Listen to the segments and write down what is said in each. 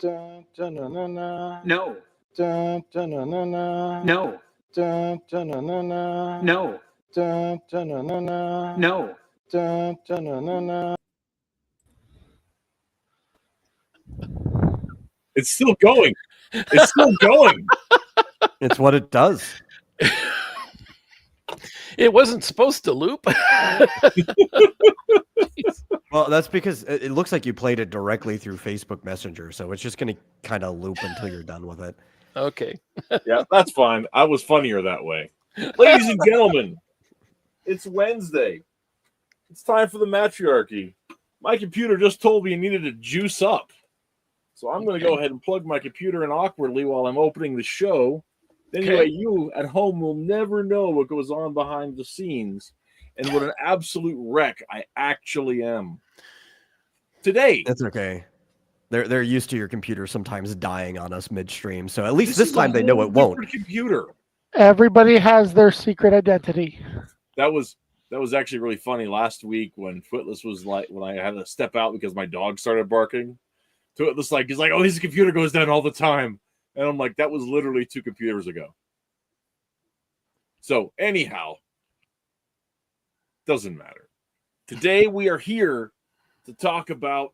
Dun, dun, dun, dun, dun. No. Dun, dun, dun, dun, dun. No. Dun, dun, dun, dun, dun. No. Dun, dun, dun, dun, dun. No. Dun, dun, dun, dun, dun. It's still going. It's still going. It's what it does. It wasn't supposed to loop. Well, that's because it looks like you played it directly through Facebook Messenger, so it's just going to kind of loop until you're done with it. Okay. Yeah, that's fine. I was funnier that way. Ladies and gentlemen, it's Wednesday. It's time for the Mattriarchy. My computer just told me it needed to juice up. So I'm going to go ahead and plug my computer in awkwardly while I'm opening the show. Anyway, you at home will never know what goes on behind the scenes and what an absolute wreck I actually am. Today. That's okay. They're used to your computer sometimes dying on us midstream, so at least this time they know it won't. Computer. Everybody has their secret identity. That was actually really funny last week when Footless was like, when I had to step out because my dog started barking. Footless he's like, oh, his computer goes down all the time. And I'm like, that was literally 2 computers ago. So anyhow, doesn't matter. Today we are here to talk about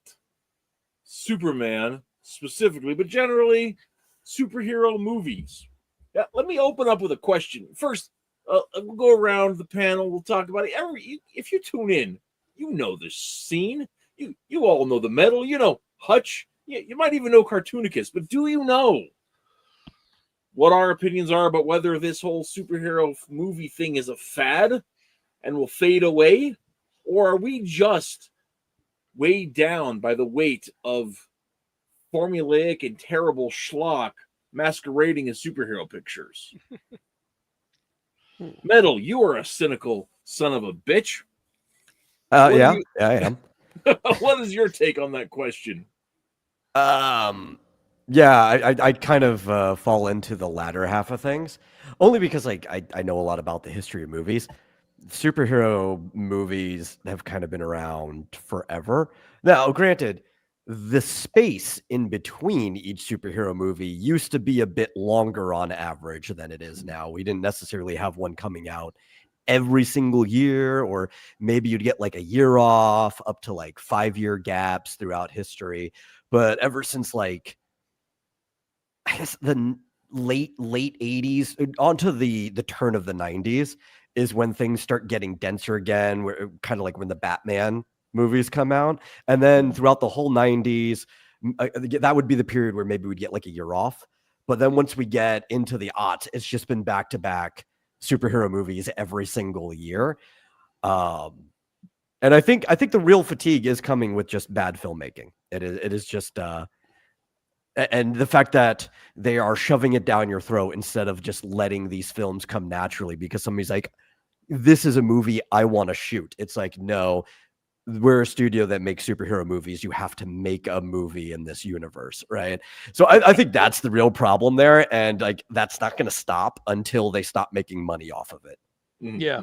Superman specifically, but generally superhero movies. Yeah, let me open up with a question. First, we'll go around the panel. We'll talk about it. If you tune in, you know this scene. You all know the metal. You know Hutch. You might even know Cartoonicus. But do you know what our opinions are about whether this whole superhero movie thing is a fad and will fade away? Or are we just weighed down by the weight of formulaic and terrible schlock masquerading as superhero pictures? Metal, you are a cynical son of a bitch. Yeah, I am. What is your take on that question? Yeah, I kind of fall into the latter half of things, only because I know a lot about the history of movies. Superhero movies have kind of been around forever. Now, granted, the space in between each superhero movie used to be a bit longer on average than it is now. We didn't necessarily have one coming out every single year, or maybe you'd get like a year off, up to like 5-year gaps throughout history. But ever since like, I guess the late 80s onto the turn of the 90s is when things start getting denser again, where kind of like when the Batman movies come out. And then throughout the whole 90s, that would be the period where maybe we'd get like a year off. But then once we get into the aughts, it's just been back-to-back superhero movies every single year. And I think the real fatigue is coming with just bad filmmaking. It is just and the fact that they are shoving it down your throat instead of just letting these films come naturally, because somebody's like, this is a movie I want to shoot. It's like, no, we're a studio that makes superhero movies. You have to make a movie in this universe, right? So I think that's the real problem there, and like that's not going to stop until they stop making money off of it. Yeah.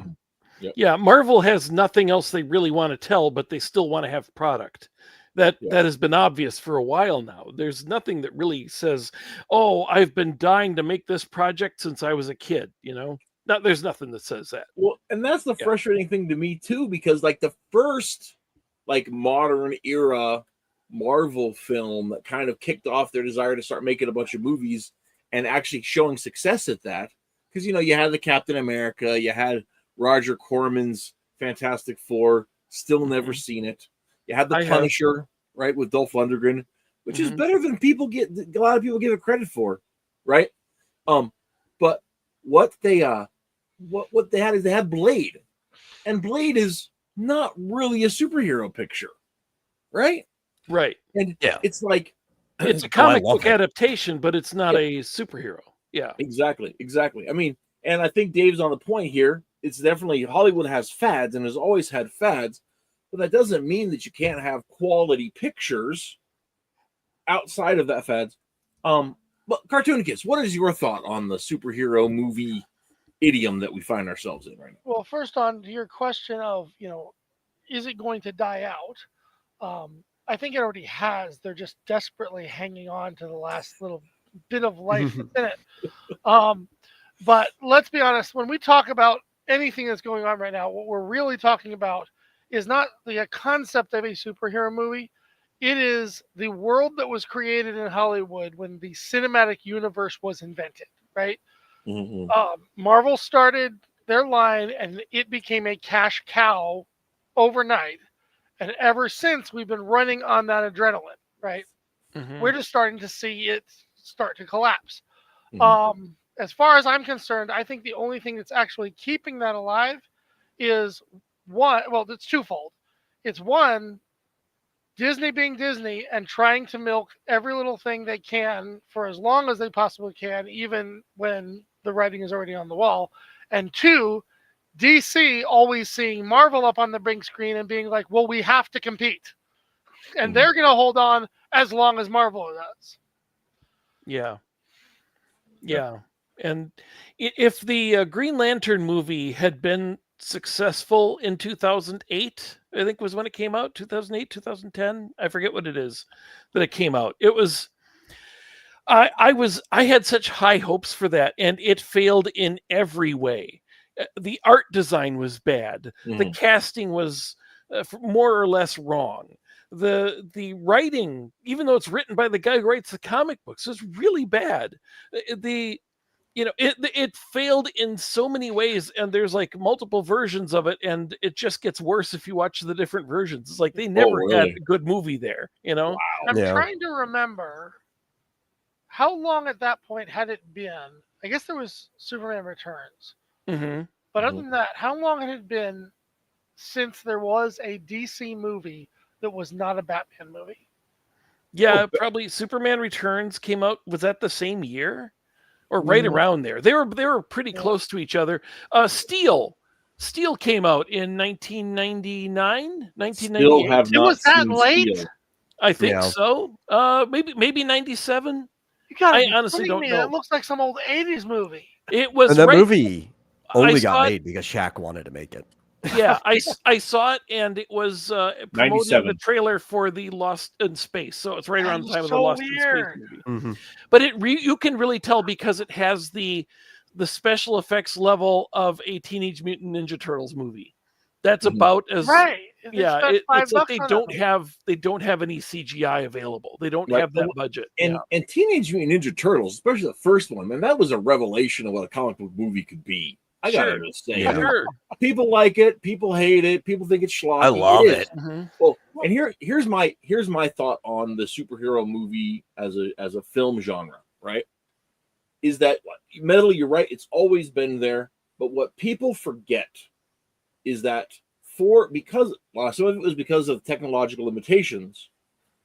Yep. Yeah, Marvel has nothing else they really want to tell, but they still want to have product. That has been obvious for a while now. There's nothing that really says, "Oh, I've been dying to make this project since I was a kid." There's nothing that says that. Well, and that's the frustrating thing to me too, because like the first like modern era Marvel film that kind of kicked off their desire to start making a bunch of movies and actually showing success at that, because you had the Captain America, you had Roger Corman's Fantastic Four, still never seen it. You had the Punisher, right, with Dolph Lundgren, which is better than a lot of people give it credit for, right? But what they had is they had Blade, and Blade is not really a superhero picture, right? Right. And it's like it's a comic book adaptation, but it's not a superhero. Yeah, exactly. I mean, and I think Dave's on the point here. It's definitely Hollywood has fads and has always had fads. But that doesn't mean that you can't have quality pictures outside of that fads. But Cartoonicus, what is your thought on the superhero movie idiom that we find ourselves in right now? Well, first on to your question of, is it going to die out? I think it already has. They're just desperately hanging on to the last little bit of life that's in it. But let's be honest, when we talk about anything that's going on right now, what we're really talking about is not the concept of a superhero movie. It is the world that was created in Hollywood when the cinematic universe was invented, right? Mhm. Marvel started their line and it became a cash cow overnight. And ever since, we've been running on that adrenaline, right? Mhm. We're just starting to see it start to collapse. Mhm. As far as I'm concerned, I think the only thing that's actually keeping that alive is one. Well, it's twofold. It's one, Disney being Disney and trying to milk every little thing they can for as long as they possibly can, even when the writing is already on the wall. And two, DC always seeing Marvel up on the big screen and being like, well, we have to compete. And Mhm. they're going to hold on as long as Marvel does. Yeah. Yeah. And if the Green Lantern movie had been successful in 2008, I think was when it came out, 2008, 2010, I forget what it is that it came out. It was I had such high hopes for that, and it failed in every way. The art design was bad. The Mhm. casting was more or less wrong. The writing, even though it's written by the guy who writes the comic books, is really bad. The it failed in so many ways, and there's like multiple versions of it, and it just gets worse if you watch the different versions. It's like they Oh, never had really? a good movie there, you know? I'm Yeah. trying to remember how long at that point had it been. I guess there was Superman Returns. Hmm. But other Mhm. than that, how long had it been since there was a DC movie that was not a Batman movie? Yeah, Oh, probably Superman Returns came out. Was that the same year or right mm, around there? They were pretty Yeah. close to each other. Steel came out in 1999, still 1998. have It was not that seen late? Steel. I think Yeah. so. Maybe 97. You gotta I be honestly kidding don't me. That know. looks like some old 80s movie. It was And that right. movie I only got saw it. made because Shaq wanted to make it. Yeah, I saw it, and it was promoting the 97. trailer for the Lost in Space. So it's right That around the is time of the so Lost in Space weird. movie. Hmm. But you can really tell because it has the special effects level of a Teenage Mutant Ninja Turtles movie. That's Mhm. about as Right. They yeah. spent It's like $5 on that movie. they don't have any CGI available. They don't Right. have that budget. And Teenage Mutant Ninja Turtles, especially the first one, man, that was a revelation of what a comic book movie could be. I gotta Sure, just say, Yeah. I mean, sure. people like it, people hate it, people think it's schlocky. I love It is. it. Mhm. Well, and here's my thought on the superhero movie as a film genre, right? Is that metal? You're right; it's always been there. But what people forget is that some of it was because of technological limitations,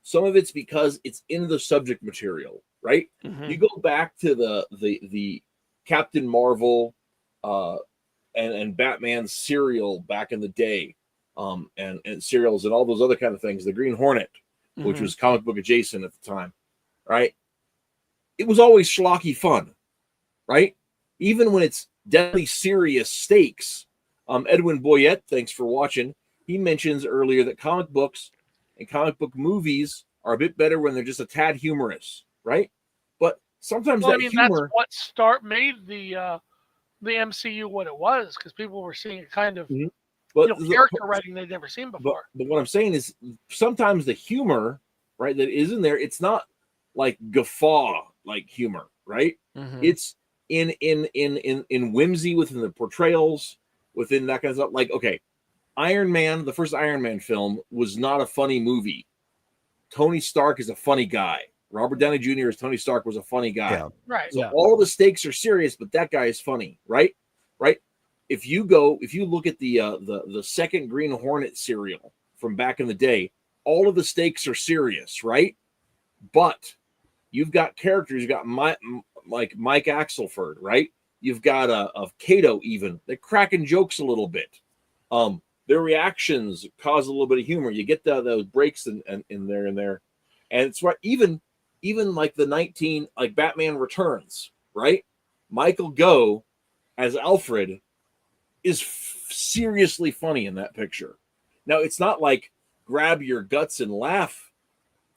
some of it's because it's in the subject material, right? You Mhm. go back to the Captain Marvel uh, and Batman serial back in the day, and serials and all those other kind of things. The Green Hornet, which Mhm. was comic book adjacent at the time, right? It was always schlocky fun, right? Even when it's deadly serious stakes. Edwin Boyette, thanks for watching. He mentions earlier that comic books and comic book movies are a bit better when they're just a tad humorous, right? But sometimes Well, I that mean, that's humor, what made the MCU what it was, because people were seeing a kind of Mhm. but character writing they'd never seen but before. but what I'm saying is sometimes the humor, right, that is in there, it's not like guffaw like humor, right? Mhm. It's in whimsy within the portrayals, within that kind of stuff. Like, okay, Iron Man, the first Iron Man film was not a funny movie. Tony Stark is a funny guy. Robert Downey Jr. as Tony Stark was a funny guy. Yeah. Right. So Yeah. all the stakes are serious, but that guy is funny, right? Right? If you look at the second Green Hornet serial from back in the day, all of the stakes are serious, right? But you've got characters, you've got like Mike Axelford, right? You've got of Kato even. They're cracking jokes a little bit. Their reactions cause a little bit of humor. You get those breaks in there, and it's right. Even like like Batman Returns, right? Michael Gough as Alfred is seriously funny in that picture. Now it's not like grab your guts and laugh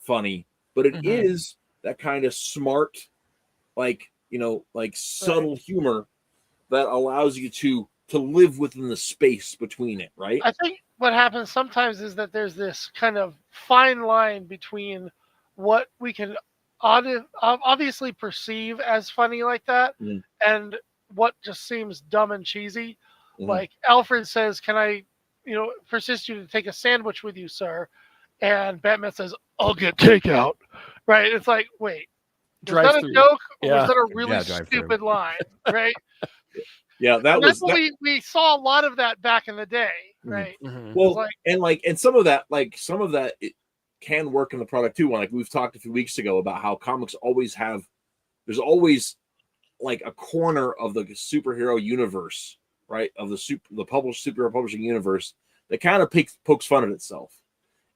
funny, but it Mhm. is that kind of smart, like subtle humor that allows you to live within the space between it, right? I think what happens sometimes is that there's this kind of fine line between what we can obviously perceive as funny like that Mhm. and what just seems dumb and cheesy. Mhm. Like Alfred says, "Can I, persist you to take a sandwich with you, sir?" And Batman says, "I'll get takeout." Right? It's like, wait, was that a Drive-through. joke or was Yeah. that a really Yeah, drive-through. stupid line? Right? Yeah, that And was that's what that. we saw a lot of that back in the day, right? Mhm. Well, like- and some of that, it can work in the product too. Like we've talked a few weeks ago about how comics always have, there's always like a corner of the superhero universe, right? Of the superhero publishing universe that kind of pokes fun at itself.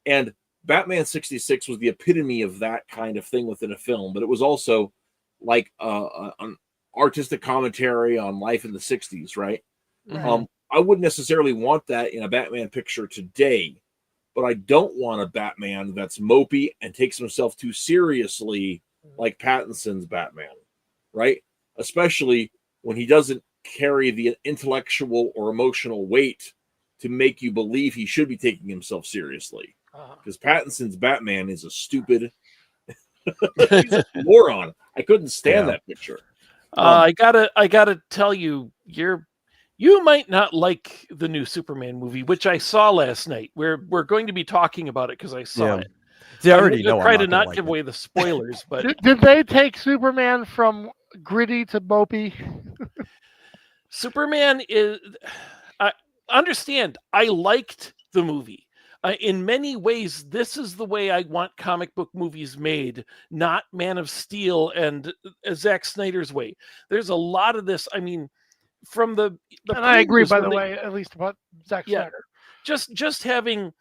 And Batman 66 was the epitome of that kind of thing within a film, but it was also like an artistic commentary on life in the 60s, right? Mhm. I wouldn't necessarily want that in a Batman picture today, but I don't want a Batman that's mopey and takes himself too seriously like Pattinson's Batman, right? Especially when he doesn't carry the intellectual or emotional weight to make you believe he should be taking himself seriously. Because Pattinson's Batman is a stupid he's a moron. I couldn't stand that picture. I gotta tell you, you might not like the new Superman movie, which I saw last night. We're going to be talking about it because I saw it. See, I I'm already gonna know. try I'm to not not gonna give like away the spoilers, but Did they take Superman from gritty to mopey? Superman is. I understand. I liked the movie. In many ways, this is the way I want comic book movies made, not Man of Steel and Zack Snyder's way. There's a lot of this. I mean, from the And I agree, previews by when the they- way, at least about Zack Yeah. Snyder. just having,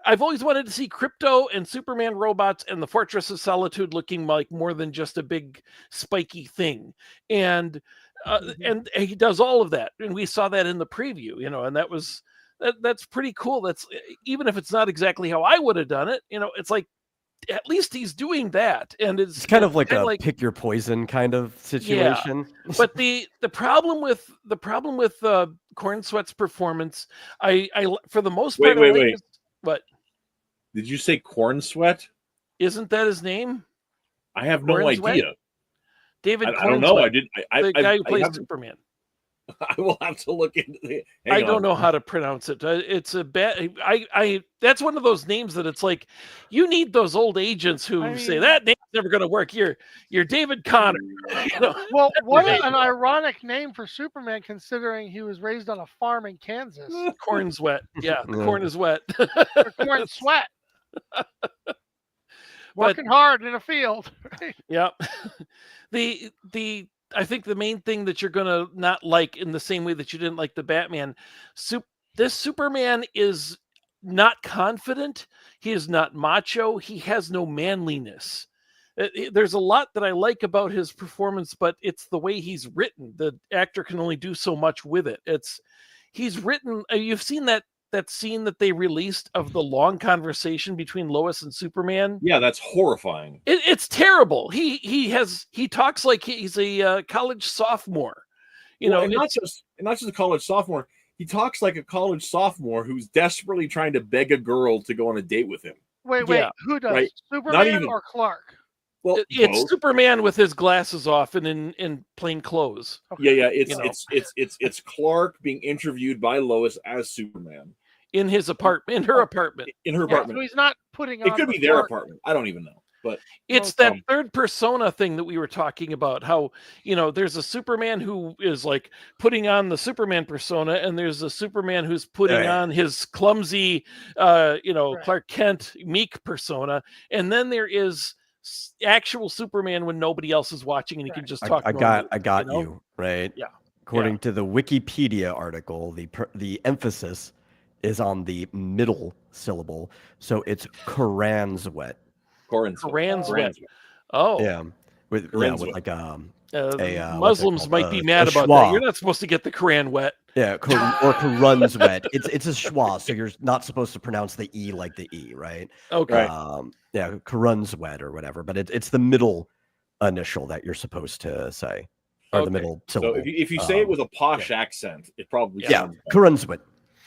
I've always wanted to see Crypto and Superman robots and the Fortress of Solitude looking like more than just a big spiky thing, and and he does all of that, and we saw that in the preview, and that's pretty cool. That's even if it's not exactly how I would have done it, it's like at least he's doing that, and It's kind of like kinda a pick your poison kind of Yeah. situation. But the problem with Corn Sweat's performance, I for the most part, Wait. What? Did you say Corn Sweat? Isn't that his name? I have no Corn Sweat? idea. David I don't know. Cornsweat, I did. the guy who plays haven't- Superman. I will have to look into it. I don't know how to pronounce it. It's a bad. That's one of those names that it's like you need those old agents who say that name's never going to work. You're David Connor. Well, what an ironic name for Superman, considering he was raised on a farm in Kansas. Corn's wet. Yeah, the corn is wet. Corn sweat. Working hard in a field. Yeah. I think the main thing that you're gonna not like, in the same way that you didn't like the Batman, this Superman is not confident. He is not macho. He has no manliness. There's a lot that I like about his performance, but it's the way he's written. The actor can only do so much with it. He's written. You've seen that scene that they released of the long conversation between Lois and Superman. Yeah, that's horrifying. It's terrible. He talks like he's a college sophomore. And not just a college sophomore. He talks like a college sophomore who's desperately trying to beg a girl to go on a date with him. Wait, Yeah. who does? Right. Superman or Clark? Well, It's both. Superman with his glasses off and in plain clothes. Okay. Yeah. It's Clark being interviewed by Lois as Superman In his apartment, in her apartment. in her Yeah, apartment. so he's not putting on. It could the be their Clark. apartment. I don't even know. But It's that third persona thing that we were talking about. How, there's a Superman who is like putting on the Superman persona, and there's a Superman who's putting on his clumsy, Clark Kent meek persona, and then there is actual Superman when nobody else is watching, and he can just talk. I got normally, you right. Yeah. According to the Wikipedia article, the emphasis is on the middle syllable, so it's Karanswet. Karanswet. Oh, Yeah, with like Muslims might be mad about that. You're not supposed to get the Quran wet. Yeah, or Karunzwet. It's a schwa, so you're not supposed to pronounce the E like the E, right? Okay. Yeah, Karunzwet or whatever, but it's the middle initial that you're supposed to say, or the Okay. middle So syllable. if you say it with a posh accent, it probably Yeah, sounds better. Karunzwet.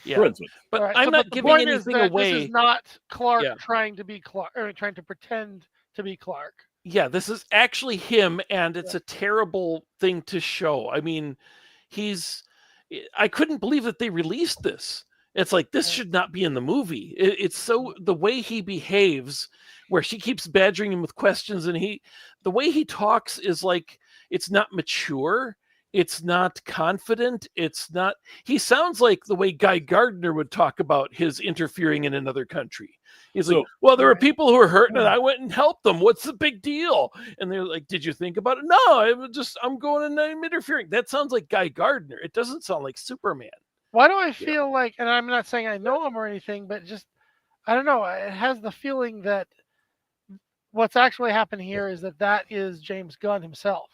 Yeah. Brunswick. But All right, I'm so, not but the giving point is anything that away. This is not Clark Yeah. trying to be Clark, or trying to pretend to be Clark. Yeah, this is actually him, and it's a terrible thing to show. I mean, I couldn't believe that they released this. It's like, this should not be in the movie. It's so, the way he behaves, where she keeps badgering him with questions, and the way he talks is like, it's not mature. It's not confident. He sounds like the way Guy Gardner would talk about his interfering in another country. He's like, well, there were people who were hurting and I went and helped them. What's the big deal? And they're like, did you think about it? No, I'm going and I'm interfering. That sounds like Guy Gardner. It doesn't sound like Superman. Why do I feel like, and I'm not saying I know him or anything, but just, I don't know, it has the feeling that what's actually happened here is that is James Gunn himself.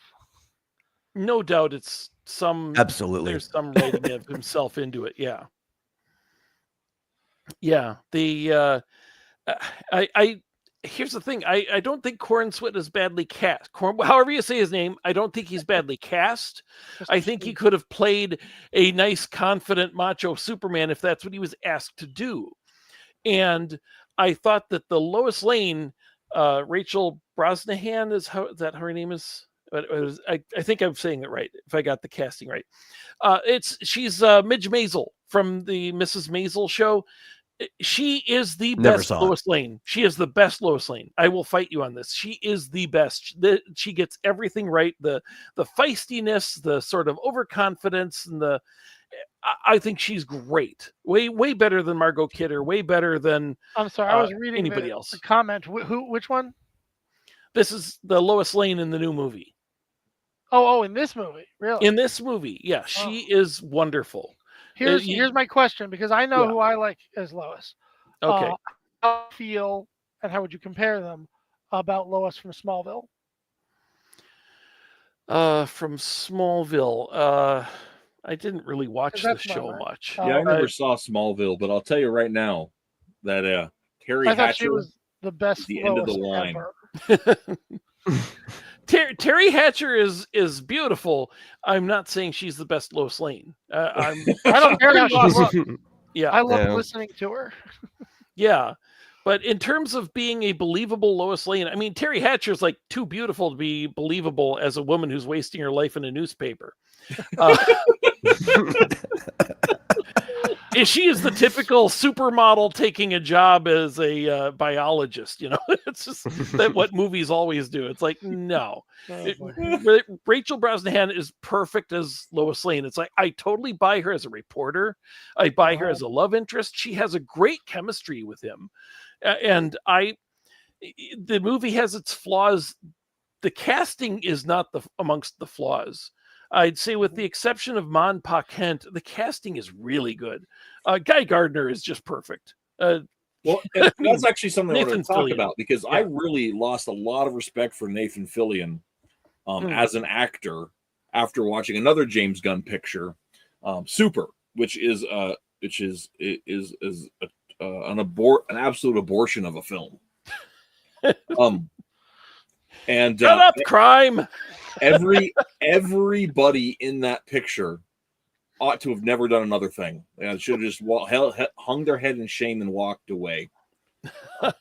No doubt it's Absolutely. There's some writing of himself into it. Yeah. Yeah. Here's the thing. I don't think Cornswit is badly cast. However you say his name, I don't think he's badly cast. I think he could have played a nice, confident, macho Superman if that's what he was asked to do. And I thought that the Lois Lane, Rachel Brosnahan, is that her name is? I think I'm saying it right, if I got the casting right. She's Midge Maisel from the Mrs. Maisel show. She is the best Lois Lane. She is the best Lois Lane. I will fight you on this. She is the best. She gets everything right. The feistiness, the sort of overconfidence, and I think she's great. Way better than Margot Kidder. Way better than I'm sorry, I was reading anybody else. The comment. Which one? This is the Lois Lane in the new movie. Oh, in this movie, really? In this movie, yeah, she is wonderful. Here's my question, because I know who I like as Lois. Okay. How do you feel, and how would you compare them about Lois from Smallville? From Smallville, I didn't really watch the show much. Yeah, I never saw Smallville, but I'll tell you right now that Terry I thought Hatcher she was the best. The Lois end of the line. ever. Terry Hatcher is beautiful. I'm not saying she's the best Lois Lane. I don't care how she looks. Yeah, I love listening to her. Yeah, but in terms of being a believable Lois Lane, I mean, Terry Hatcher's like too beautiful to be believable as a woman who's wasting her life in a newspaper. She is the typical supermodel taking a job as a biologist. It's just what movies always do. It's like, no. Rachel Brosnahan is perfect as Lois Lane. It's like, I totally buy her as a reporter. I buy her as a love interest. She has a great chemistry with him. And the movie has its flaws. The casting is not amongst the flaws. I'd say, with the exception of Mon Pa Kent, the casting is really good. Guy Gardner is just perfect. Well, that's actually something I want to talk Fillion. about, because I really lost a lot of respect for Nathan Fillion as an actor after watching another James Gunn picture, Super, which is an absolute abortion of a film. And shut up, crime. Everybody in that picture ought to have never done another thing. They should have just hung their head in shame and walked away.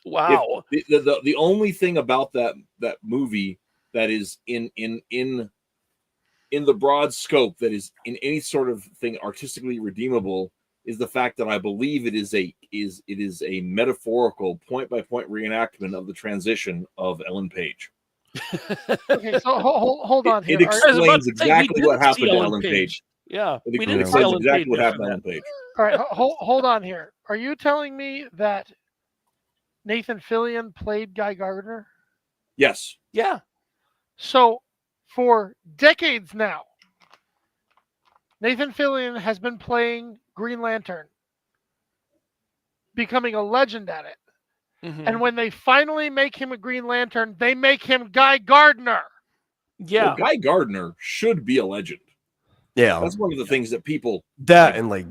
Wow. The only thing about that movie that is in the broad scope, that is in any sort of thing artistically redeemable, is the fact that I believe it is a metaphorical point by point reenactment of the transition of Ellen Page. Okay, so hold on here. It explains exactly what happened to Ellen Page. Yeah, we didn't see exactly what happened to Ellen Page. All right, hold on here. Are you telling me that Nathan Fillion played Guy Gardner? Yes. Yeah. So, for decades now, Nathan Fillion has been playing Green Lantern, becoming a legend at it. Mm-hmm. And when they finally make him a Green Lantern, they make him Guy Gardner. Yeah. Well, Guy Gardner should be a legend. Yeah, That's one of the things that people that and like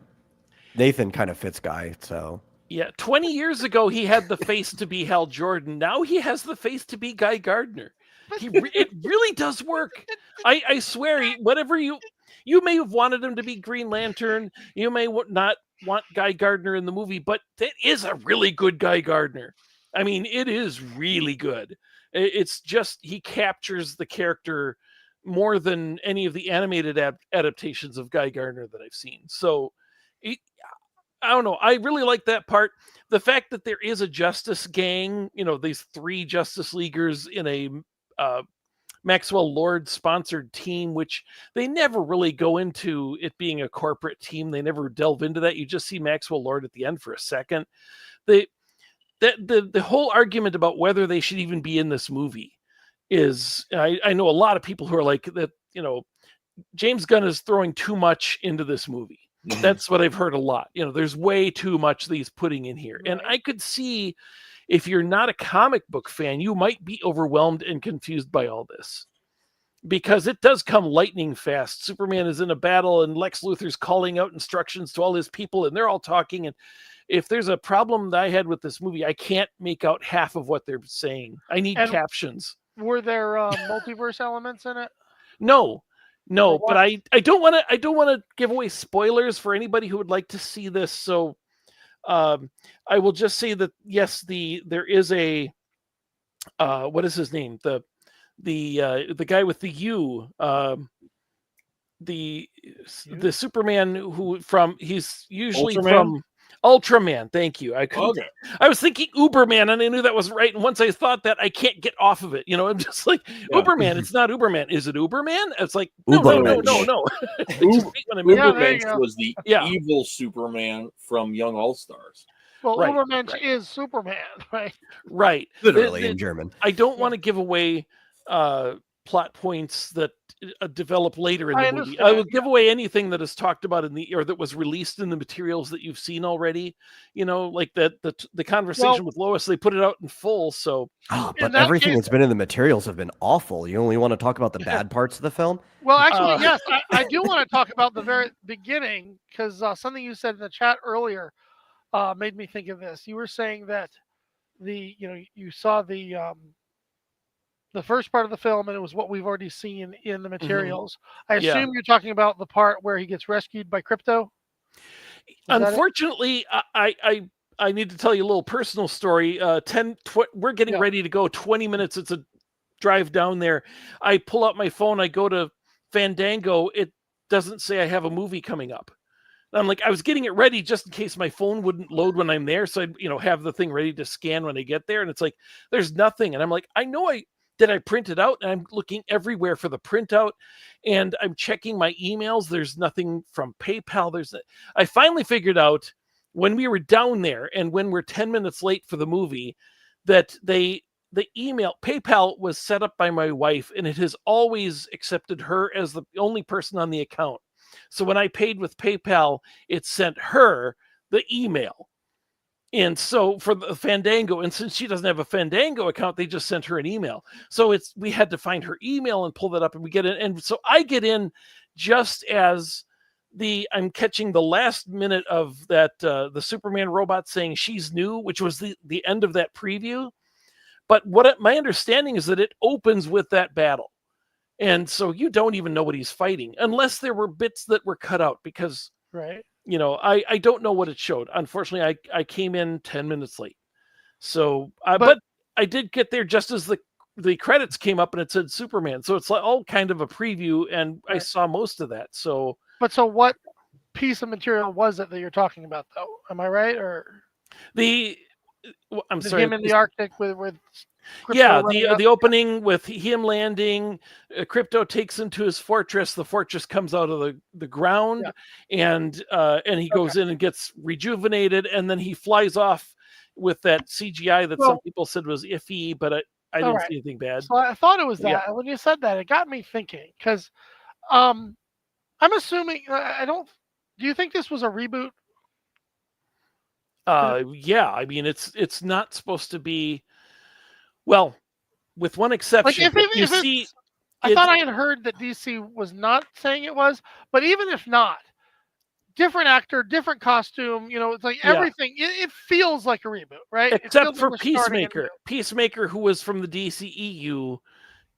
Nathan kind of fits Guy. So Yeah, 20 years ago he had the face to be Hal Jordan. Now he has the face to be Guy Gardner. It really does work. I swear, whatever you may have wanted him to be Green Lantern, you may not want Guy Gardner in the movie, but that is a really good Guy Gardner. I mean, it is really good. It's just he captures the character more than any of the animated adaptations of Guy Gardner that I've seen. So I don't know. I really like that part. The fact that there is a Justice Gang, these 3 Justice Leaguers in a Maxwell Lord sponsored team, which they never really go into it being a corporate team. They never delve into that. You just see Maxwell Lord at the end for a second. The whole argument about whether they should even be in this movie is, I know a lot of people who are like that, James Gunn is throwing too much into this movie. That's what I've heard a lot. There's way too much that he's putting in here. Right. And I could see if you're not a comic book fan, you might be overwhelmed and confused by all this. Because it does come lightning fast. Superman is in a battle and Lex Luthor's calling out instructions to all his people and they're all talking. And if there's a problem that I had with this movie, I can't make out half of what they're saying. I need captions. Were there multiverse elements in it? No, but I don't want to give away spoilers for anybody who would like to see this. So I will just say that yes, there is a what is his name? The guy with the U, the Superman he's usually Ultraman? from Ultraman. Thank you. I was thinking Uberman, and I knew that wasn't right. And once I thought that, I can't get off of it. I'm just like Uberman. It's not Uberman. Is it Uberman? It's like no. Ubermensch was the evil Superman from Young All Stars. Well, Ubermensch is Superman, right? Right. Literally in German. I don't want to give away plot points that develop later in the movie. I will give away anything that is talked about or that was released in the materials that you've seen already. Like that the conversation with Lois, they put it out in full. So, but everything that's been in the materials have been awful. You only want to talk about the bad parts of the film? Well, actually, yes, I do want to talk about the very beginning because something you said in the chat earlier made me think of this. You were saying that you saw the first part of the film, and it was what we've already seen in the materials. I assume you're talking about the part where he gets rescued by Crypto. Unfortunately, I need to tell you a little personal story. We're getting ready to go. 20 minutes. It's a drive down there. I pull out my phone. I go to Fandango. It doesn't say I have a movie coming up. I'm like, I was getting it ready just in case my phone wouldn't load when I'm there. So I'd, have the thing ready to scan when I get there. And it's like, there's nothing. And I'm like, I know I print it out? And I'm looking everywhere for the printout and I'm checking my emails. There's nothing from PayPal. I finally figured out when we were down there and when we're 10 minutes late for the movie that the email PayPal was set up by my wife and it has always accepted her as the only person on the account. So when I paid with PayPal, it sent her the email. And so for the Fandango, and since she doesn't have a Fandango account, they just sent her an email. So we had to find her email and pull that up and we get in. And so I get in just as I'm catching the last minute of that, the Superman robot saying she's new, which was the end of that preview. But my understanding is that it opens with that battle. And so you don't even know what he's fighting unless there were bits that were cut out because, right. I don't know what it showed. Unfortunately, I came in 10 minutes late. So, but I did get there just as the credits came up and it said Superman. So it's like all kind of a preview and I saw most of that. So, so what piece of material was it that you're talking about though? Am I right? Or I'm sorry. Him in the Arctic with Crypto the opening with him landing, Crypto takes him to his fortress. The fortress comes out of the ground, and he goes in and gets rejuvenated, and then he flies off with that CGI that some people said was iffy, but I didn't see anything bad. So I thought it was that. Yeah. When you said that, it got me thinking because I'm assuming do you think this was a reboot? Yeah, I mean it's not supposed to be. Well, with one exception, I thought I had heard that DC was not saying it was, but even if not, different actor, different costume, it's like Yeah. everything. It feels like a reboot, right? It Except feels for like we're starting Peacemaker. Peacemaker, who was from the DCEU,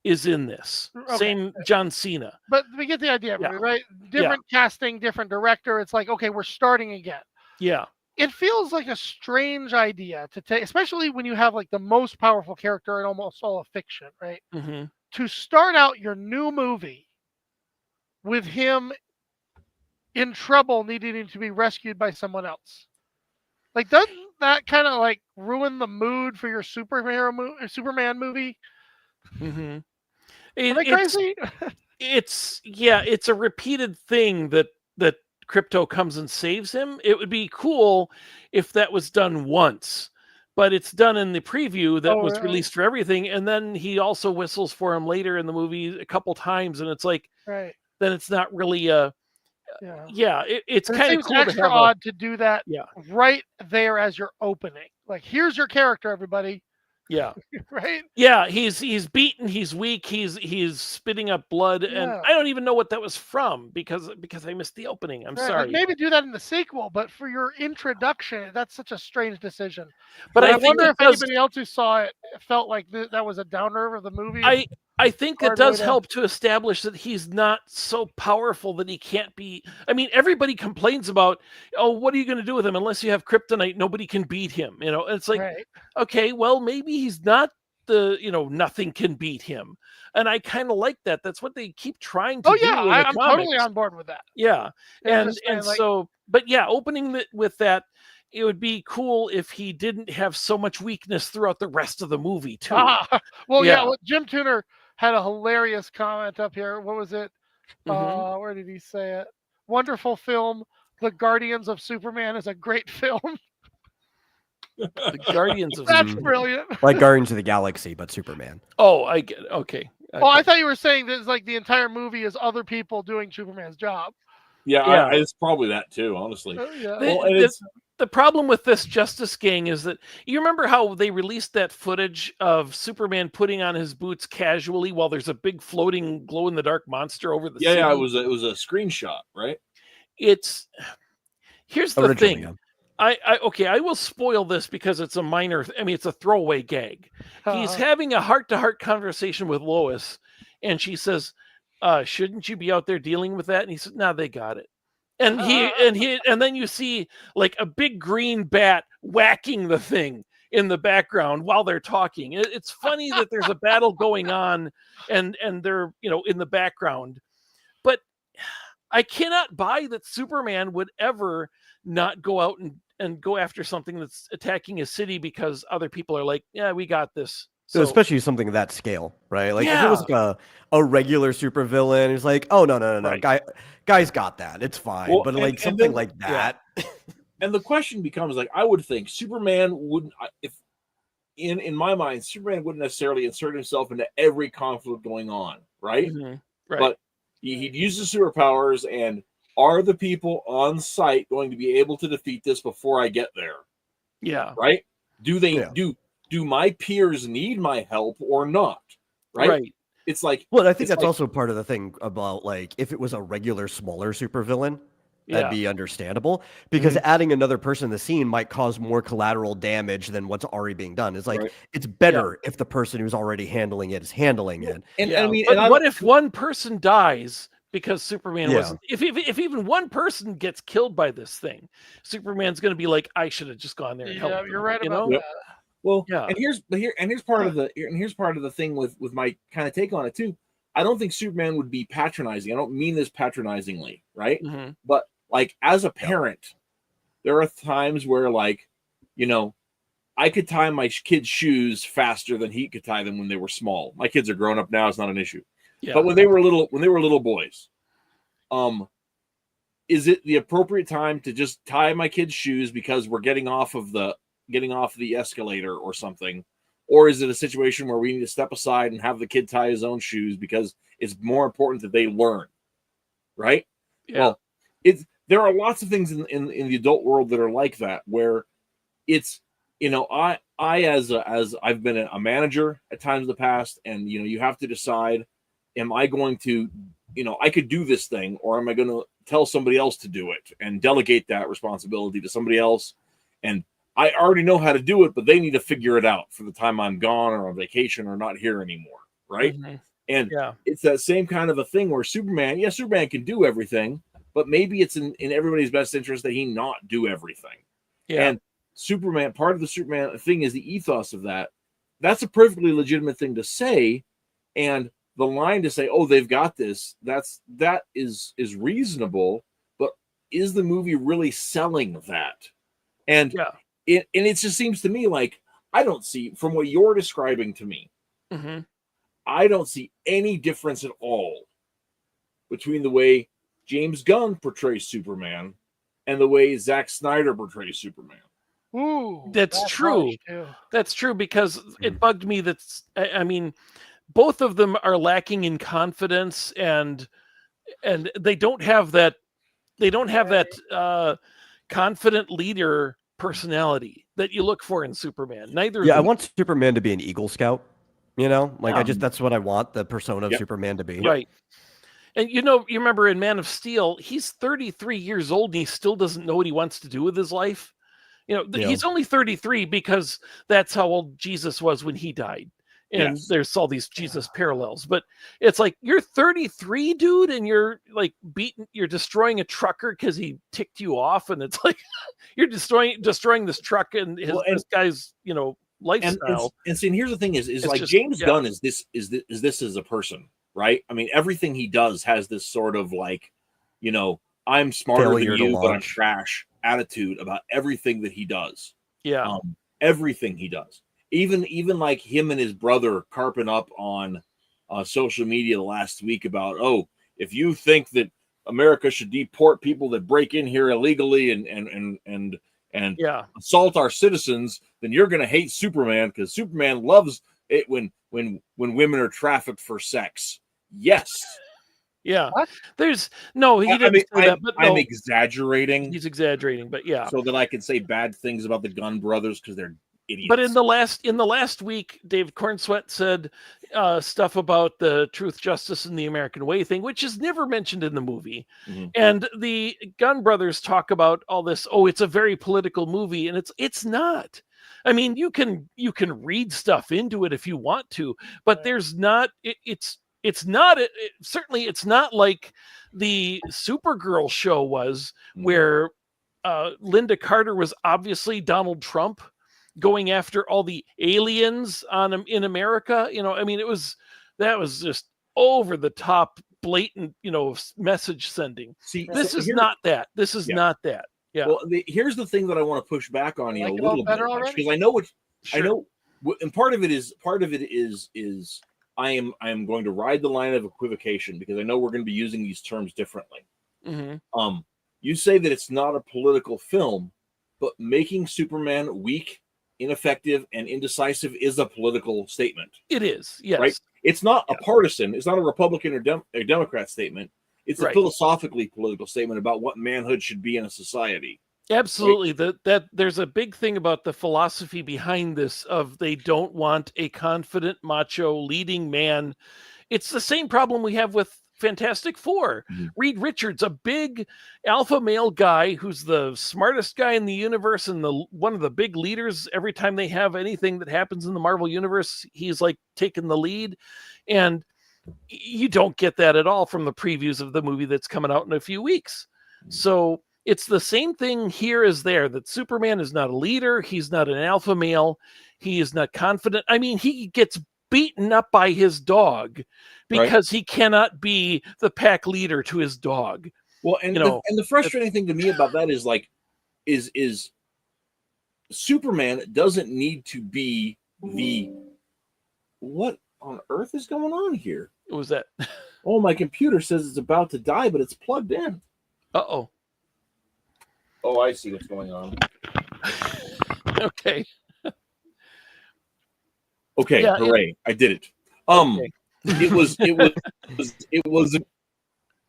is in this. Okay. Same John Cena. But we get the idea, Yeah. right? Different casting, different director. It's like, okay, we're starting again. Yeah. It feels like a strange idea to take, especially when you have like the most powerful character in almost all of fiction, right? Mm-hmm. To start out your new movie with him in trouble, needing to be rescued by someone else. Like, doesn't that kind of like ruin the mood for your Superman movie? Mm-hmm. Am I crazy? It's a repeated thing that Crypto comes and saves him. It would be cool if that was done once, but it's done in the preview that was released for everything, and then he also whistles for him later in the movie a couple times, and it's like, right. Then it's not really a. It's kind of cool extra to have odd to do that. Yeah. Right there as your opening. Like, here's your character, everybody. Yeah. Right? Yeah, he's beaten, he's weak, he's spitting up blood, and I don't even know what that was from because I missed the opening. I'm sorry. Like, maybe do that in the sequel, but for your introduction, that's such a strange decision. But I wonder if anybody else who saw it felt like that was a downer of the movie. I think it does help to establish that he's not so powerful that he can't be. I mean, everybody complains about, what are you going to do with him? Unless you have kryptonite, nobody can beat him. It's like, okay, well, maybe he's not nothing can beat him. And I kind of like that. That's what they keep trying to do. I'm totally on board with that. Yeah. And so, but yeah, opening with that, it would be cool if he didn't have so much weakness throughout the rest of the movie too. Jim Tuner had a hilarious comment up here. What was it? Where did he say it? Wonderful film. The Guardians of Superman is a great film. The Guardians of That's brilliant. Like Guardians of the Galaxy, but Superman. Oh, I get it. Okay. I thought you were saying that it's like the entire movie is other people doing Superman's job. Yeah. It's probably that too, honestly. The problem with this Justice Gang is that you remember how they released that footage of Superman putting on his boots casually while there's a big floating glow in the dark monster over the city? Yeah, it was a screenshot, right? Here's the thing. I will spoil this because it's a minor. I mean, it's a throwaway gag. He's having a heart-to-heart conversation with Lois, and she says, "Shouldn't you be out there dealing with that?" And he said, "No, they got it." And and then you see like a big green bat whacking the thing in the background while they're talking. It's funny that there's a battle going on, and they're in the background, but I cannot buy that Superman would ever not go out and go after something that's attacking a city because other people are like, yeah, we got this. So, especially something of that scale, right? Like if it was like a regular supervillain, it's like, oh no, right. Guy's got that, it's fine. Well, but like something like that. And the question becomes like, I would think Superman wouldn't, if in my mind, Superman wouldn't necessarily insert himself into every conflict going on, right? Mm-hmm. Right. But he'd use his superpowers, and are the people on site going to be able to defeat this before I get there? Yeah. Right? Do they do my peers need my help or not? Right. It's like, well, I think that's also part of the thing about like if it was a regular smaller supervillain, that'd be understandable because adding another person in the scene might cause more collateral damage than what's already being done. It's like it's better if the person who's already handling it is handling it. And I mean, what if one person dies because Superman wasn't? If even one person gets killed by this thing, Superman's going to be like, I should have just gone there and helped. Yeah, you're right about that. Well, and here's part of the thing with my kind of take on it too. I don't think Superman would be patronizing. I don't mean this patronizingly, right? Mm-hmm. But like as a parent, there are times where like, I could tie my kids' shoes faster than he could tie them when they were small. My kids are grown up now; it's not an issue. Yeah. But when they were little boys, is it the appropriate time to just tie my kids' shoes because we're getting off the escalator or something? Or is it a situation where we need to step aside and have the kid tie his own shoes because it's more important that they learn, right? Yeah. Well, there are lots of things in the adult world that are like that, where it's, I as I've been a manager at times in the past, and you have to decide am I going to, I could do this thing, or am I going to tell somebody else to do it and delegate that responsibility to somebody else? And I already know how to do it, but they need to figure it out for the time I'm gone or on vacation or not here anymore. Right. Mhm. And Yeah. it's that same kind of a thing where Superman can do everything, but maybe it's in everybody's best interest that he not do everything. Yeah. And Superman, part of the Superman thing is the ethos of that. That's a perfectly legitimate thing to say. And the line to say, oh, they've got this, that is reasonable, but is the movie really selling that? And Yeah. it just seems to me like I don't see, from what you're describing to me, Hmm. I don't see any difference at all between the way James Gunn portrays Superman and the way Zack Snyder portrays Superman. Ooh, That's true. harsh, too. That's true, because it bugged me I mean, both of them are lacking in confidence, and they don't have that confident leader personality that you look for in Superman. Neither of Yeah, I them. want Superman to be an Eagle Scout. Like Yeah. that's what I want the persona of Yep. Superman to be. Right. And you remember in Man of Steel, he's 33 years old and he still doesn't know what he wants to do with his life. Yeah. He's only 33 because that's how old Jesus was when he died. And Yes. there's all these Jesus parallels. But it's like, you're 33, dude, and you're like you're destroying a trucker because he ticked you off. And it's like, you're destroying this truck and this guy's, lifestyle. And see, and here's the thing is It's like just- James yeah. Gunn is this as a person, right? I mean, everything he does has this sort of like, I'm smarter Failure than to you, but I'm launch. trash attitude about everything that he does. Yeah. Everything he does. Even like him and his brother carping up on social media the last week about, oh, if you think that America should deport people that break in here illegally and Yeah. assault our citizens, then you're going to hate Superman because Superman loves it when women are trafficked for sex. Yes. Yeah. What? There's no, he didn't say that, but no, I'm exaggerating he's exaggerating, but yeah. so that I can say bad things about the Gunn brothers because they're idiots. But in the last week, Dave Cornsweet said stuff about the truth, justice, and the American way thing, which is never mentioned in the movie. Mhm. And the Gunn brothers talk about all this. Oh, it's a very political movie, and it's not. I mean, you can read stuff into it if you want to, but there's not. It's not. Certainly, it's not like the Supergirl show was, Mhm. where Linda Carter was obviously Donald Trump going after all the aliens in America. I mean, that was just over the top, blatant, message sending. See, This so is here- not that. This is Yeah. not that. Yeah. Well, here's the thing that I want to push back on you Like a it all little bit, better already? because I know Sure. and part of it is I am going to ride the line of equivocation because I know we're going to be using these terms differently. Hmm. You say that it's not a political film, but making Superman weak, ineffective, and indecisive is a political statement. It is. Yes. Right? It's not Yeah. a partisan. It's not a Republican or a Democrat statement. It's a Right. philosophically political statement about what manhood should be in a society. Absolutely. That there's a big thing about the philosophy behind this of they don't want a confident, macho leading man. It's the same problem we have with Fantastic Four. Mhm. Reed Richards, a big alpha male guy who's the smartest guy in the universe and one of the big leaders. Every time they have anything that happens in the Marvel universe, he's like taking the lead. And you don't get that at all from the previews of the movie that's coming out in a few weeks. So it's the same thing here as there, that Superman is not a leader. He's not an alpha male. He is not confident. I mean, he gets beaten up by his dog because he cannot be the pack leader to his dog. Well, and the frustrating thing to me about that is like, is Superman doesn't need to be what on earth is going on here? What was that? Oh, my computer says it's about to die, but it's plugged in. Uh-oh. Oh, I see what's going on. Okay. Okay, Yeah, hooray! I did it. Okay.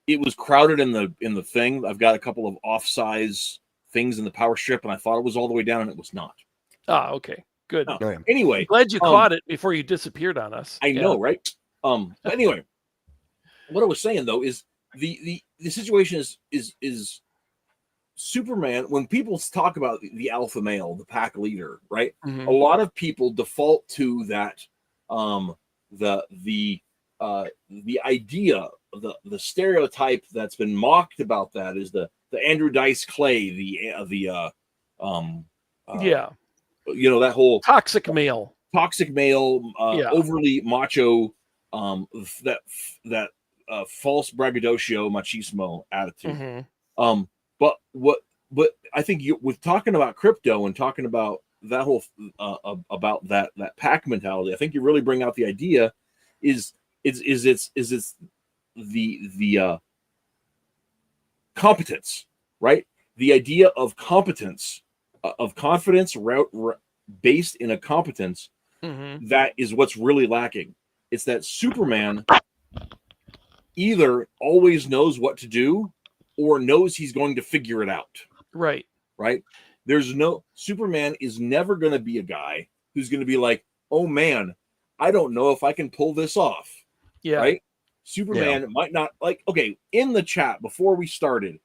It was crowded in the thing. I've got a couple of off-size things in the power strip, and I thought it was all the way down, and it was not. Okay. Good. Oh. Anyway, Glad you caught it before you disappeared on us. I know, right? Anyway, what I was saying though is the situation is Superman. When people talk about the alpha male, the pack leader, right? Mhm. A lot of people default to that the idea, the stereotype that's been mocked about that is the Andrew Dice Clay, that whole Toxic male. toxic male, Yeah. overly macho, that false braggadocio machismo attitude. Mhm. But I think with talking about crypto and talking about that whole about that pack mentality, I think you really bring out the idea is it's the competence, right? The idea of competence, of confidence based in a competence, Mhm. that is what's really lacking. It's that Superman either always knows what to do or knows he's going to figure it out, Right. right? Superman is never going to be a guy who's going to be like, oh man, I don't know if I can pull this off, Yeah. right? Superman might not, like, okay, in the chat before we started,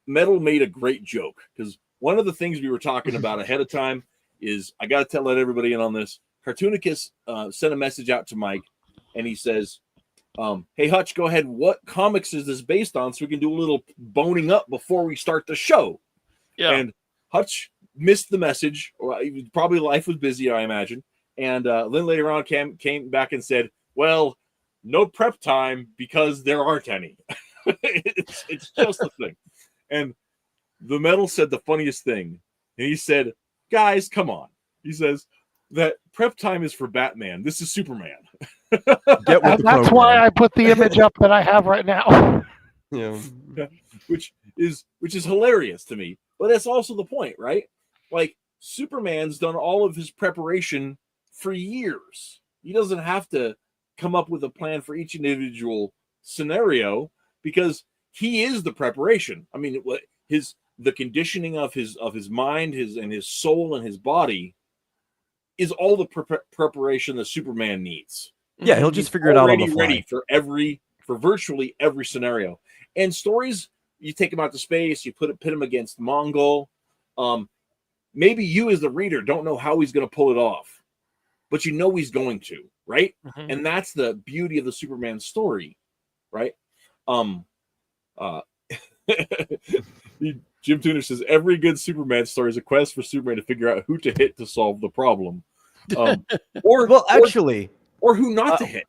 Metal made a great joke, because one of the things we were talking about ahead of time is, I got to let everybody in on this. Cartoonicus sent a message out to Mike, and he says, hey, Hutch, go ahead. What comics is this based on, so we can do a little boning up before we start the show? Yeah. And Hutch missed the message, or probably life was busy, I imagine. And then later on came back and said, well, no prep time because there aren't any. it's just a thing. And the Metal said the funniest thing. And he said, guys, come on. He says that prep time is for Batman. This is Superman. Get with And the that's program. why I put the image up that I have right now. Yeah. which is hilarious to me. But that's also the point, right? Like, Superman's done all of his preparation for years. He doesn't have to come up with a plan for each individual scenario, because he is the preparation. I mean, the conditioning of his mind, his soul, and his body is all the preparation that Superman needs. Yeah, he'll just figure it out on the Already fly. ready for virtually every scenario. And stories, you take him out to space, you pit him against Mongol. Maybe you as the reader don't know how he's going to pull it off, but you know he's going to, right? Mhm. And that's the beauty of the Superman story, right? Jim Tuner says every good Superman story is a quest for Superman to figure out who to hit to solve the problem, or who not to hit.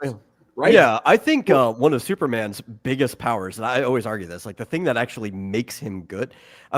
Right? Yeah, I think one of Superman's biggest powers, and I always argue this, like the thing that actually makes him good,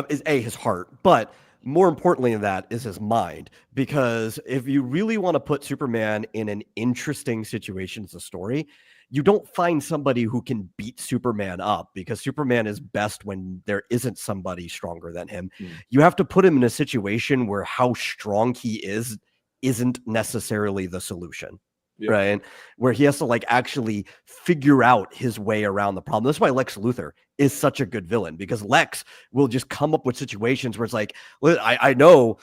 is his heart, but more importantly than that is his mind. Because if you really want to put Superman in an interesting situation as a story, you don't find somebody who can beat Superman up, because Superman is best when there isn't somebody stronger than him. You have to put him in a situation where how strong he is isn't necessarily the solution. Yeah. Right, where he has to like actually figure out his way around the problem. That's why Lex Luthor is such a good villain, because Lex will just come up with situations where it's like, I know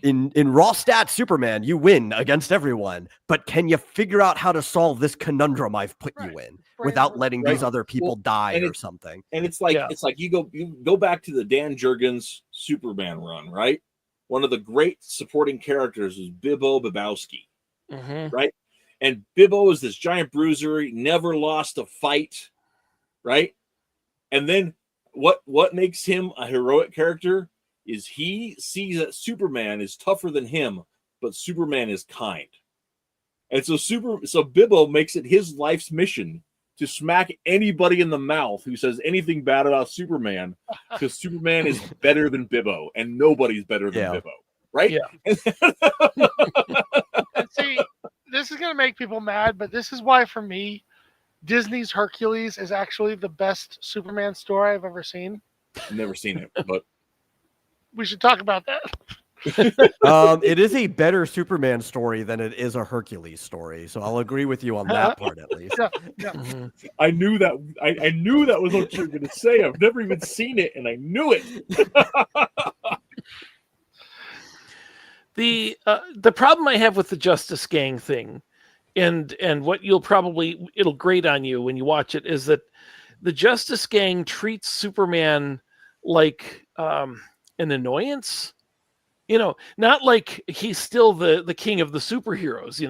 in raw stats, Superman, you win against everyone, but can you figure out how to solve this conundrum I've put you in without letting these other people die or something? And it's like you go back to the Dan Jurgens Superman run, right? One of the great supporting characters is Bibbo Babowski, right? And Bibbo is this giant bruiser. He never lost a fight, right? And then what makes him a heroic character is he sees that Superman is tougher than him, but Superman is kind. And so Bibbo makes it his life's mission to smack anybody in the mouth who says anything bad about Superman, because Superman is better than Bibbo, and nobody's better than Bibbo, right? Yeah. And see, this is going to make people mad, but this is why, for me, Disney's Hercules is actually the best Superman story I've ever seen. Never seen it, but we should talk about that. It is a better Superman story than it is a Hercules story, so I'll agree with you on that part at least. Yeah. I knew that. I knew that was what you were going to say. I've never even seen it, and I knew it. The problem I have with the Justice Gang thing and what it'll grate on you when you watch it is that the Justice Gang treats Superman like an annoyance. Not like he's still the king of the superheroes.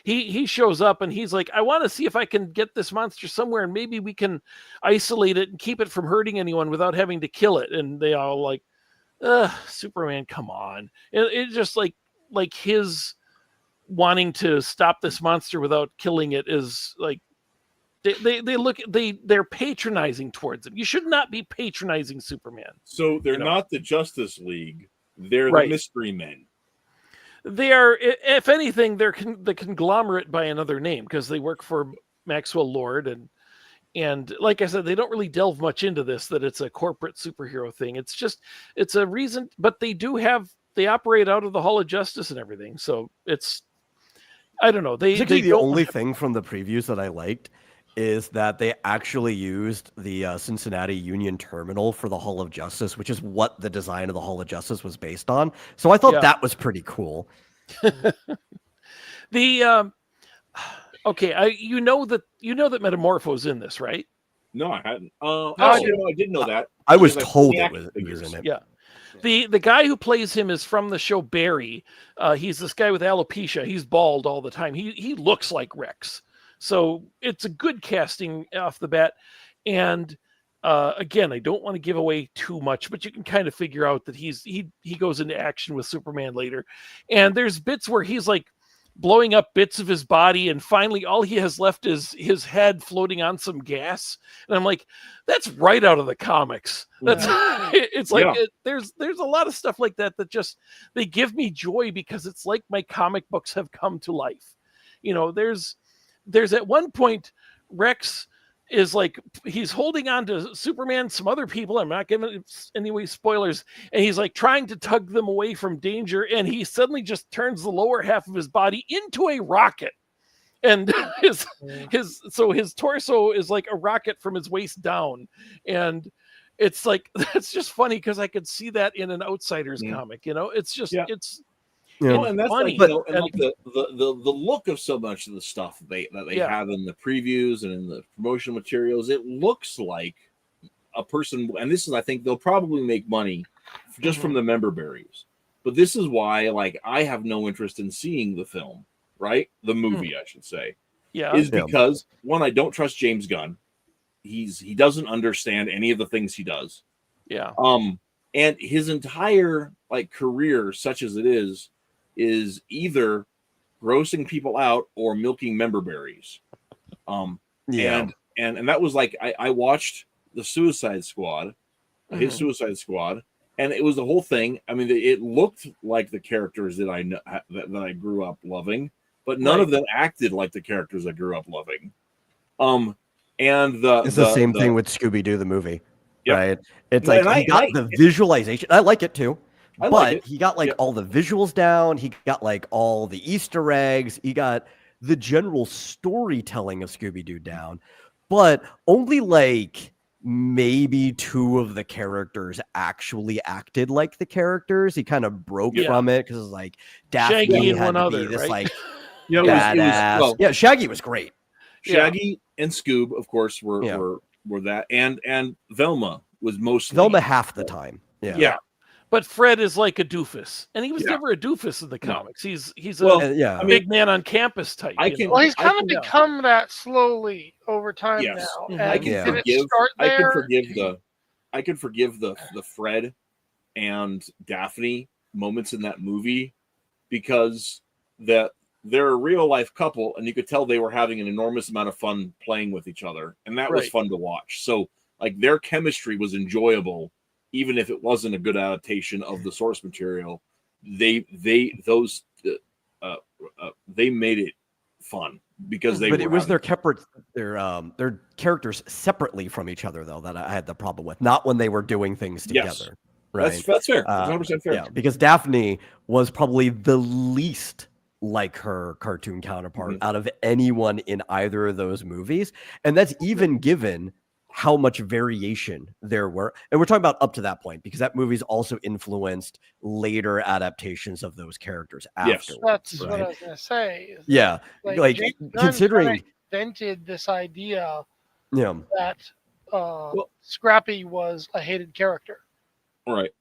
He shows up and he's like, I want to see if I can get this monster somewhere, and maybe we can isolate it and keep it from hurting anyone without having to kill it. And they all like, Superman, come on. And it's just like his wanting to stop this monster without killing it is like, they're patronizing towards him. You should not be patronizing Superman. So they're not the Justice League. They're Right. the Mystery Men. They are, if anything, they're the conglomerate by another name, because they work for Maxwell Lord, and like I said, they don't really delve much into this, that it's a corporate superhero thing. It's a reason, but they operate out of the Hall of Justice and everything. So I don't know. The only thing from the previews that I liked is that they actually used the Cincinnati Union Terminal for the Hall of Justice, which is what the design of the Hall of Justice was based on. So I thought that was pretty cool. Okay, you know that Metamorpho's in this, right? No, I hadn't. I didn't know that. I was told it was in it. Yeah. The guy who plays him is from the show Barry. He's this guy with alopecia. He's bald all the time. He looks like Rex. So it's a good casting off the bat. And again, I don't want to give away too much, but you can kind of figure out that he goes into action with Superman later. And there's bits where he's like blowing up bits of his body, and finally all he has left is his head floating on some gas. And I'm like, that's right out of the comics. That's it's like there's a lot of stuff like that just they give me joy, because it's like my comic books have come to life. There's at one point Rex is like, he's holding on to Superman, some other people, I'm not giving any spoilers, and he's like trying to tug them away from danger, and he suddenly just turns the lower half of his body into a rocket, and his torso is like a rocket from his waist down. And it's like, that's just funny, because I could see that in an Outsiders comic. It's just it's and that's funny. like, the look of so much of the stuff that they have in the previews and in the promotional materials, it looks like a person, and this is, I think they'll probably make money just from the member berries. But this is why, like, I have no interest in seeing the film, right? The movie, I should say. Is because, one, I don't trust James Gunn. He doesn't understand any of the things he does. Yeah. And his entire like career, such as it is either grossing people out or milking member berries. And that was like, I watched the Suicide Squad, his Suicide Squad, and it was the whole thing. I mean, it looked like the characters that I grew up loving, but none of them acted like the characters I grew up loving. And it's the same thing with Scooby-Doo the movie, right? It's like he got the visualization. I like it too. But he got like all the visuals down. He got like all the Easter eggs. He got the general storytelling of Scooby-Doo down. But only like maybe two of the characters actually acted like the characters. He kind of broke from it, because like Daphne Shaggy and had one to other, be this right? like badass. Shaggy was great. Shaggy and Scoob, of course, were that, and Velma was mostly Velma half the time. Yeah. But Fred is like a doofus, and he was never a doofus in the comics. He's a big man on campus type. He's kind of become that slowly over time now. And I can forgive the Fred and Daphne moments in that movie, because they're a real life couple, and you could tell they were having an enormous amount of fun playing with each other, and that was fun to watch. So like their chemistry was enjoyable. Even if it wasn't a good adaptation of the source material, they made it fun, because it was their characters separately from each other, though, that I had the problem with. Not when they were doing things together. Right? That's fair. 100% fair. Yeah, because Daphne was probably the least like her cartoon counterpart out of anyone in either of those movies, and that's even given how much variation there were. And we're talking about up to that point, because that movie's also influenced later adaptations of those characters Yes. afterwards. That's what I right? was gonna say. is Yeah. Like James Gunn considering, kinda invented this idea yeah. that Well- Scrappy was a hated character. Right.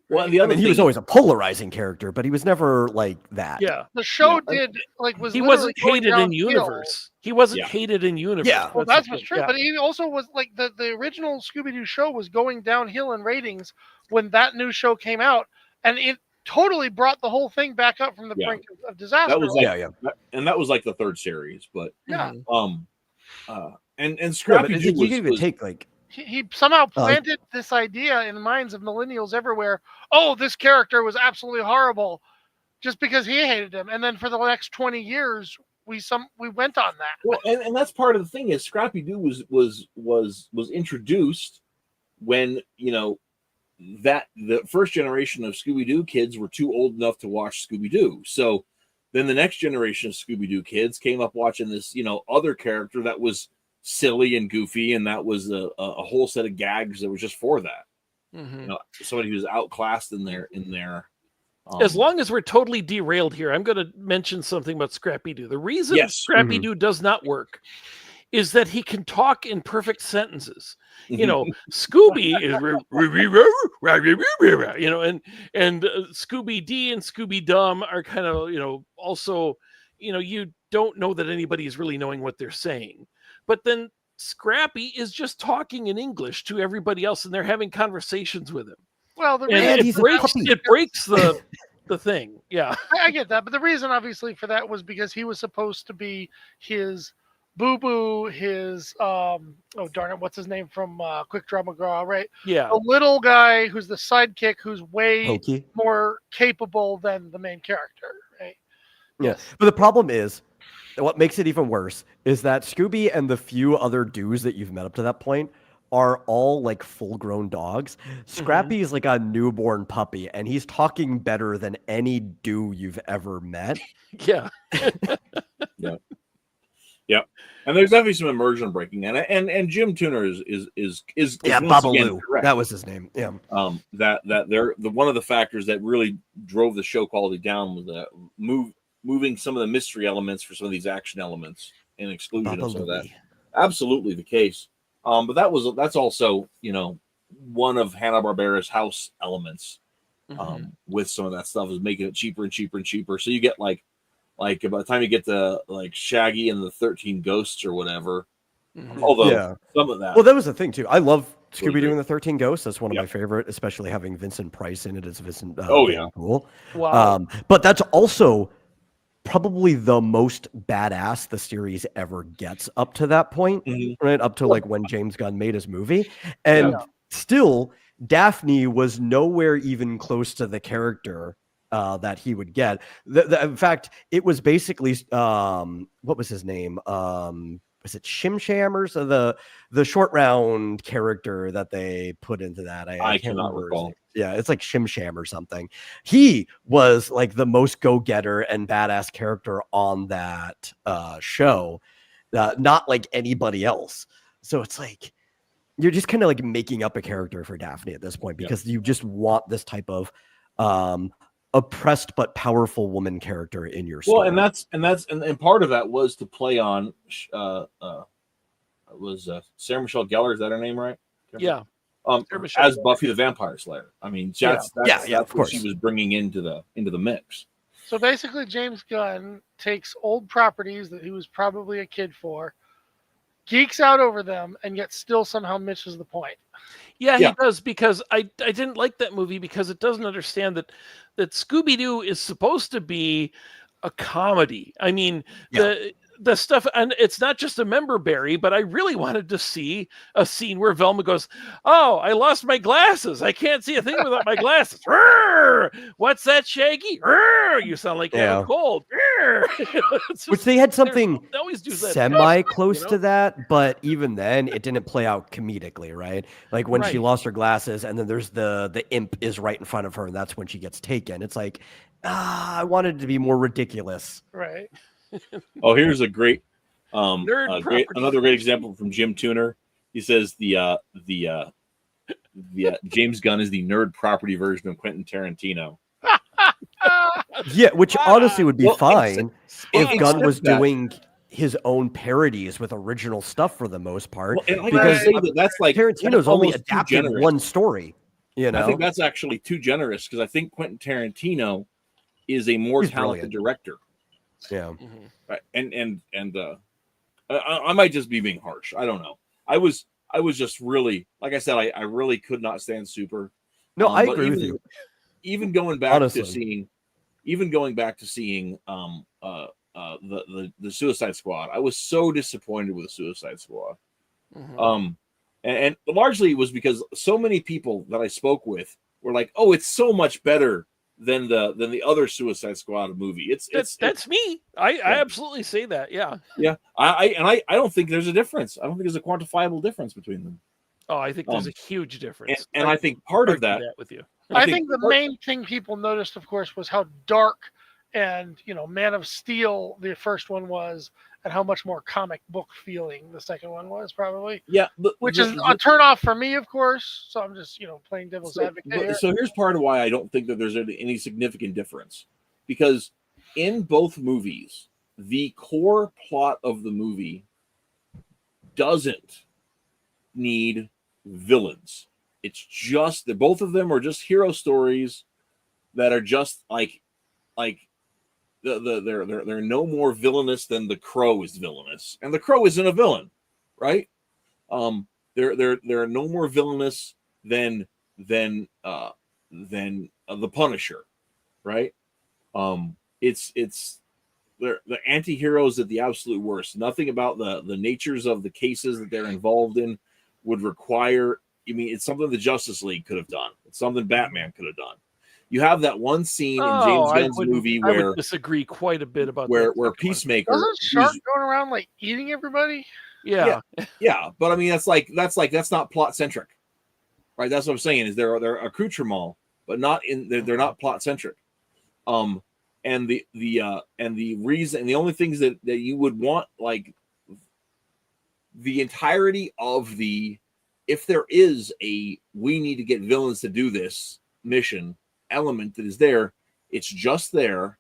Well, and Right. the I other mean, he thing was always a polarizing character, but he was never like that. Yeah. The show Yeah. did was He literally wasn't going hated in downhill. universe. He wasn't Yeah. hated in universe. Yeah. Well, the that's thing. what's true. Yeah. But he also was like the original Scooby-Doo show was going downhill in ratings when that new show came out, and it totally brought the whole thing back up from the Yeah. brink of disaster. that was like, Yeah. and that was like the third series, but yeah. Mhm. and Yeah, Scrappy but Doo you can even take like, He somehow planted this idea in the minds of millennials everywhere. Oh, this character was absolutely horrible, just because he hated him. And then for the next 20 years, we went on that. Well, and that's part of the thing is Scrappy Doo was introduced when that the first generation of Scooby Doo kids were too old enough to watch Scooby Doo. So then the next generation of Scooby Doo kids came up watching this other character that was silly and goofy, and that was a whole set of gags that was just for that. Mhm. Somebody who's outclassed in their As long as we're totally derailed here, I'm going to mention something about Scrappy Doo. The reason Yes. Scrappy Doo does not work is that he can talk in perfect sentences. Scooby is and Scooby D and Scooby Dumb are kind of also you don't know that anybody is really knowing what they're saying, but then Scrappy is just talking in English to everybody else, and they're having conversations with him. Well, the And reason he's a puppy. it breaks the thing. Yeah. I get that, but the reason obviously for that was because he was supposed to be his boo-boo, his oh darn it, what's his name from Quick Draw McGraw, right? Yeah. A little guy who's the sidekick who's way Pokey. more capable than the main character, right? Yeah. But the problem is, what makes it even worse is that Scooby and the few other dudes that you've met up to that point are all like full-grown dogs. Scrappy is like a newborn puppy, and he's talking better than any Doo you've ever met. Yeah. Yeah, and there's definitely some immersion breaking, and Jim Tuner is Yeah, once again Babaloo. correct. That was his name. Yeah. That they're one of the factors that really drove the show quality down was that moving some of the mystery elements for some of these action elements and exclusion of some of that. Babaloo. Absolutely the case. But that's also one of Hanna-Barbera's house elements. With some of that stuff is making it cheaper and cheaper and cheaper. So you get like by the time you get to like Shaggy and the 13 Ghosts or whatever, although some of that. Well, that was the thing too. I love Really Scooby Doo great. and the 13 Ghosts. That's one of Yep. my favorite, especially having Vincent Price in it as Vincent. Oh, Van yeah. Cool. Wow. But that's also probably the most badass the series ever gets up to that point, right? Up to like when James Gunn made his movie. And still, Daphne was nowhere even close to the character that he would get. In fact, it was basically, what was his name? Was it Shim Sham or so the short round character that they put into that? I can't cannot remember. recall. Yeah, it's like Shim Sham or something. He was like the most go-getter and badass character on that show, not like anybody else. So it's like you're just kind of like making up a character for Daphne at this point because you just want this type of oppressed but powerful woman character in your story. Well, and part of that was to play on was Sarah Michelle Gellar, is that her name, right? Yeah. As Buffy the Vampire Slayer. I mean, that's of course she was bringing into the mix. So basically, James Gunn takes old properties that he was probably a kid for, geeks out over them, and yet still somehow misses the point. Yeah, he does, because I didn't like that movie because it doesn't understand that Scooby-Doo is supposed to be a comedy. I mean, the stuff, and it's not just a member berry, but I really wanted to see a scene where Velma goes, "Oh, I lost my glasses. I can't see a thing without my glasses." What's that, Shaggy? You sound like you have a cold. Which they had something they always do that semi-close to that, but even then, it didn't play out comedically, right? Like when she lost her glasses, and then there's the imp is right in front of her, and that's when she gets taken. It's like, I wanted it to be more ridiculous. Right. Oh, here's a great, another great example from Jim Tuner. He says the James Gunn is the nerd property version of Quentin Tarantino. Yeah, which honestly would be Well, fine if except Gunn was that- doing his own parodies with original stuff for the most part. Well, and I because gotta say that's like Tarantino's that's only almost too adapted generous. one story. You know, I think that's actually too generous because I think Quentin Tarantino is a more He's talented brilliant. director. yeah. Right. And I might just be being harsh. I don't know. I was just really, like I said, I really could not stand Super. No, I but agree with you. Even going back Honestly. to seeing the Suicide Squad, I was so disappointed with the Suicide Squad. And largely it was because so many people that I spoke with were like, "Oh, it's so much better than the other Suicide Squad movie." That's me. I absolutely say that. Yeah. Yeah. I don't think there's a difference. I don't think there's a quantifiable difference between them. Oh, I think there's a huge difference. And I think part of argue that with you. I think the main thing people noticed, of course, was how dark and Man of Steel, the first one was, and how much more comic book feeling the second one was, probably. Yeah, which is a turnoff for me, of course. So I'm just playing devil's advocate here. So here's part of why I don't think that there's any significant difference, because in both movies, the core plot of the movie doesn't need villains. It's just that both of them are just hero stories that are just like they're no more villainous than the Crow is villainous, and the Crow isn't a villain, right? They're no more villainous than the Punisher, right? It's they're the anti-heroes at the absolute worst. Nothing about the natures of the cases that they're involved in would require. I mean, it's something the Justice League could have done. It's something Batman could have done. You have that one scene in James Gunn's movie I where would disagree quite a bit about where that Peacemaker wasn't Shark going around like eating everybody? Yeah. But I mean that's not plot centric, right? That's what I'm saying is they're accoutrement, but not they're not plot centric. And the reason and the only things that you would want, like the entirety of the, if there is a we need to get villains to do this mission element that is there, it's just there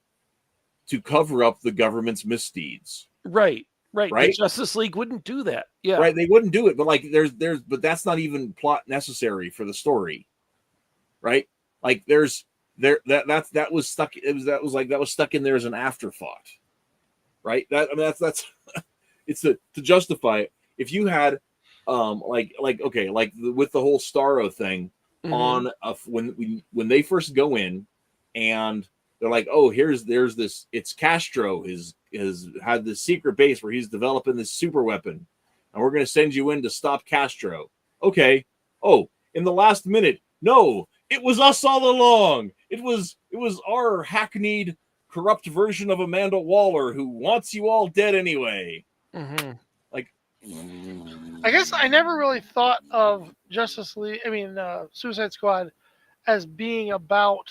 to cover up the government's misdeeds. Right. The Justice League wouldn't do that. Yeah. Right. They wouldn't do it, but like but that's not even plot necessary for the story. Right? Like that was stuck. That was stuck in there as an afterthought. Right? That's it's to justify it. If you had with the whole Starro thing on when they first go in and they're like, oh, there's this, it's Castro has had this secret base where he's developing this super weapon and we're going to send you in to stop Castro. Okay. Oh, in the last minute, no, it was us all along. It was our hackneyed, corrupt version of Amanda Waller who wants you all dead anyway. I guess I never really thought of Suicide Squad as being about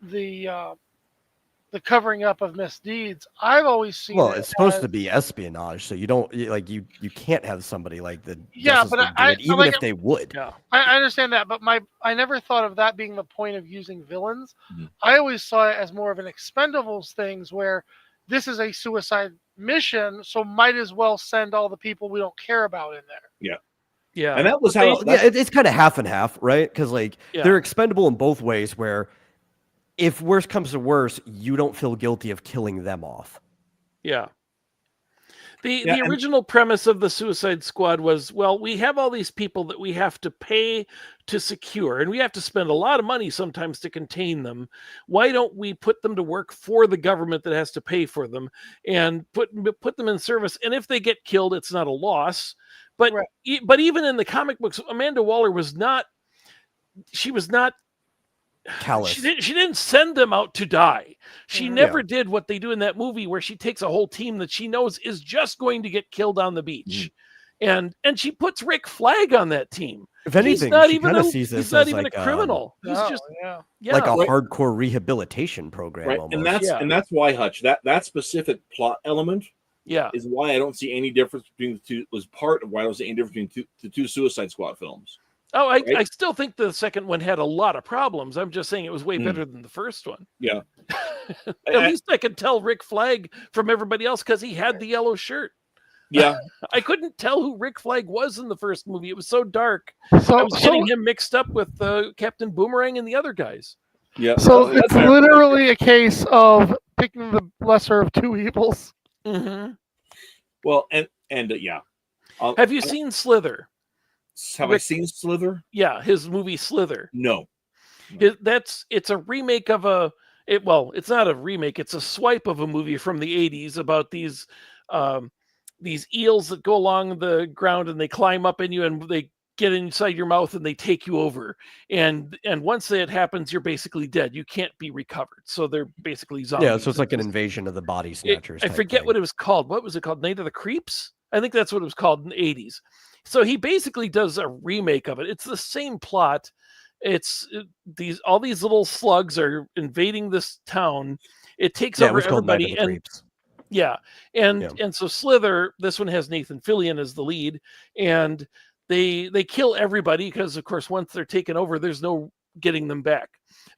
the covering up of misdeeds. I've always seen it's supposed to be espionage, so you don't you can't have somebody like the Justice League do it, even if they would. Yeah, I understand that, but I never thought of that being the point of using villains. I always saw it as more of an Expendables things where this is a suicide mission, so might as well send all the people we don't care about in there. Yeah. And that was how it's kind of half and half, right? Because they're expendable in both ways, where if worse comes to worse, you don't feel guilty of killing them off. Yeah. The original premise of the Suicide Squad was, well, we have all these people that we have to pay to secure, and we have to spend a lot of money sometimes to contain them. Why don't we put them to work for the government that has to pay for them and put them in service? And if they get killed, it's not a loss. But but even in the comic books, Amanda Waller was not. She was not callous. She didn't send them out to die. She never did what they do in that movie where she takes a whole team that she knows is just going to get killed on the beach. And she puts Rick Flag on that team. If anything, he's not even a criminal. He's just like a hardcore rehabilitation program almost. And that's why, Hutch, that specific plot element Yeah. is why I don't see any difference between the two. Was part of why I don't see any difference between the two Suicide Squad films. Oh, right? I still think the second one had a lot of problems. I'm just saying it was way better than the first one. Yeah. At least I could tell Rick Flag from everybody else because he had the yellow shirt. Yeah. I couldn't tell who Rick Flag was in the first movie. It was so dark. So, I was getting him mixed up with Captain Boomerang and the other guys. Yeah. so That's it's fair. literally a case of picking the lesser of two evils. Mm-hmm. Well, and yeah. Have you seen Slither? Have I seen Slither? Yeah, his movie Slither. No. It's a remake of it's not a remake, it's a swipe of a movie from the 80s about these eels that go along the ground and they climb up in you and they get inside your mouth and they take you over. And once that happens, you're basically dead. You can't be recovered. So they're basically zombies. Yeah, so it's like an invasion of the body snatchers. I forget what it was called. What was it called? Night of the Creeps? I think that's what it was called in the 80s. So he basically does a remake of it. It's the same plot. All these little slugs are invading this town. It takes over everybody. And so Slither, this one has Nathan Fillion as the lead, and they kill everybody because of course once they're taken over, there's no getting them back.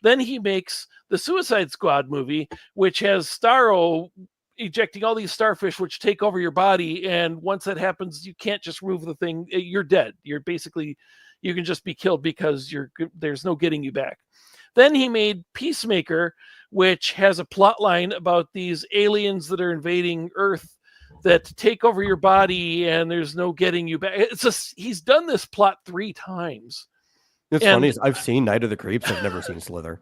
Then he makes the Suicide Squad movie, which has Starro ejecting all these starfish which take over your body, and once that happens you can't just remove the thing, you're dead. You can just be killed because there's no getting you back. Then he made Peacemaker, which has a plot line about these aliens that are invading Earth that take over your body and there's no getting you back. He's done this plot 3 times. It's funny, I've seen Night of the Creeps, I've never seen Slither.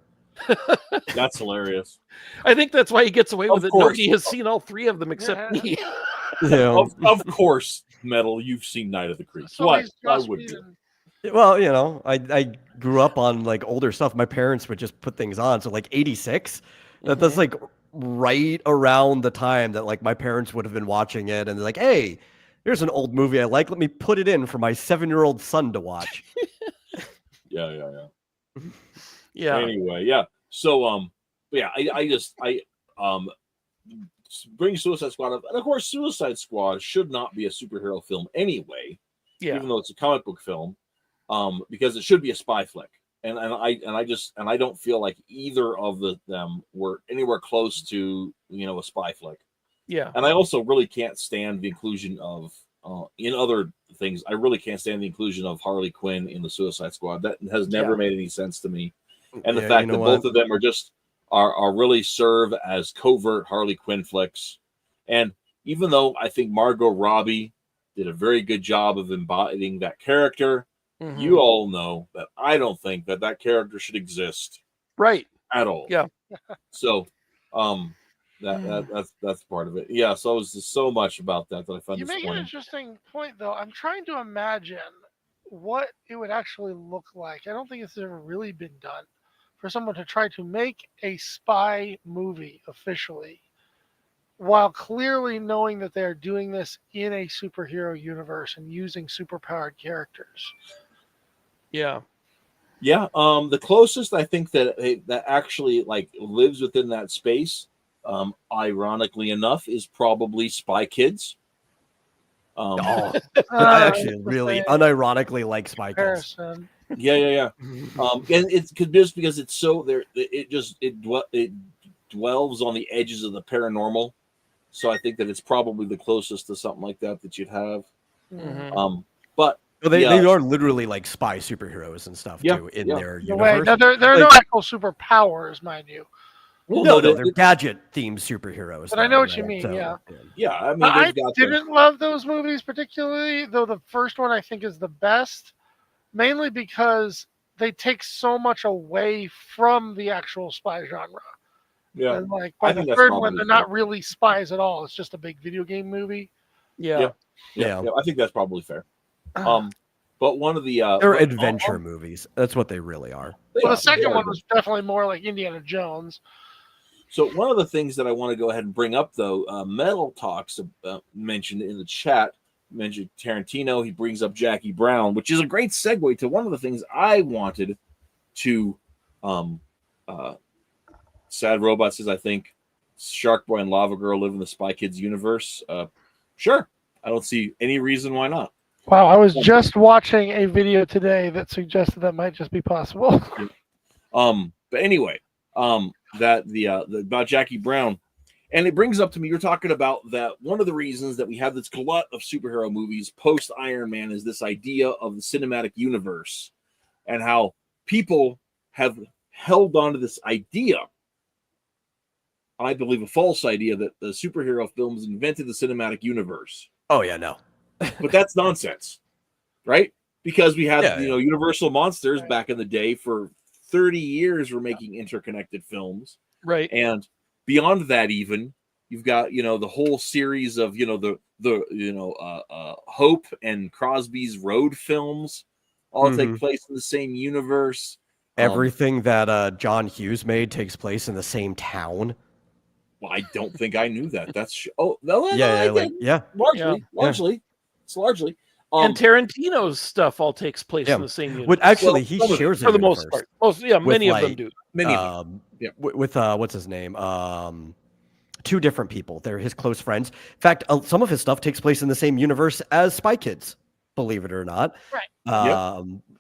That's hilarious. I think that's why he gets away with it. Course. Nobody has seen all 3 of them except me. Yeah. Of course, Metal, you've seen Night of the Creeps. So Why he's Joss would you? Whedon. Well, I grew up on like older stuff. My parents would just put things on. So like 86, that's like right around the time that like my parents would have been watching it, and they're like, hey, here's an old movie I like. Let me put it in for my 7-year-old son to watch. Yeah. Yeah. Anyway, yeah. So I bring Suicide Squad up, and of course Suicide Squad should not be a superhero film anyway, even though it's a comic book film, because it should be a spy flick. And I don't feel like either of them were anywhere close to a spy flick. Yeah. And I also really can't stand the inclusion of in other things. I really can't stand the inclusion of Harley Quinn in the Suicide Squad. That has never made any sense to me. And the fact that both of them are really serve as covert Harley Quinn flicks. And even though I think Margot Robbie did a very good job of embodying that character, you all know that I don't think that character should exist. Right. At all. Yeah. So that's part of it. Yeah, so it was just so much about that I found You make an interesting point, though. I'm trying to imagine what it would actually look like. I don't think it's ever really been done for someone to try to make a spy movie officially while clearly knowing that they're doing this in a superhero universe and using superpowered characters. Yeah. Yeah, the closest I think that actually like lives within that space, ironically enough, is probably Spy Kids. I actually really unironically like Spy Kids. Yeah. And it's just because it's so there, it dwells on the edges of the paranormal. So I think that it's probably the closest to something like that you'd have. But they are literally like spy superheroes and stuff too in their universe. No, there are no actual superpowers, mind you. Well, no, they're gadget-themed superheroes. But I know what you mean, yeah. Yeah, I mean, I didn't love those movies particularly, though the first one I think is the best, mainly because they take so much away from the actual spy genre. Yeah. And like by the third one, they're not really spies at all. It's just a big video game movie. Yeah. I think that's probably fair. But one of the they're adventure movies. That's what they really are. Well, the second one was definitely more like Indiana Jones. So one of the things that I want to go ahead and bring up, though, Metal Talks mentioned in the chat, mentioned Tarantino. He brings up Jackie Brown, which is a great segue to one of the things I wanted to Sad Robot says, I think Shark Boy and Lava Girl live in the Spy Kids universe, sure. I don't see any reason why not. Wow, I was just watching a video today that suggested that might just be possible. But anyway, that the about Jackie Brown, and it brings up to me, you're talking about that one of the reasons that we have this glut of superhero movies post Iron Man is this idea of the cinematic universe, and how people have held on to this idea. I believe a false idea that the superhero films invented the cinematic universe. Oh yeah, no. But that's nonsense, right? Because we had Yeah, Universal Monsters back in the day for 30 years. We're making interconnected films, Right. and beyond that, even you've got the whole series of Hope and Crosby's Road films all take place in the same universe. Everything that John Hughes made takes place in the same town. Well, I don't think I knew that. That's largely. It's largely. And Tarantino's stuff all takes place in the same universe. Actually, he shares for the most part. Many of them do. Many of them. Yeah. With what's his name? Two different people. They're his close friends. In fact, some of his stuff takes place in the same universe as Spy Kids. Believe it or not. Right.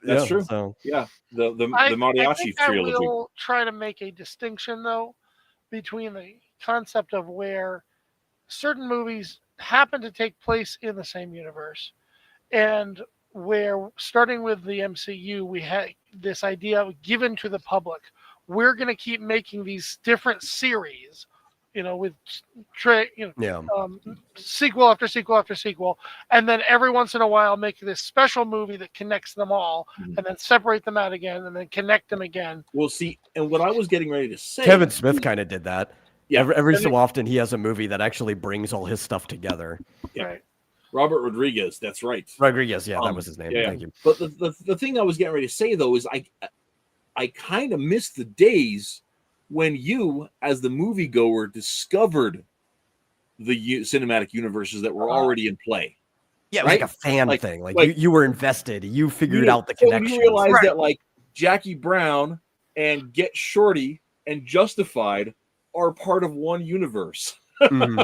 That's true. So. Yeah. The Mattriarchy trilogy. I will try to make a distinction though between the concept of where certain movies happen to take place in the same universe, and where, starting with the MCU, we had this idea given to the public. We're going to keep making these different series, with sequel after sequel after sequel, and then every once in a while make this special movie that connects them all, and then separate them out again, and then connect them again. We'll see. And what I was getting ready to say, Kevin Smith kind of did that. Yeah, every so often he has a movie that actually brings all his stuff together. Yeah. Right. Robert Rodriguez, that's right. Rodriguez, yeah, that was his name. Yeah. Thank you. But the thing I was getting ready to say though is I kind of miss the days when you, as the moviegoer, discovered the cinematic universes that were already in play. Yeah, it was right? like a fan thing. Like you were invested. You figured out the connections. You realize that like Jackie Brown and Get Shorty and Justified are part of one universe. Mm-hmm.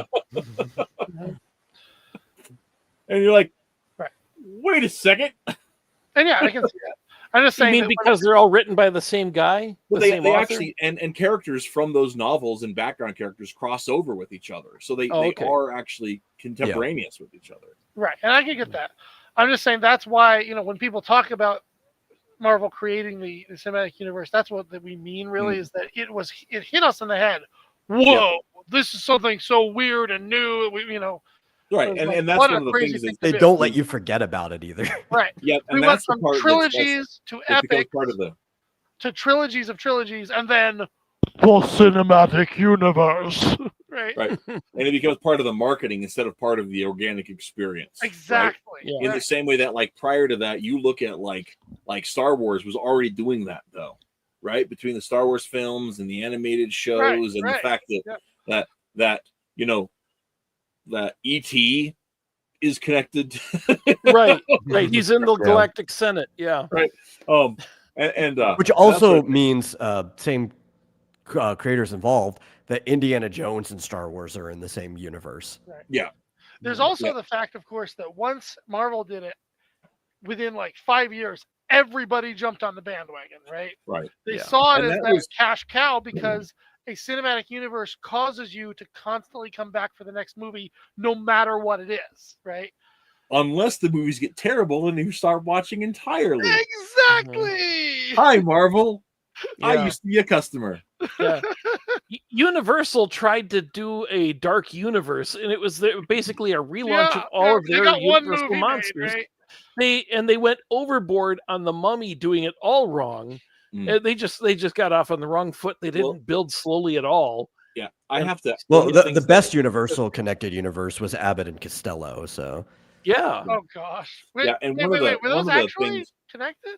And you're like, wait a second. And yeah, I can see that. I'm just saying. You mean because they're all written by the same guy? Well, they actually and characters from those novels and background characters cross over with each other, so they are actually contemporaneous with each other. Right, and I can get that. I'm just saying that's why when people talk about Marvel creating the cinematic universe, that's what we mean. Really, is that it hit us in the head. Whoa, this is something so weird and new. Right, and that's one of the things they don't let you forget about it either. Right. Yeah, we went from trilogies to epic to trilogies of trilogies, and then the cinematic universe. Right. And it becomes part of the marketing instead of part of the organic experience. Exactly. Right? Yeah. In the same way that, like, prior to that, you look at like Star Wars was already doing that, though, right? Between the Star Wars films and the animated shows, and the fact that that E.T. is connected. right. He's in the Galactic Senate. Yeah. Right. Which also means same creators involved, that Indiana Jones and Star Wars are in the same universe. Right. Yeah. There's also the fact, of course, that once Marvel did it, within like 5 years, everybody jumped on the bandwagon, right? Right. They saw it as that cash cow because a cinematic universe causes you to constantly come back for the next movie, no matter what it is, right? Unless the movies get terrible and you start watching entirely. Exactly. Hi, Marvel. I used to be a customer. Yeah. Universal tried to do a dark universe, and it was basically a relaunch of all of their Universal monsters. Made, right? They went overboard on the Mummy, doing it all wrong. They just got off on the wrong foot. They didn't build slowly at all. Yeah, I have to. Well, the best Universal connected universe was Abbott and Costello. So yeah. Oh gosh. Wait, were those actually connected?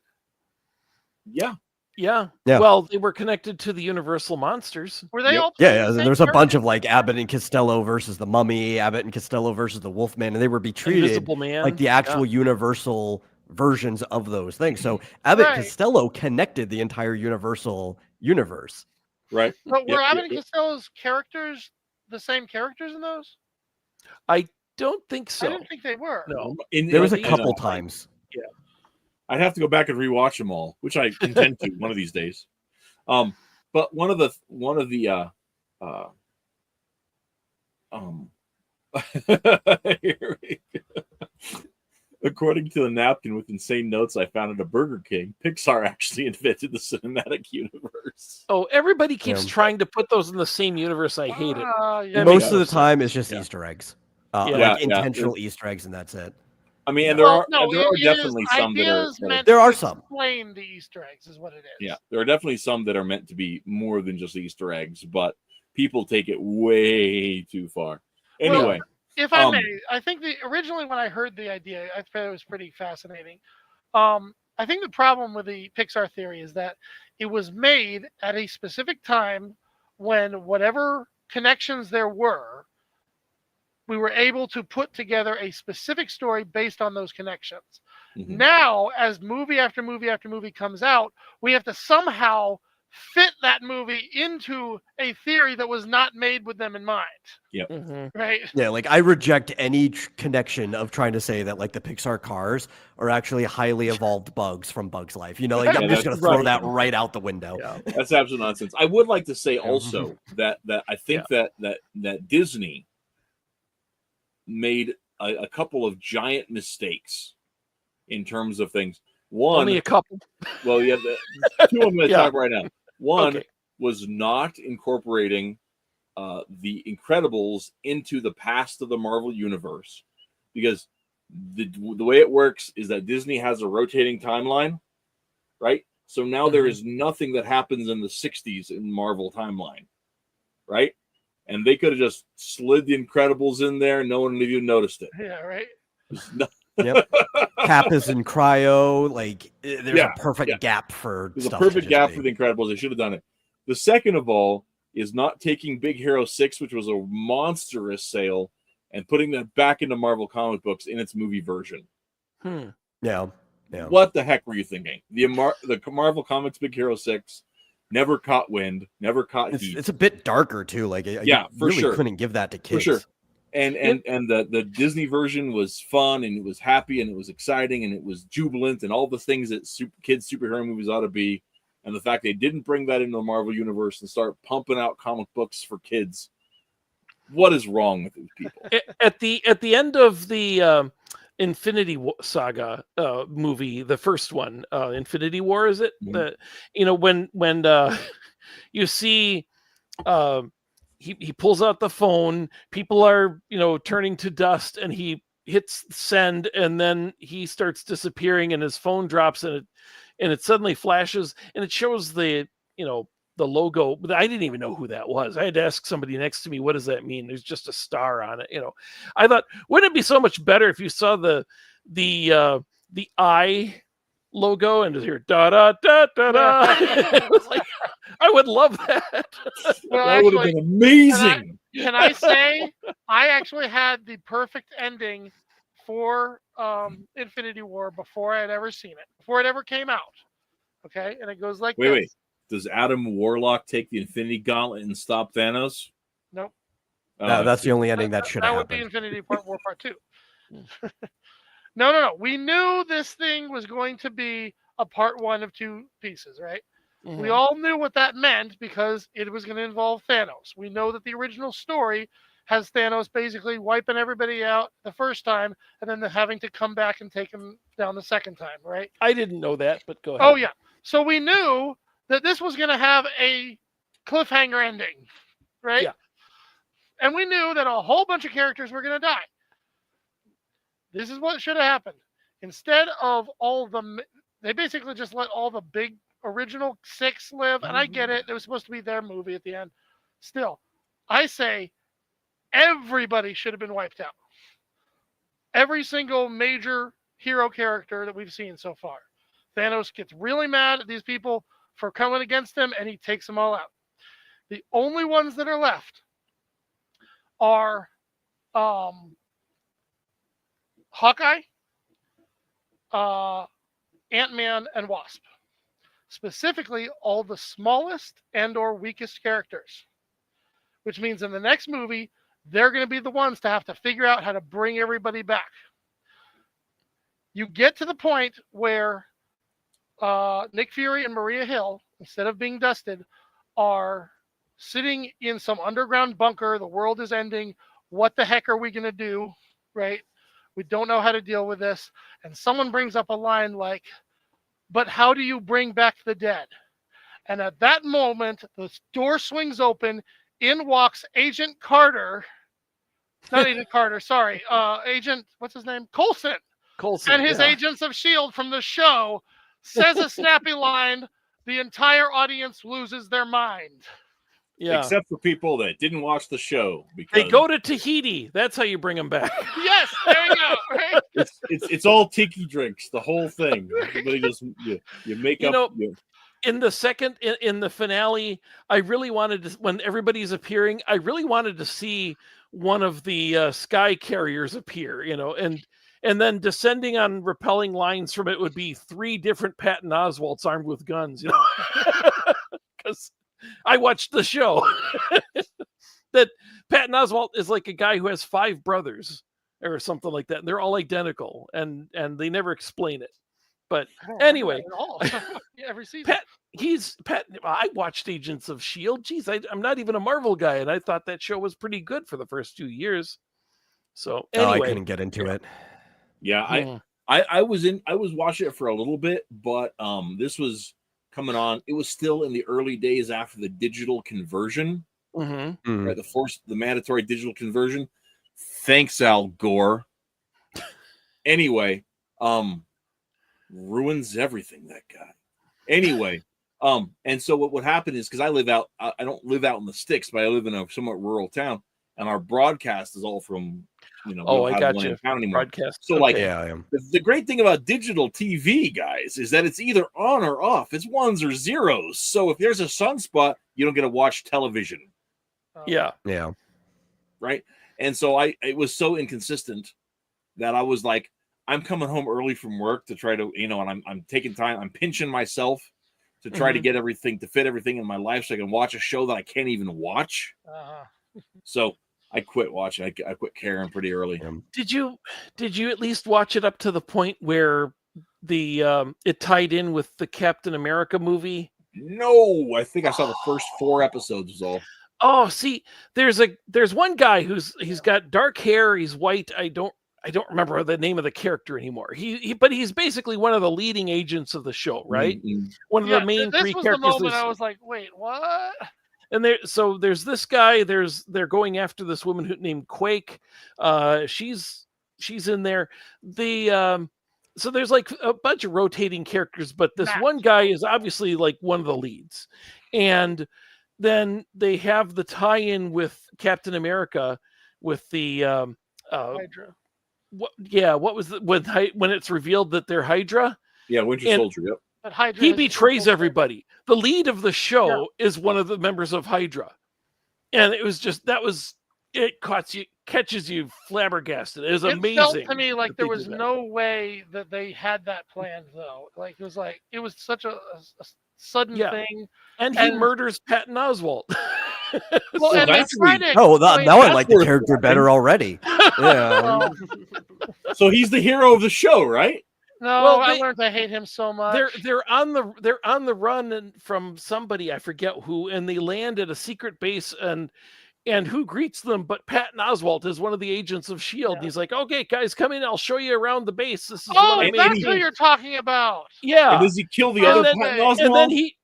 Yeah. Yeah. Well, they were connected to the Universal monsters. Were they all? Yeah. There's a bunch of like Abbott and Costello versus the Mummy, Abbott and Costello versus the Wolfman, and they were treated Invisible Man. like the actual Universal versions of those things. So Abbott and Costello connected the entire Universal universe. Right. But were Abbott and Costello's characters the same characters in those? I don't think so. I didn't think they were. No. There was a I couple know. times. I'd have to go back and rewatch them all, which I intend to one of these days. But one of the here we go. According to the napkin with insane notes I found at a Burger King, Pixar actually invented the cinematic universe. Oh, everybody keeps Yeah. trying to put those in the same universe. I hate it. Yeah. Most of the sense. time, it's just Yeah. Easter eggs, Yeah. like intentional Easter eggs, and that's it. I mean, and Well, there are it definitely is some that are. ideas meant There to are some. explain the Easter eggs, is what it is. Yeah, there are definitely some that are meant to be more than just Easter eggs, but people take it way too far. Anyway, If I may, I think originally when I heard the idea, I thought it was pretty fascinating. I think the problem with the Pixar theory is that it was made at a specific time when whatever connections there were, we were able to put together a specific story based on those connections. Mhm. Now, as movie after movie after movie comes out, we have to somehow fit that movie into a theory that was not made with them in mind. Mhm. Right? Yeah, like I reject any connection of trying to say that like the Pixar cars are actually highly evolved bugs from Bugs Life. You know, like Yeah, I'm just that's gonna throw right. that right out the window. Yeah. That's absolute nonsense. I would like to say also that I think that Disney made a couple of giant mistakes in terms of things. One, Only a couple. well, yeah, two I'm going to Yeah. talk right now. One Okay. was not incorporating the Incredibles into the past of the Marvel universe, because the way it works is that Disney has a rotating timeline, right? So now there is nothing that happens in the 60s in Marvel timeline, right? And they could have just slid the Incredibles in there, no one would have even noticed it. Yeah, right. Yep. Cap is in cryo. Like there's Yeah, a perfect gap for There's a stuff perfect to just gap be. for the Incredibles. They should have done it. The second of all is not taking Big Hero 6, which was a monstrous sale, and putting that back into Marvel comic books in its movie version. Yeah. What the heck were you thinking? The Marvel Comics Big Hero 6 never caught wind, never caught heat. It's a bit darker too. Like Yeah, you for really sure. couldn't give that to kids. For sure. And the Disney version was fun, and it was happy, and it was exciting, and it was jubilant, and all the things that kids superhero movies ought to be. And the fact they didn't bring that into the Marvel universe and start pumping out comic books for kids. What is wrong with these people? At the end of the Infinity Saga movie, the first one, Infinity War, is it? Mhm. When you see he pulls out the phone, people are turning to dust, and he hits send, and then he starts disappearing, and his phone drops, and it suddenly flashes, and it shows the logo, but I didn't even know who that was. I had to ask somebody next to me, what does that mean? There's just a star on it. I thought, wouldn't it be so much better if you saw the I logo and hear da da da da da? It was like, I would love that. Well, That would have actually, been amazing. can I say I actually had the perfect ending for Infinity War before I had ever seen it, before it ever came out. Okay, and it goes like this. Wait. Does Adam Warlock take the Infinity Gauntlet and stop Thanos? Nope. That's the only ending that should have That would be happened. Infinity War Part 2. No. We knew this thing was going to be a part 1 of 2 pieces, right? Mm-hmm. We all knew what that meant because it was going to involve Thanos. We know that the original story has Thanos basically wiping everybody out the first time and then having to come back and take him down the second time, right? I didn't know that, but go ahead. Oh, yeah. So we knew that this was going to have a cliffhanger ending, right? Yeah. And we knew that a whole bunch of characters were going to die. This is what should have happened. Instead of they basically just let all the big original 6 live, and I get it. It was supposed to be their movie at the end. Still, I say everybody should have been wiped out. Every single major hero character that we've seen so far. Thanos gets really mad at these people for coming against him, and he takes them all out. The only ones that are left are Hawkeye, Ant-Man, and Wasp. Specifically, all the smallest and or weakest characters, which means in the next movie, they're going to be the ones to have to figure out how to bring everybody back. You get to the point where Nick Fury and Maria Hill, instead of being dusted, are sitting in some underground bunker. The world is ending. What the heck are we going to do? Right? We don't know how to deal with this. And someone brings up a line like, but how do you bring back the dead? And at that moment, the door swings open. In walks Agent Carter. Not Agent Carter, sorry. Agent, what's his name? Coulson. And his Agents of S.H.I.E.L.D. from the show says a snappy line. The entire audience loses their mind. Yeah. Except for people that didn't watch the show. Because they go to Tahiti. That's how you bring them back. Yes, there you go. Right? It's all tiki drinks, the whole thing. Everybody just you make up. In the second, in the finale, I really wanted to, when everybody's appearing, I really wanted to see one of the sky carriers appear, and then descending on rappelling lines from it would be 3 different Patton Oswalts armed with guns, because I watched the show. That Patton Oswalt is like a guy who has 5 brothers or something like that, and they're all identical, and they never explain it. But anyway, every season. I watched Agents of S.H.I.E.L.D. Geez, I'm not even a Marvel guy, and I thought that show was pretty good for the first 2 years. So anyway, I couldn't get into it. Yeah, I was watching it for a little bit, but this was coming on. It was still in the early days after the digital conversion, right? The mandatory digital conversion. Thanks, Al Gore. Anyway, ruins everything, that guy. Anyway, and so what would happen is, because I don't live out in the sticks, but I live in a somewhat rural town, and our broadcast is all from, we don't I have got one you. in town anymore. Broadcast. So the great thing about digital TV, guys, is that it's either on or off. It's ones or zeros. So if there's a sunspot, you don't get to watch television. Yeah. Right. And so it was so inconsistent that I was like, I'm coming home early from work to try to, and I'm taking time. I'm pinching myself to try to get everything, to fit everything in my life so I can watch a show that I can't even watch. So I quit watching. I quit caring pretty early. Did you at least watch it up to the point where it tied in with the Captain America movie? No, I think I saw the first 4 episodes was all. Oh, see, there's one guy he's got dark hair, he's white. I don't remember the name of the character anymore. But he's basically one of the leading agents of the show, right? One of the main 3 characters. This was the moment I was like, wait, what? And there's this guy. They're going after this woman named Quake. She's in there. So there's like a bunch of rotating characters, but this one guy is obviously like one of the leads. And then they have the tie-in with Captain America with the Hydra. What was when it's revealed that they're Hydra? Yeah, Winter Soldier. Yep. But Hydra he betrays everybody. The lead of the show is one of the members of Hydra, and it was just it catches you flabbergasted. It was amazing. It felt to me like there was no way that they had that planned, though. Like it was such a sudden thing. And he murders Patton Oswalt. Well, and that's now I like the character better already. Yeah. So he's the hero of the show, right? No, I learned to hate him so much. They're on the run from somebody, I forget who, and they land at a secret base, and who greets them but Patton Oswalt is one of the agents of S.H.I.E.L.D. And he's like, okay, guys, come in, I'll show you around the base. This is that's who you're talking about. Yeah. And does he kill the other Patton Oswalt? And then he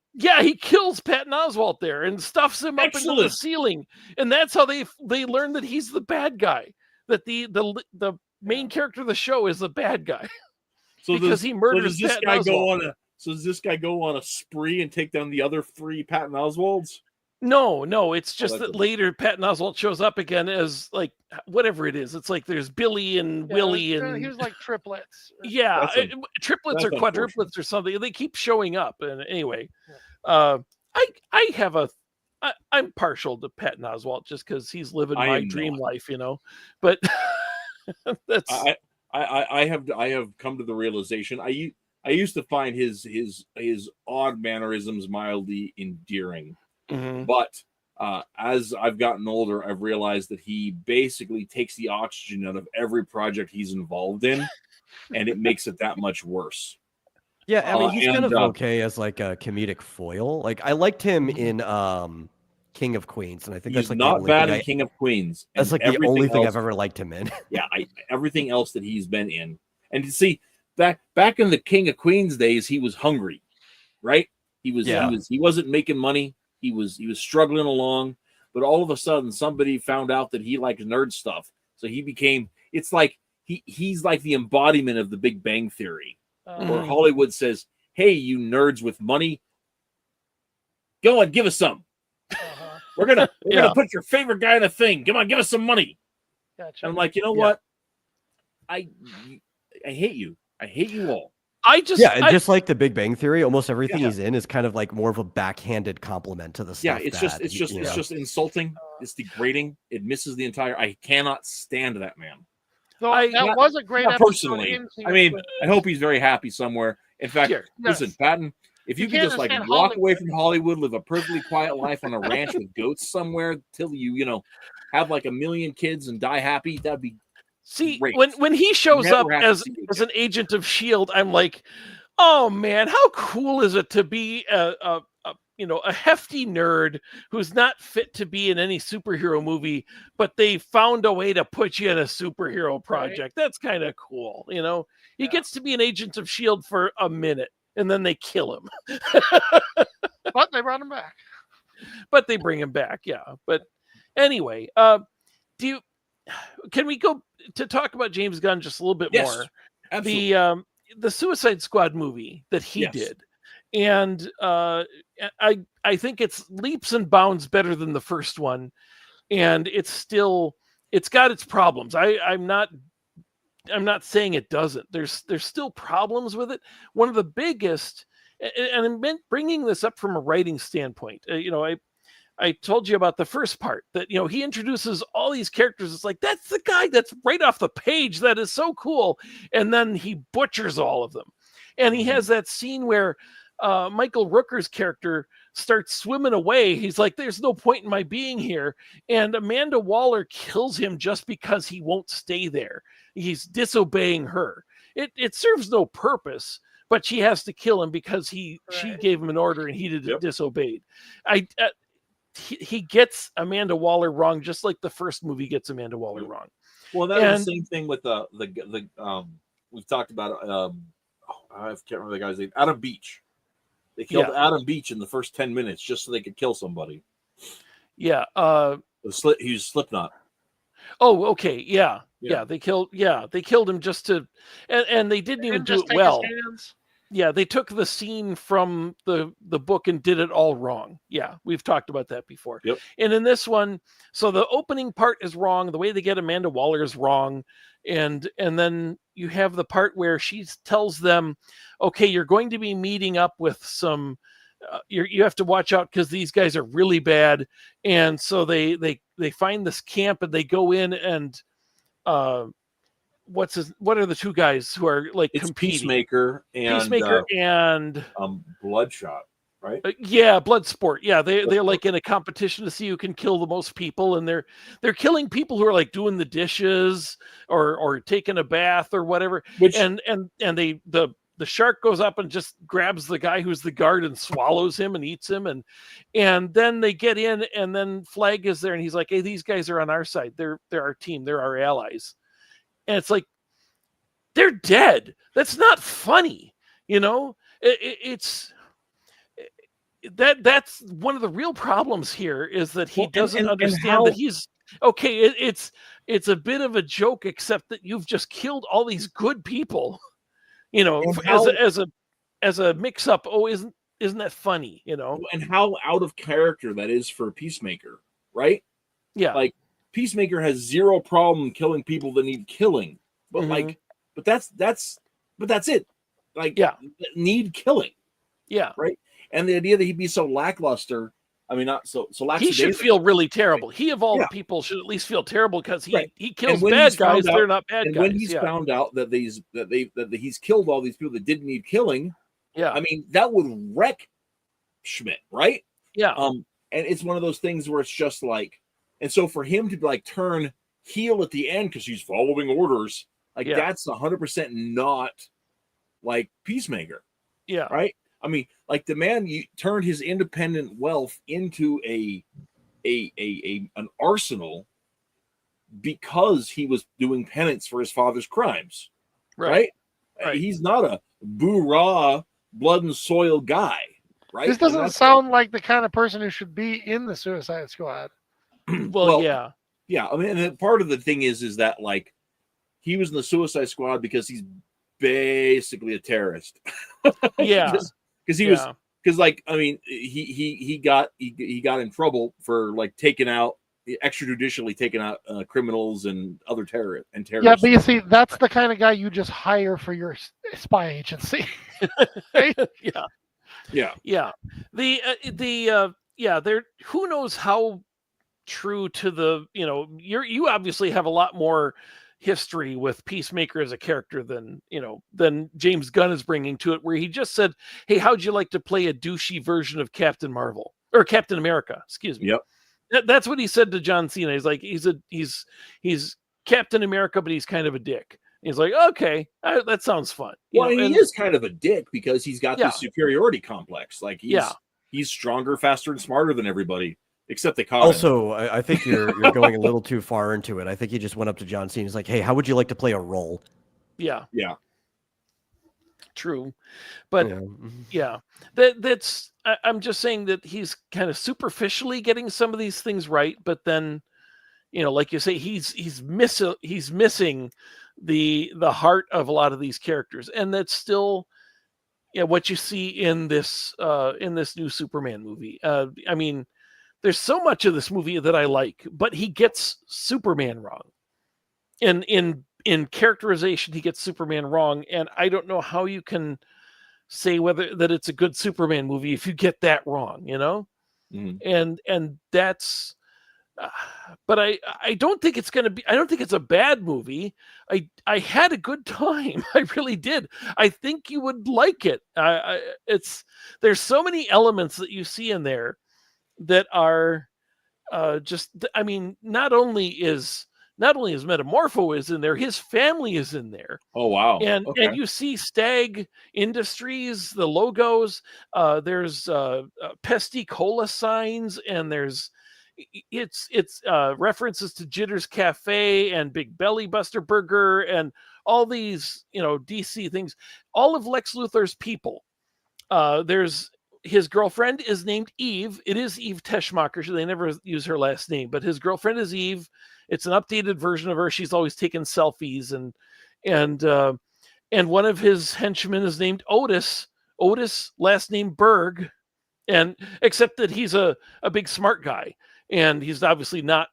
kills Patton Oswalt there and stuffs him up into the ceiling. And that's how they learn that he's the bad guy. That the main character of the show is the bad guy. So because he murders does Patton Oswalt. Does this guy go on a spree and take down the other 3 Patton Oswalds? No, it's just that later Patton Oswalt shows up again as like whatever it is. It's like there's Billy and Willie and he was like triplets. Yeah, triplets or quadruplets or something. They keep showing up. And anyway, I'm partial to Patton Oswalt just because he's living my dream life, But that's I have come to the realization I used to find his odd mannerisms mildly endearing. Mm-hmm. But as I've gotten older, I've realized that he basically takes the oxygen out of every project he's involved in, and it makes it that much worse. Yeah, I mean, he's kind and of okay as like a comedic foil. Like I liked him in King of Queens, and I think he's that's like the not only bad thing in King of Queens. that's And like the everything only thing else, I've ever liked him in. yeah, everything else that he's been in. And you see, back in the King of Queens days, he was hungry, right? Yeah. He wasn't making money. He was struggling along, but all of a sudden somebody found out that he liked nerd stuff. So he became, it's like he's like the embodiment of the Big Bang Theory, where Hollywood says, "Hey, you nerds with money, go on, give us some. We're gonna put your favorite guy in a thing. Come on, give us some money." Gotcha. And I'm like, you know what? I hate you. I hate you all. Just like the Big Bang Theory, almost everything he's in is kind of like more of a backhanded compliment to the stuff. Yeah, it's just insulting. It's degrading. It misses the entire. I cannot stand that man. So that was a great episode. Personally, I mean, I hope he's very happy somewhere. In fact, listen, Patton, if you could just like walk away from Hollywood, live a perfectly quiet life on a ranch with goats somewhere till you have like 1 million kids and die happy, that'd be great. when he shows up as an agent of S.H.I.E.L.D., I'm like, oh man, how cool is it to be a hefty nerd who's not fit to be in any superhero movie, but they found a way to put you in a superhero project. Right. That's kind of cool. He gets to be an agent of S.H.I.E.L.D. for a minute and then they kill him. But they brought him back. But they bring him back. Yeah. But anyway, can we go to talk about James Gunn just a little bit more? Absolutely. The Suicide Squad movie that he did. And I think it's leaps and bounds better than the first one, and it's got its problems. I'm not saying it doesn't. There's still problems with it. One of the biggest, and I meant bringing this up from a writing standpoint. I told you about the first part that he introduces all these characters. It's like that's the guy that's right off the page. That is so cool, and then he butchers all of them, and he has that scene where Michael Rooker's character starts swimming away. He's like, there's no point in my being here. And Amanda Waller kills him just because he won't stay there. He's disobeying her. It serves no purpose, but she has to kill him because she gave him an order and he disobeyed. He gets Amanda Waller wrong, just like the first movie gets Amanda Waller wrong. Well, was the same thing with the we've talked about I can't remember the guy's name. Adam Beach. They killed Adam Beach in the first 10 minutes just so they could kill somebody. Yeah. He was Slipknot. Oh, okay. Yeah. They killed him just to, and they didn't even do it well. Yeah. They took the scene from the book and did it all wrong. Yeah. We've talked about that before. Yep. And in this one, so the opening part is wrong. The way they get Amanda Waller is wrong. And then you have the part where she tells them, okay, you're going to be meeting up with some, you have to watch out because these guys are really bad. And so they find this camp and they go in and what are the two guys who are like competing? Peacemaker and Bloodshot. Right? Bloodsport. Yeah, they're like in a competition to see who can kill the most people, and they're killing people who are like doing the dishes or taking a bath or whatever. And the shark goes up and just grabs the guy who's the guard and swallows him and eats him, and then they get in, and then Flag is there, and he's like, "Hey, these guys are on our side. They're our team. They're our allies." And it's like they're dead. That's not funny, That's one of the real problems here is that he doesn't understand that he's okay. It's a bit of a joke, except that you've just killed all these good people, as a mix up. Oh, isn't that funny? And how out of character that is for Peacemaker, right? Yeah. Like Peacemaker has zero problem killing people that need killing, but but that's it. Like, need killing. Yeah. Right. And the idea that he'd be so lackluster, I mean, not so he should feel really terrible. He of all the people should at least feel terrible because he kills bad guys. They're not bad guys. And when he's found out that he's killed all these people that didn't need killing, I mean, that would wreck Schmidt, right? Yeah. And it's one of those things where it's just like, and so for him to like turn heel at the end because he's following orders, like that's 100% not like Peacemaker. Yeah. Right. I mean, like the man turned his independent wealth into an arsenal because he was doing penance for his father's crimes. Right. He's not a boo-rah, blood and soil guy. Right. This doesn't sound like the kind of person who should be in the Suicide Squad. Well, yeah. Yeah. I mean, and part of the thing is that like he was in the Suicide Squad because he's basically a terrorist. Yeah. Because he was, because like, I mean, he got in trouble for like extrajudicially taking out criminals and other terrorists. Yeah, but you see, that's the kind of guy you just hire for your spy agency. Right? Yeah. There. Who knows how true to the, you obviously have a lot more history with Peacemaker as a character than James Gunn is bringing to it, where he just said, "Hey, how'd you like to play a douchey version of Captain Marvel or Captain America?" Excuse me. Yep. That's what he said to John Cena. He's like, he's Captain America, but he's kind of a dick. He's like, okay, that sounds fun. Well, he is kind of a dick because he's got this superiority complex. Like he's stronger, faster, and smarter than everybody. Except they caught him. Also, I think you're going a little too far into it. I think he just went up to John Cena. He's like, "Hey, how would you like to play a role?" Yeah. True, but that's. I'm just saying that he's kind of superficially getting some of these things right, but then, like you say, he's missing the heart of a lot of these characters, and that's still what you see in this new Superman movie. I mean. There's so much of this movie that I like, but he gets Superman wrong. In characterization, he gets Superman wrong, and I don't know how you can say that it's a good Superman movie if you get that wrong, Mm-hmm. And that's, but I don't think it's going to be. I don't think it's a bad movie. I had a good time. I really did. I think you would like it. There's so many elements that you see in there that are I mean, not only is Metamorpho is in there, his family is in there. Oh wow. And you see Stag Industries, the logos, there's Pesty Cola signs, and there's references to Jitters Cafe and Big Belly Buster Burger and all these, DC things. All of Lex Luthor's people. There's his girlfriend is named Eve. It is Eve Teschmacher. They never use her last name, but his girlfriend is Eve. It's an updated version of her. She's always taking selfies, and one of his henchmen is named Otis. Otis, last name Berg, and except that he's a big smart guy, and he's obviously not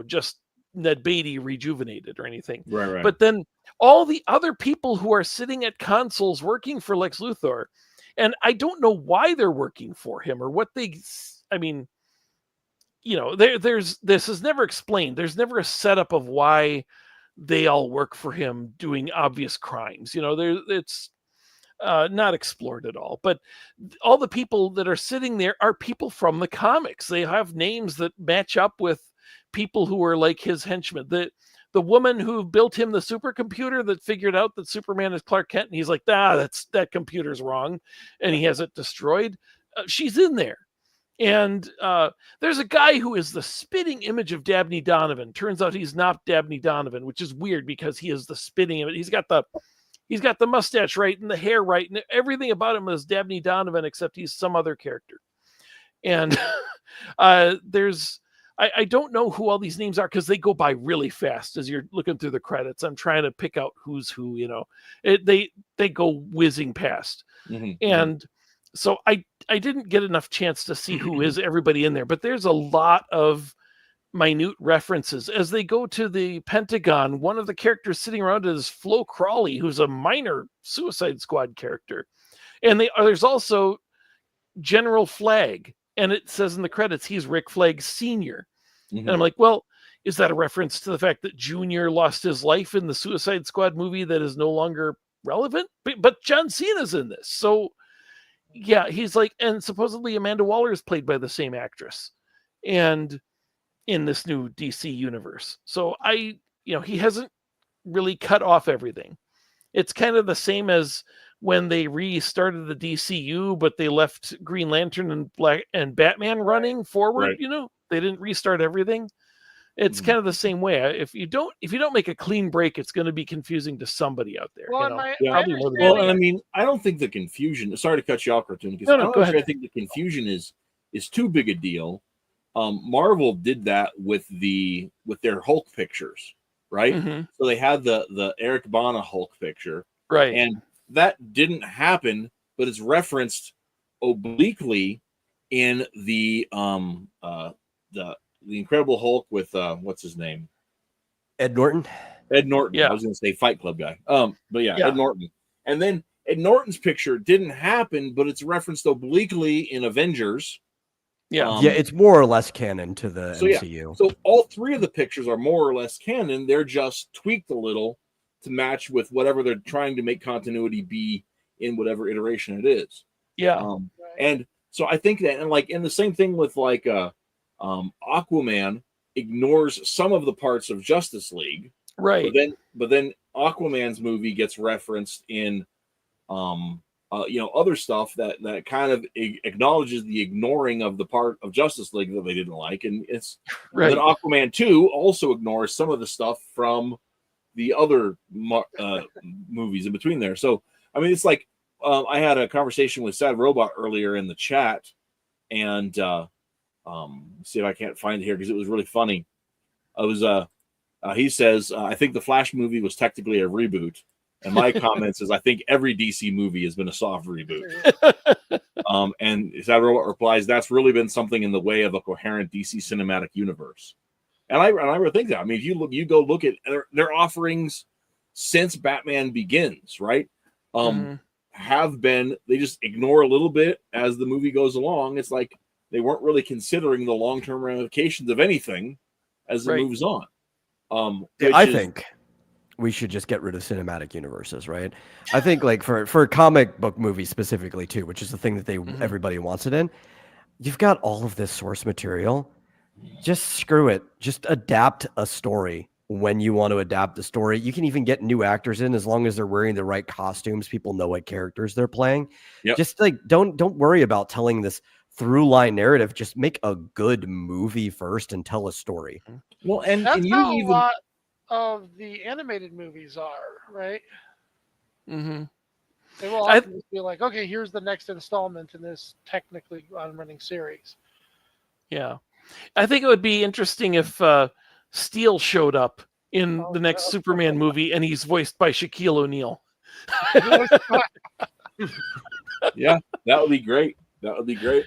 just Ned Beatty rejuvenated or anything. Right. But then all the other people who are sitting at consoles working for Lex Luthor. And I don't know why they're working for him or what this is never explained. There's never a setup of why they all work for him doing obvious crimes. It's not explored at all. But all the people that are sitting there are people from the comics. They have names that match up with people who are like his henchmen. The woman who built him the supercomputer that figured out that Superman is Clark Kent, and he's like, that computer's wrong, and he has it destroyed. She's in there. And there's a guy who is the spitting image of Dabney Donovan. Turns out he's not Dabney Donovan, which is weird because he is the spitting image. He's got the mustache right and the hair right, and everything about him is Dabney Donovan, except he's some other character. And I don't know who all these names are because they go by really fast as you're looking through the credits. I'm trying to pick out who's who, they go whizzing past. Mm-hmm. And so I didn't get enough chance to see who is everybody in there, but there's a lot of minute references. As they go to the Pentagon, one of the characters sitting around is Flo Crawley, who's a minor Suicide Squad character. And there's also General Flagg. And it says in the credits, he's Rick Flag Sr. Mm-hmm. And I'm like, well, is that a reference to the fact that Junior lost his life in the Suicide Squad movie that is no longer relevant? But John Cena's in this. So, yeah, he's like, and supposedly Amanda Waller is played by the same actress. and in this new DC universe. So he hasn't really cut off everything. It's kind of the same as when they restarted the DCU, but they left Green Lantern and Batman running forward. Right. They didn't restart everything. It's kind of the same way. If you don't make a clean break, it's going to be confusing to somebody out there. Well, Probably more than Well, and I mean, I don't think the confusion. Sorry to cut you off, Cartoon. Because No, go ahead. I think the confusion is too big a deal. Marvel did that with their Hulk pictures, right? Mhm. So they had the Eric Bana Hulk picture, Right. and that didn't happen, but it's referenced obliquely in the Incredible Hulk with what's his name? Ed Norton. Ed Norton. Yeah. I was going to say Fight Club guy. But yeah, Yeah. Ed Norton. And then Ed Norton's picture didn't happen, but it's referenced obliquely in Avengers. Yeah. Yeah, it's more or less canon to the MCU. So all three of the pictures are more or less canon. They're just tweaked a little to match with whatever they're trying to make continuity be in whatever iteration it is. Yeah. And so I think that, and like, in the same thing with like Aquaman ignores some of the parts of Justice League, Right. but then Aquaman's movie gets referenced in other stuff that kind of acknowledges the ignoring of the part of Justice League that they didn't like, and it's Right. then Aquaman 2 also ignores some of the stuff from the other movies in between there. So I mean, it's like I had a conversation with Sad Robot earlier in the chat, and see if I can't find it here because it was really funny. He says I think the Flash movie was technically a reboot. And my comments is, I think every DC movie has been a soft reboot. And Sad Robot replies, that's really been something in the way of a coherent DC cinematic universe. And I really think that. I mean, if you go look at their offerings since Batman Begins, right? Have been, they just ignore a little bit as the movie goes along. It's like they weren't really considering the long-term ramifications of anything as it moves on. I think we should just get rid of cinematic universes, right? I think like for comic book movies specifically too, which is the thing that everybody wants it in. You've got all of this source material. Just screw it. Just adapt a story when you want to adapt the story. You can even get new actors in as long as they're wearing the right costumes. People know what characters they're playing. Yep. Just like don't worry about telling this through line narrative. Just make a good movie first and tell a story. Well, and that's and how you even a lot of the animated movies are, right? Mm-hmm. They will often just be like, okay, here's the next installment in this technically running series. Yeah. I think it would be interesting if Steel showed up in the next Superman movie and he's voiced by Shaquille O'Neal. Yeah, that would be great. That would be great.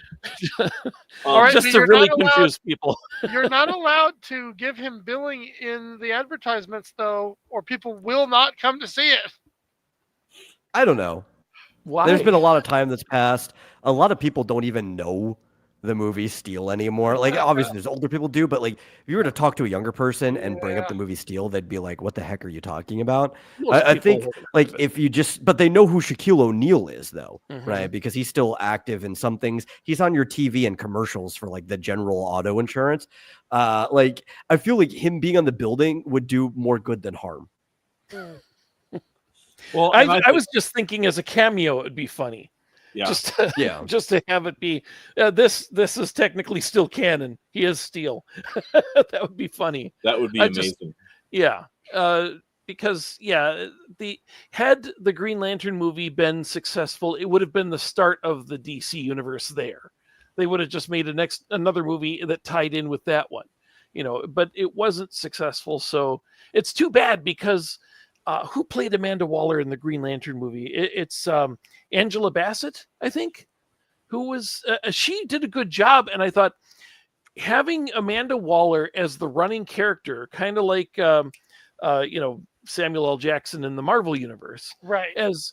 All right, just to really confuse people. You're not allowed to give him billing in the advertisements, though, or people will not come to see it. I don't know. Why? There's been a lot of time that's passed. A lot of people don't even know the movie Steel anymore. Like, obviously, there's older people do, but like, if you were to talk to a younger person and bring up the movie Steel, they'd be like, "What the heck are you talking about?" I think, like, if you just, but they know who Shaquille O'Neal is, though, right? Because he's still active in some things. He's on your TV and commercials for like the General Auto Insurance. Like, I feel like him being on the building would do more good than harm. Well, I was just thinking as a cameo, it would be funny. Yeah. Just to have it be this is technically still canon. He is Steel. That would be funny. That would be amazing. Because had the Green Lantern movie been successful, it would have been the start of the DC universe there. They would have just made another movie that tied in with that one. But it wasn't successful, so it's too bad because who played Amanda Waller in the Green Lantern movie? It's Angela Bassett, I think, who was she did a good job, and I thought having Amanda Waller as the running character, kind of like Samuel L. Jackson in the Marvel universe, right? As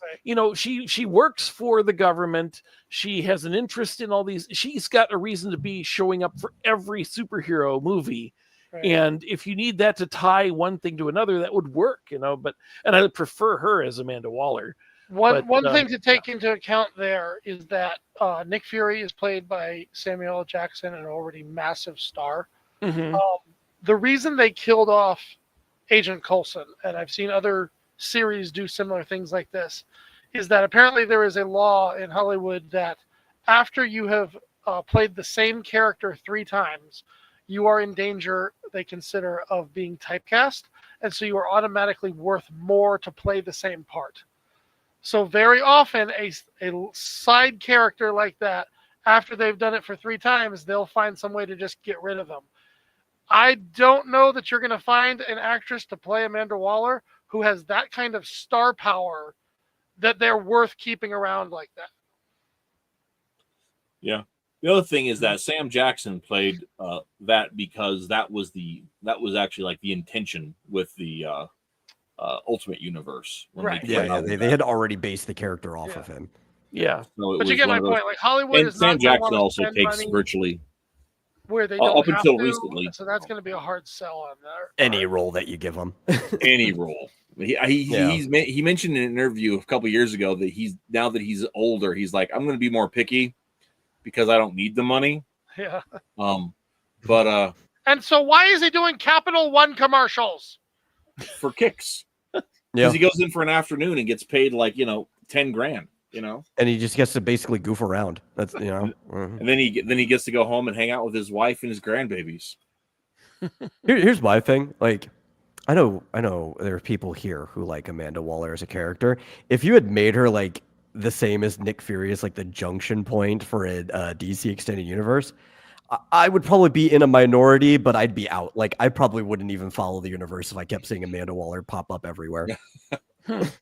she works for the government. She has an interest in all these. She's got a reason to be showing up for every superhero movie. Right. And if you need that to tie one thing to another, that would work, But I prefer her as Amanda Waller. One thing to take into account there is that Nick Fury is played by Samuel L. Jackson, an already massive star. Mhm. The reason they killed off Agent Coulson, and I've seen other series do similar things like this, is that apparently there is a law in Hollywood that after you have played the same character 3 times, you are in danger, they consider, of being typecast, and so you are automatically worth more to play the same part. So very often, a side character like that, after they've done it for 3 times, they'll find some way to just get rid of them. I don't know that you're going to find an actress to play Amanda Waller who has that kind of star power that they're worth keeping around like that. Yeah. The other thing is that Sam Jackson played that because that was actually like the intention with the Ultimate Universe. Right. They had already based the character off of him. Yeah. So But you get my point. Like Hollywood and is Sam not going to Jackson want also to spend takes money virtually where they don't up have until to, recently. so that's going to be a hard sell on there. Any role that you give him. Any role. He mentioned in an interview a couple years ago that now that he's older, he's like, I'm going to be more picky because I don't need the money. Yeah. But and so why is he doing Capital One commercials? For kicks. Yeah. Because he goes in for an afternoon and gets paid like, $10,000, And he just gets to basically goof around. That's And then he gets to go home and hang out with his wife and his grandbabies. Here's my thing. Like, I know there are people here who like Amanda Waller as a character. If you had made her like the same as Nick Fury as like the junction point for a DC extended universe, I would probably be in a minority, but I'd be out. Like, I probably wouldn't even follow the universe if I kept seeing Amanda Waller pop up everywhere. I've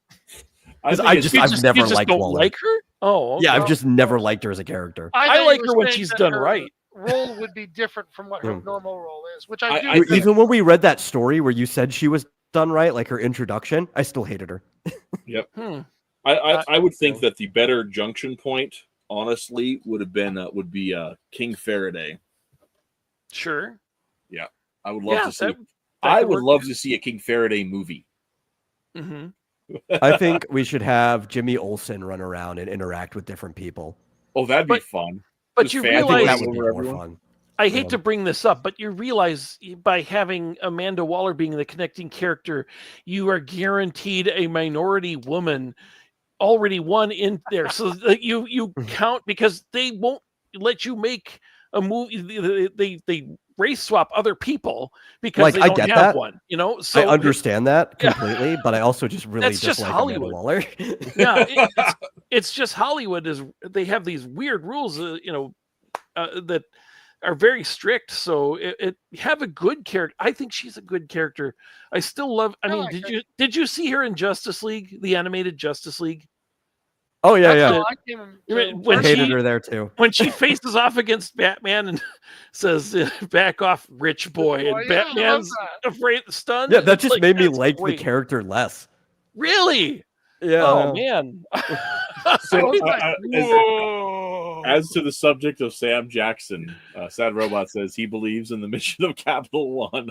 never liked Waller. Like her? Oh, okay. Yeah, I've just never liked her as a character. I like her when she's done right. Role would be different from what her normal role is, which I do. Even when we read that story where you said she was done right, like her introduction, I still hated her. Yep. I would think that the better junction point, honestly, would be King Faraday. Sure. Yeah, I would love to see. I would love to see a King Faraday movie. Mm-hmm. I think we should have Jimmy Olsen run around and interact with different people. Oh, that'd be fun. But you realize that would be more fun. I hate to bring this up, but you realize by having Amanda Waller being the connecting character, you are guaranteed a minority woman already one in there. So that you count, because they won't let you make a movie. They race swap other people because like, they don't I get have that. one. So I understand that completely, but I also just really dislike Amanda Waller. Yeah, it's just Hollywood they have these weird rules, that are very strict. So have a good character. I think she's a good character. I still love. Did you see her in Justice League, the animated Justice League? Oh yeah. When hated her there too. When she faces off against Batman and says, "Back off, rich boy," and Batman's afraid, stunned. Yeah, that just made me like the character less. Really? Yeah. Oh man. As to the subject of Sam Jackson, Sad Robot says he believes in the mission of Capital One.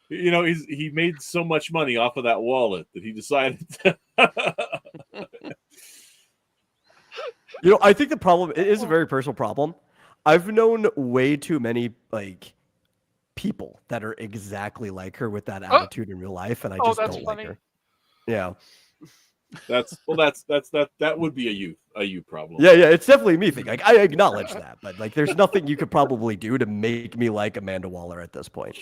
He made so much money off of that wallet that he decided to... I think the problem, it is a very personal problem. I've known way too many people that are exactly like her with that attitude in real life, and I just don't like her. Yeah. That would be a you problem. Yeah, it's definitely a me thing. Like, I acknowledge that, but there's nothing you could probably do to make me like Amanda Waller at this point.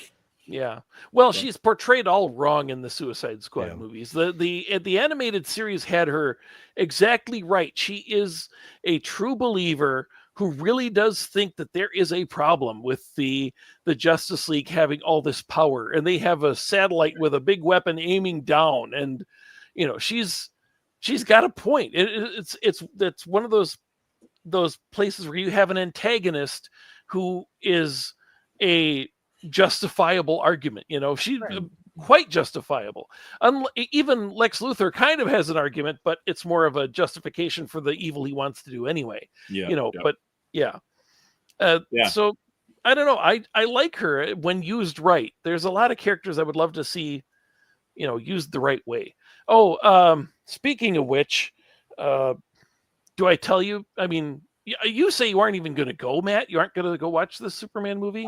Yeah. Well, she's portrayed all wrong in the Suicide Squad movies. The animated series had her exactly right. She is a true believer who really does think that there is a problem with the Justice League having all this power, and they have a satellite with a big weapon aiming down, and she's got a point. It's one of those places where you have an antagonist who is a justifiable argument. She's quite justifiable. Even Lex Luthor kind of has an argument, but it's more of a justification for the evil he wants to do anyway. But so I don't know. I like her when used right. There's a lot of characters I would love to see used the right way. Speaking of which, do I tell you? I mean, you say you aren't even going to go, Matt. You aren't going to go watch the Superman movie.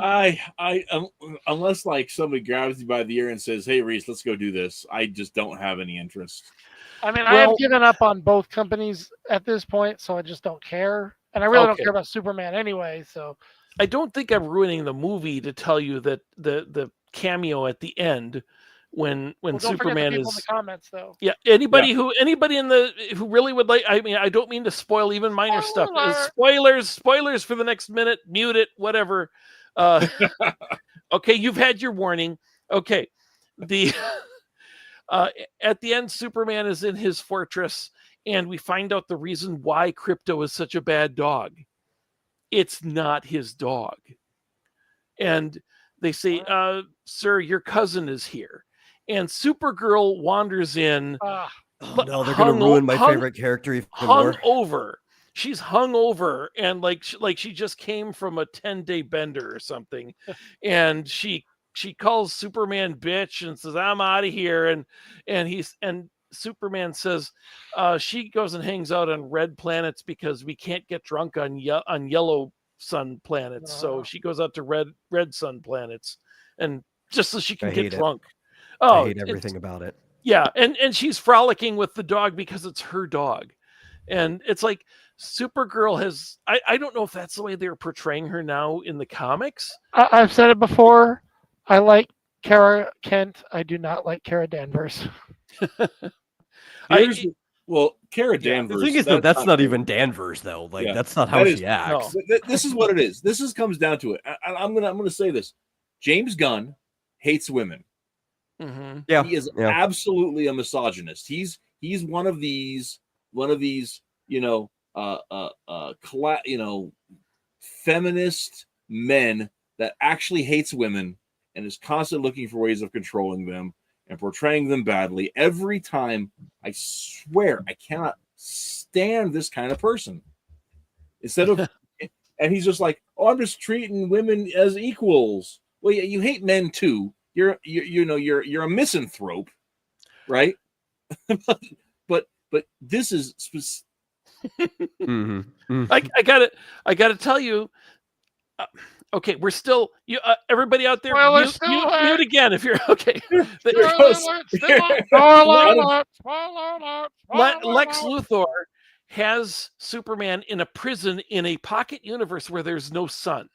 Unless like somebody grabs you by the ear and says, "Hey, Reese, let's go do this." I just don't have any interest. I mean, I have given up on both companies at this point, so I just don't care. And I really don't care about Superman anyway. So I don't think I'm ruining the movie to tell you that the cameo at the end when Superman is in the comments though. Yeah, anybody who really would like. I mean, I don't mean to spoil even minor stuff. Spoilers for the next minute. Mute it, whatever. Okay, you've had your warning. Okay, the at the end, Superman is in his fortress, and we find out the reason why Krypto is such a bad dog. It's not his dog, and they say, "Sir, your cousin is here." And Supergirl wanders in. Oh no, they're going to ruin my favorite character even more. Over. She's hung over, and like she just came from a 10-day bender or something. And she calls Superman bitch and says, "I'm out of here." And Superman says, she goes and hangs out on red planets because we can't get drunk on yellow sun planets. So she goes out to red sun planets, and just so she can get drunk. I hate everything about it. Yeah, and she's frolicking with the dog because it's her dog. And it's like Supergirl has... I don't know if that's the way they're portraying her now in the comics. I've said it before. I like Kara Kent. I do not like Kara Danvers. Kara Danvers... The thing is that's not even Danvers, though. Like, that's not how she acts. No. This is what it is. This comes down to it. I'm gonna say this. James Gunn hates women. Mm-hmm. Yeah, he is absolutely a misogynist. He's one of these feminist men that actually hates women and is constantly looking for ways of controlling them and portraying them badly. Every time, I swear, I cannot stand this kind of person. Instead of, and he's just like, "Oh, I'm just treating women as equals." Well, yeah, you hate men too. You're a misanthrope, right? but this is I gotta tell you. Okay, we're still everybody out there. Mute again if you're okay. Lex Luthor has Superman in a prison in a pocket universe where there's no sun.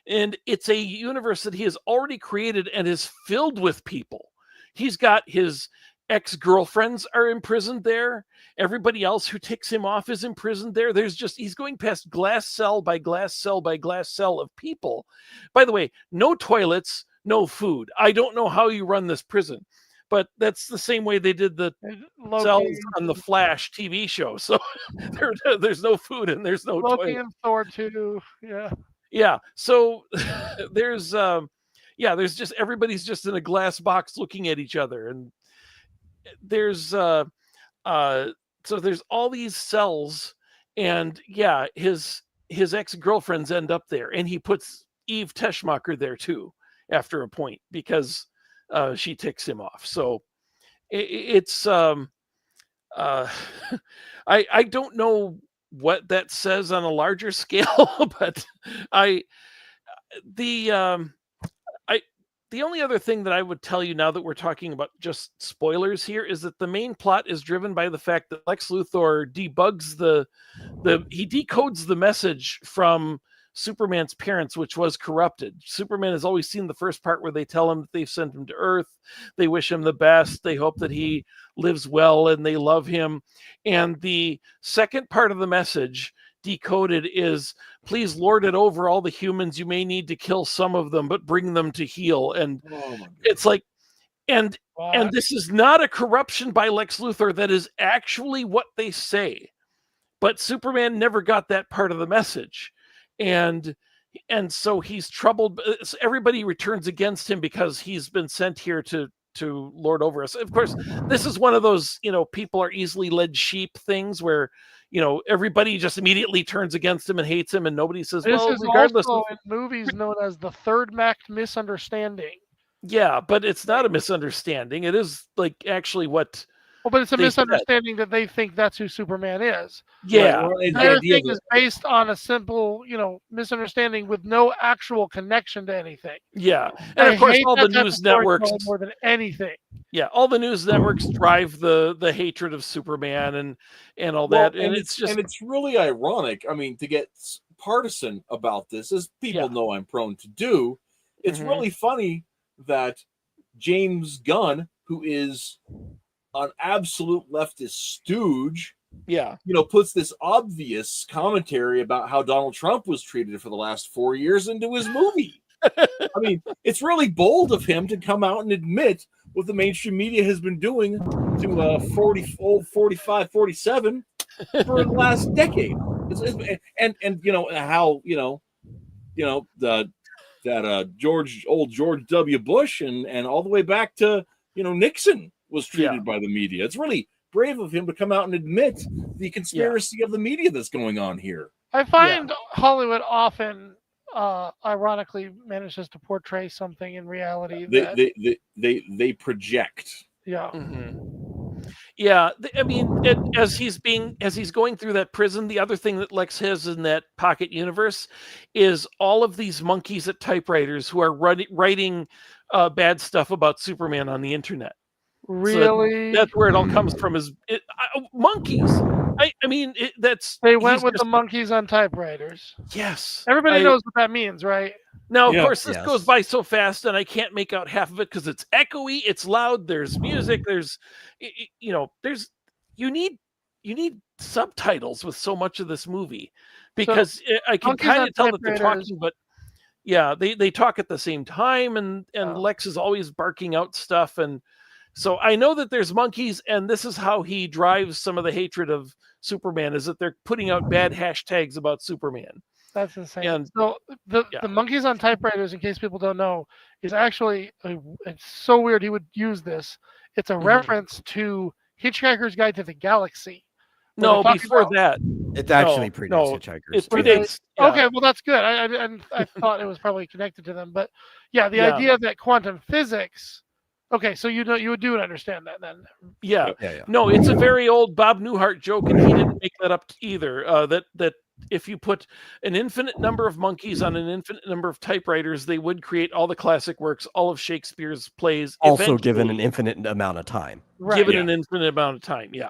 And it's a universe that he has already created and is filled with people. He's got his ex-girlfriends are imprisoned there. Everybody else who ticks him off is imprisoned there. He's going past glass cell by glass cell by glass cell of people. By the way, no toilets, no food. I don't know how you run this prison, but that's the same way they did the cells on the Flash TV show. So there's no food and there's no Loki toilet. And Thor too. Yeah. Yeah, so there's just everybody's just in a glass box looking at each other, and there's so there's all these cells, and his ex-girlfriends end up there, and he puts Eve Teschmacher there too after a point because she ticks him off. So it's I don't know what that says on a larger scale, but the only other thing that I would tell you now that we're talking about just spoilers here is that the main plot is driven by the fact that Lex Luthor debugs he decodes the message from Superman's parents, which was corrupted. Superman has always seen the first part where they tell him that they've sent him to Earth. They wish him the best. They hope that he lives well and they love him. And the second part of the message decoded is, "Please lord it over all the humans. You may need to kill some of them, but bring them to heal." And it's like, and this is not a corruption by Lex Luthor. That is actually what they say. But Superman never got that part of the message. And so he's troubled. Everybody returns against him because he's been sent here to lord over us. Of course, this is one of those, people are easily led sheep things where, everybody just immediately turns against him and hates him, and nobody says, this well, is regardless also in movies known as the third act misunderstanding. Yeah, but it's not a misunderstanding. It is like actually what Well, but it's a they said. misunderstanding that they think that's who Superman is. Yeah. Well, it's The the other idea thing that is based on a simple, misunderstanding with no actual connection to anything. Yeah. And I of course hate all that the type of news networks storytelling more than anything. yeah, all the news networks drive the hatred of Superman and all well, that. And it's just it's really ironic. I mean, to get partisan about this, as people Yeah. know I'm prone to do, it's Mhm. really funny that James Gunn, who is an absolute leftist stooge, yeah. puts this obvious commentary about how Donald Trump was treated for the last 4 years into his movie. I mean, it's really bold of him to come out and admit what the mainstream media has been doing to 45, 47 for the last decade. And how George W. Bush and all the way back to Nixon was treated by the media. It's really brave of him to come out and admit the conspiracy of the media that's going on here. I find Hollywood often, ironically, manages to portray something in reality that They project. yeah. Yeah, I mean, as he's going through that prison, the other thing that Lex has in that pocket universe is all of these monkeys at typewriters who are writing bad stuff about Superman on the internet. Really, So that's where it all comes from. Is monkeys? I mean, they went with the monkeys on typewriters. Yes, Everybody knows what that means, right? Now, of course, this goes by so fast, and I can't make out half of it because it's echoey, it's loud. There's music. There's, you need subtitles with so much of this movie because I can monkeys kind on of tell that they're typewriters- talking, but yeah, they talk at the same time, and Lex is always barking out stuff, and so I know that there's monkeys, and this is how he drives some of the hatred of Superman is that they're putting out bad hashtags about Superman. That's insane. And so the monkeys on typewriters, in case people don't know, is actually it's so weird he would use this. It's a reference to Hitchhiker's Guide to the Galaxy. No, before that, it actually predates Hitchhiker's. It predates. Okay, well that's good. I thought it was probably connected to them, but yeah, the idea that quantum physics. Okay, so you would understand that then. Yeah. No, it's a very old Bob Newhart joke, and he didn't make that up either. That if you put an infinite number of monkeys on an infinite number of typewriters, they would create all the classic works, all of Shakespeare's plays. Also given an infinite amount of time. Right. Given an infinite amount of time, yeah.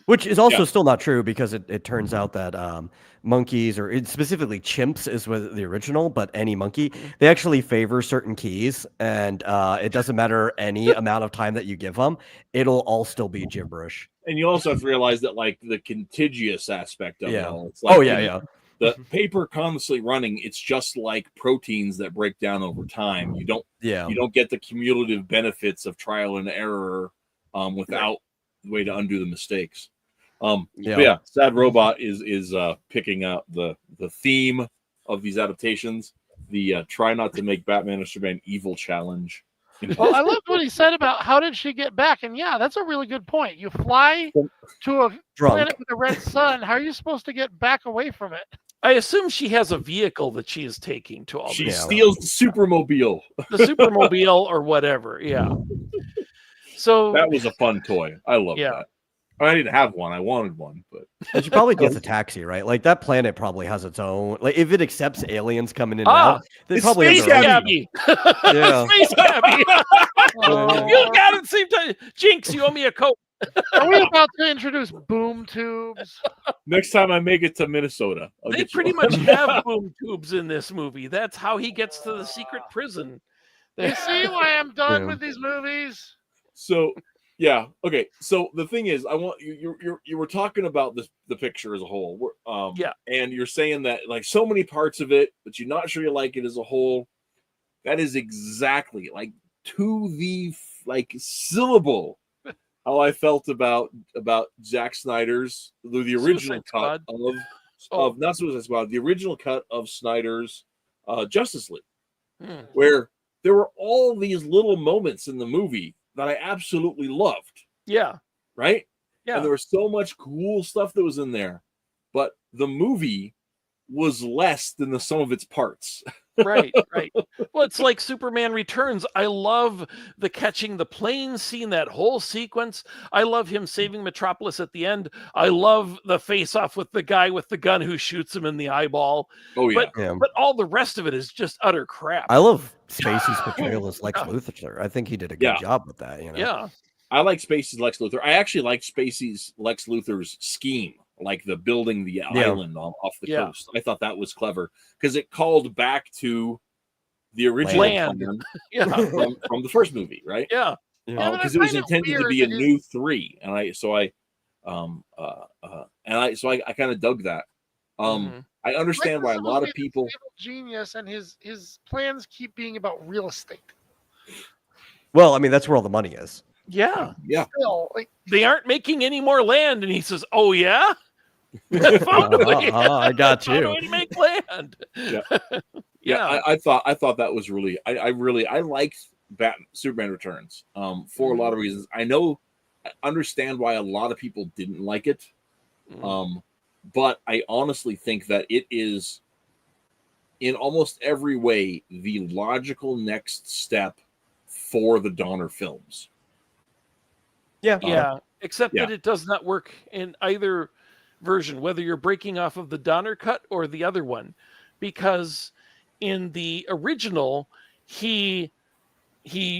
Which is also still not true because it turns out that monkeys, or specifically chimps is with the original, but any monkey, they actually favor certain keys, and it doesn't matter any amount of time that you give them, it'll all still be gibberish. And you also have to realize that, like, the contiguous aspect of it all. It's like, the paper constantly running. It's just like proteins that break down over time. You don't get the cumulative benefits of trial and error without the way to undo the mistakes. Sad Robot is picking up the theme of these adaptations. The try not to make Batman or Superman evil challenge. Well, I loved what he said about how did she get back, and yeah, that's a really good point. You fly to a planet with a red sun. How are you supposed to get back away from it? I assume she has a vehicle that she is taking to all this. She steals the Supermobile. The Supermobile or whatever, yeah. So that was a fun toy. I love that. I didn't have one. I wanted one, but she probably gets a taxi, right? Like that planet probably has its own. Like if it accepts aliens coming in and out, they probably Space Cabby. Space Cabby. You got it. At the same time, Jinx, you owe me a coat. Are we about to introduce boom tubes? Next time I make it to Minnesota, they pretty much have boom tubes in this movie. That's how he gets to the secret prison. You see why I'm done with these movies? So. Yeah. Okay. So the thing is, I want you were talking about the picture as a whole. And you're saying that like so many parts of it, but you're not sure you like it as a whole. That is exactly like to the syllable how I felt about Zack Snyder's the original cut of not Suicide Squad, the original cut of Snyder's Justice League, where there were all these little moments in the movie that I absolutely loved. Yeah. Right? Yeah. And there was so much cool stuff that was in there. But the movie was less than the sum of its parts. Right. Well, it's like Superman Returns. I love the catching the plane scene, that whole sequence. I love him saving Metropolis at the end. I love the face off with the guy with the gun who shoots him in the eyeball. Oh yeah. But all the rest of it is just utter crap. I love Spacey's portrayal as Lex Yeah. Luthor. I think he did a good Yeah. job with that. Yeah. I like Spacey's Lex Luthor. I actually like Spacey's Lex Luthor's scheme, like the building the island off the coast. I thought that was clever because it called back to the original Land. plan Yeah. from the first movie, right? Yeah. Because it was intended to be a new 3, and I kind of dug that. I understand why a lot of people genius, and his plans keep being about real estate. Well, I mean, that's where all the money is. Yeah. Still, like, They aren't making any more land. And he says, oh, yeah? Found a way. I got Found a you. way to make land. Yeah. I thought that was really I liked Superman Returns for a lot of reasons. I understand why a lot of people didn't like it. But I honestly think that it is in almost every way the logical next step for the Donner films. Yeah. Except that it does not work in either version, whether you're breaking off of the Donner cut or the other one, because in the original, he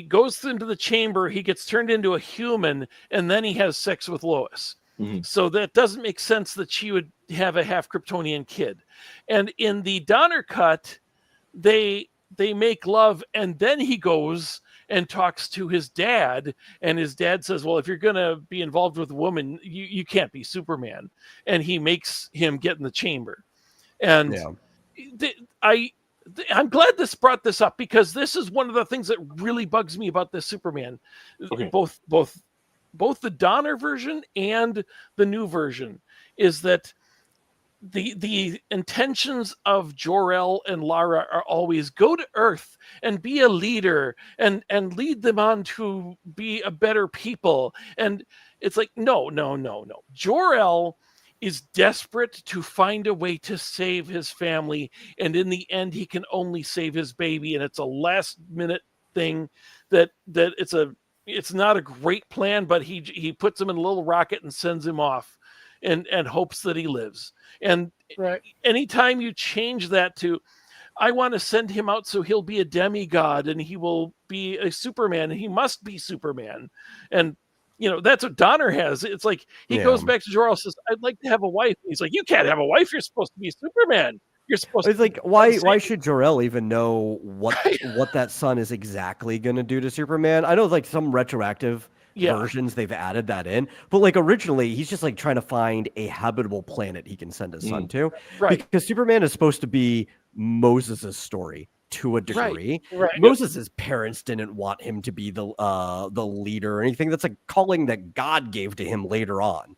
goes into the chamber, he gets turned into a human, and then he has sex with Lois. So that doesn't make sense that she would have a half Kryptonian kid. And in the Donner cut, they make love, and then he goes and talks to his dad, and his dad says, well, if you're going to be involved with a woman, you can't be Superman. And he makes him get in the chamber. And I'm glad this brought this up, because this is one of the things that really bugs me about this Superman. Okay. Both the Donner version and the new version is that the intentions of Jor-El and Lara are always go to Earth and be a leader and lead them on to be a better people. And it's like, no. Jor-El is desperate to find a way to save his family. And in the end, he can only save his baby. And it's a last minute thing that it's not a great plan, but he puts him in a little rocket and sends him off and hopes that he lives. And anytime you change that to, I want to send him out so he'll be a demigod and he will be a Superman and he must be Superman. And, that's what Donner has. It's like he goes back to Jor-El and says, I'd like to have a wife. He's like, you can't have a wife. You're supposed to be Superman. You're supposed It's to like, why should Jor-El even know what that son is exactly going to do to Superman? I know, like, some retroactive versions they've added that in, but like originally he's just like trying to find a habitable planet he can send his son to, because Superman is supposed to be Moses's story to a degree. Moses's parents didn't want him to be the leader or anything. That's a calling that God gave to him later on.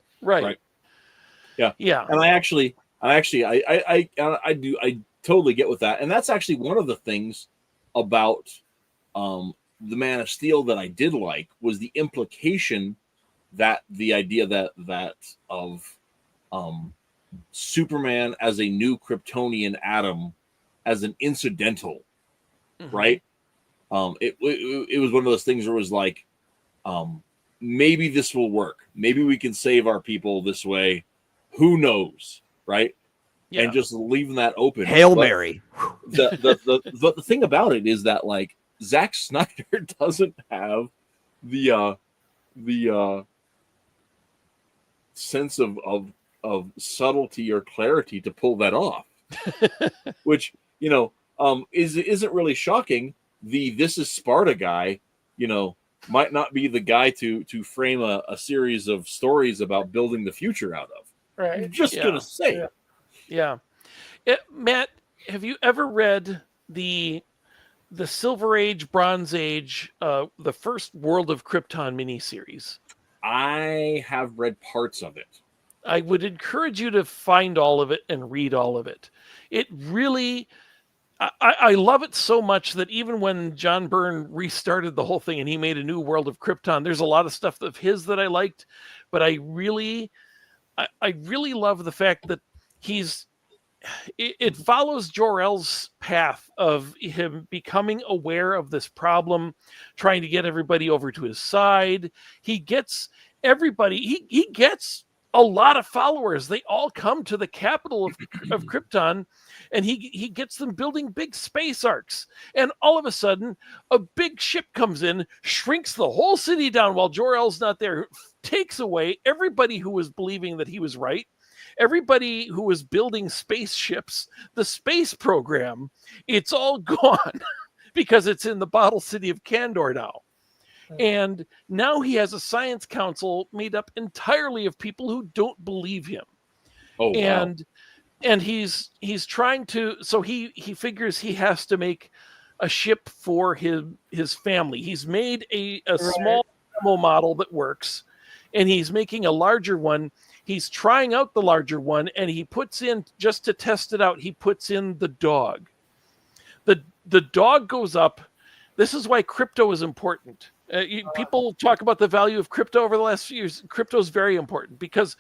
Yeah. And I totally get with that. And that's actually one of the things about the Man of Steel that I did like, was the implication that the idea that of Superman as a new Kryptonian atom as an incidental, right? It was one of those things where it was like, maybe this will work. Maybe we can save our people this way. Who knows, right? And just leaving that open. Hail Mary. The thing about it is that, like, Zack Snyder doesn't have the sense of subtlety or clarity to pull that off, which isn't really shocking. This is Sparta guy, might not be the guy to frame a series of stories about building the future out of. Right. I'm just gonna say, Matt, have you ever read the Silver Age, Bronze Age, the first World of Krypton miniseries? I have read parts of it. I would encourage you to find all of it and read all of it. It really, I love it so much that even when John Byrne restarted the whole thing and he made a new World of Krypton, there's a lot of stuff of his that I liked, but I really love the fact that he's it follows Jor-El's path of him becoming aware of this problem, trying to get everybody over to his side. He gets everybody. He gets a lot of followers. They all come to the capital of Krypton, and he gets them building big space arcs. And all of a sudden, a big ship comes in, shrinks the whole city down while Jor-El's not there, takes away everybody who was believing that he was right. Everybody who was building spaceships, the space program, it's all gone because it's in the bottle city of Kandor now. And now he has a science council made up entirely of people who don't believe him. Oh, wow. And he's trying to, so he figures he has to make a ship for his family. He's made a small demo model that works, and he's making a larger one. He's trying out the larger one, and he puts in, just to test it out, he puts in the dog. The dog goes up. This is why crypto is important. People talk about the value of crypto over the last few years. Crypto is very important because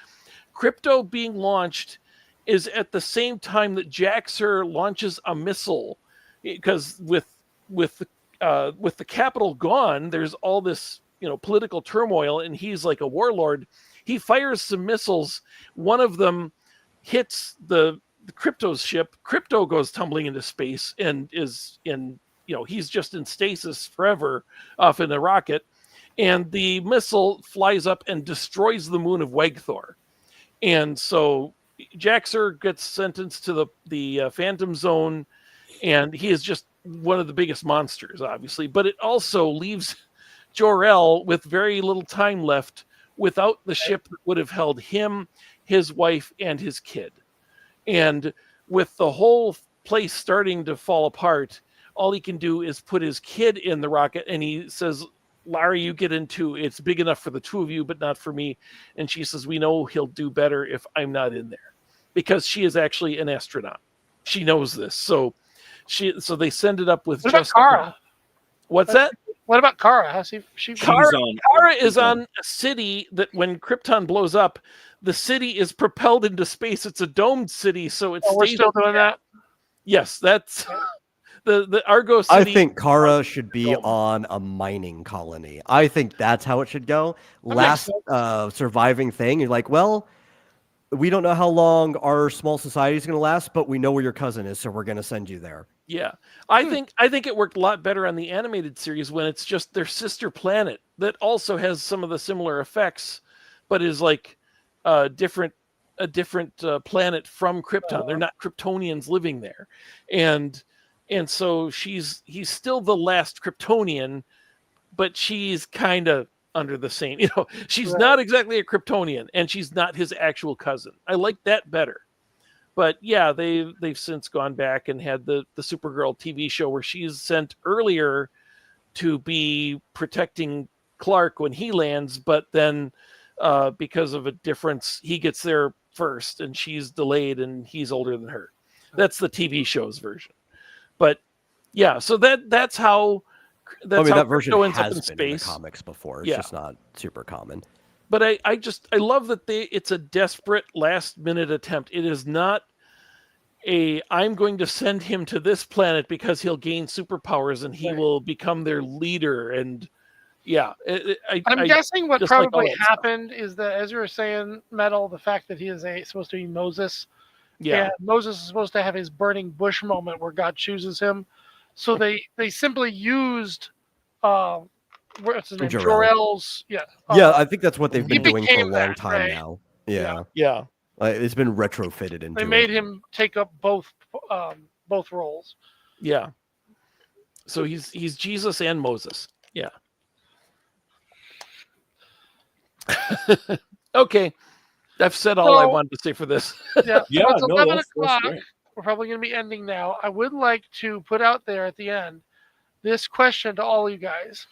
crypto being launched is at the same time that Jaxer launches a missile. Because with the capital gone, there's all this political turmoil, and he's like a warlord. He fires some missiles. One of them hits the Crypto's ship. Crypto goes tumbling into space and is in, he's just in stasis forever off in a rocket. And the missile flies up and destroys the moon of Wegthor. And so Jaxer gets sentenced to the Phantom Zone, and he is just one of the biggest monsters, obviously. But it also leaves Jor-El with very little time left without the ship that would have held him, his wife, and his kid. And with the whole place starting to fall apart, all he can do is put his kid in the rocket, and he says, Larry, you get in too. It's big enough for the two of you, but not for me. And she says, we know he'll do better if I'm not in there, because she is actually an astronaut. She knows this. So they send it up with What just about Kara? What's that? What about Kara? How's she? Kara is on a city that when Krypton blows up, the city is propelled into space. It's a domed city, so it's. We're still doing that. Yes, that's the Argo city. I think Kara should be on a mining colony. I think that's how it should go. Last surviving thing, you're like, well, we don't know how long our small society is going to last, but we know where your cousin is, so we're going to send you there. Yeah, I think it worked a lot better on the animated series when it's just their sister planet that also has some of the similar effects, but is like a different planet from Krypton. They're not Kryptonians living there, and so he's still the last Kryptonian, but she's kind of under the same. She's not exactly a Kryptonian, and she's not his actual cousin. I like that better. But yeah, they've since gone back and had the Supergirl TV show where she's sent earlier to be protecting Clark when he lands, but then because of a difference, he gets there first and she's delayed and he's older than her. That's the TV show's version. But yeah, so that's how that version ends up in has been in the space. comics before. It's just not super common. But I love that it's a desperate last minute attempt. It is not I'm going to send him to this planet because he'll gain superpowers and he will become their leader. And yeah, I'm guessing what probably happened is that, as you were saying, Metal, the fact that he is supposed to be Moses. Yeah, and Moses is supposed to have his burning bush moment where God chooses him. So they simply used what's his name? Jor-El's. Yeah. I think that's what they've been doing for a long time now. Yeah. It's been retrofitted into. They made him take up both roles. Yeah. So he's Jesus and Moses. Yeah. Okay. I've said all I wanted to say for this. Yeah. It's 11 o'clock. We're probably going to be ending now. I would like to put out there at the end this question to all you guys.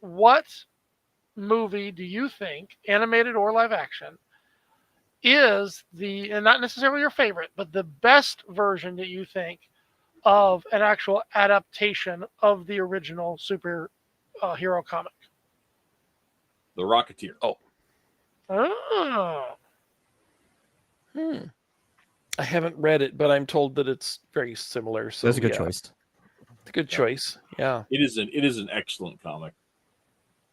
What movie do you think, animated or live action, is and not necessarily your favorite, but the best version that you think of an actual adaptation of the original superhero comic? The Rocketeer. Oh. I haven't read it, but I'm told that it's very similar. So That's a good yeah, choice. It's a good choice. Yeah. It is an excellent comic.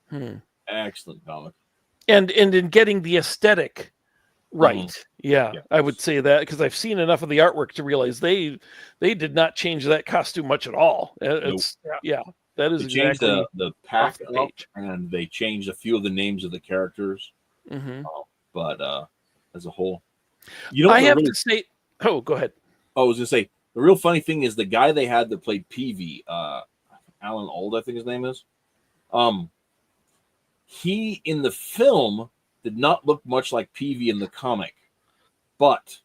Hmm. Excellent comic. And in getting the aesthetic right. Yeah, Yeah. I would say that because I've seen enough of the artwork to realize they did not change that costume much at all. It's yeah, that is They changed exactly the pack off the up, page. and they changed a few of the names of the characters. Mhm. But as a whole, you know, I what have really, to say. Oh, go ahead. I was gonna say the real funny thing is the guy they had that played Peavy, Alan Ald, I think his name is. He in the film did not look much like Peavy in the comic, but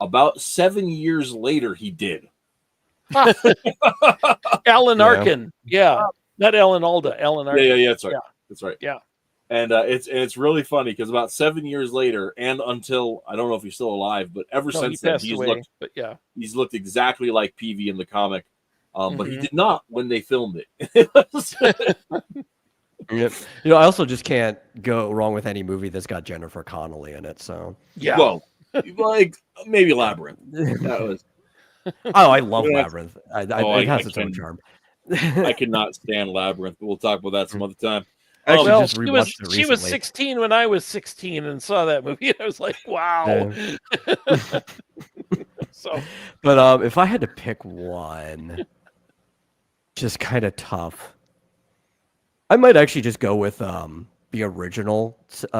about 7 years later he did. Alan Yeah. Arkin. Yeah, not Alan Alda. Alan Arkin. Yeah, that's right. That's right. Yeah. And it's really funny because about 7 years later, and until I don't know if he's still alive, but ever No, he since then, passed away. But yeah. he's looked exactly like Peavy in the comic, but he Mhm. did not when they filmed it. Yep. You know, I also just can't go wrong with any movie that's got Jennifer Connelly in it. So, Yeah. Well, like maybe Labyrinth. That was. oh, I love You know, Labyrinth. It I has its own can- charm. I cannot stand Labyrinth, but we'll talk about that some other time. Actually, Well, just rewatched it she was recently. 16 when I was 16 and saw that movie. And I was like, wow. So, But if I had to pick one, just kind of tough. I might actually just go with the original Sam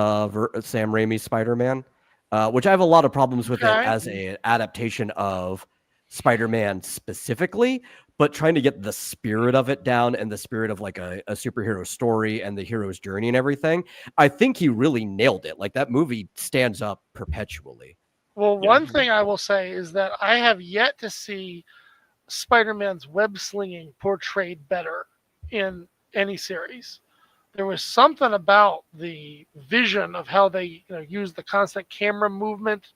Raimi Spider-Man, which I have a lot of problems with it Okay. as an adaptation of Spider-Man specifically, but trying to get the spirit of it down and the spirit of like a superhero story and the hero's journey and everything. I think he really nailed it. Like that movie stands up perpetually. Well, Yeah. one thing I will say is that I have yet to see Spider-Man's web slinging portrayed better in any series. There was something about the vision of how they use the constant camera movement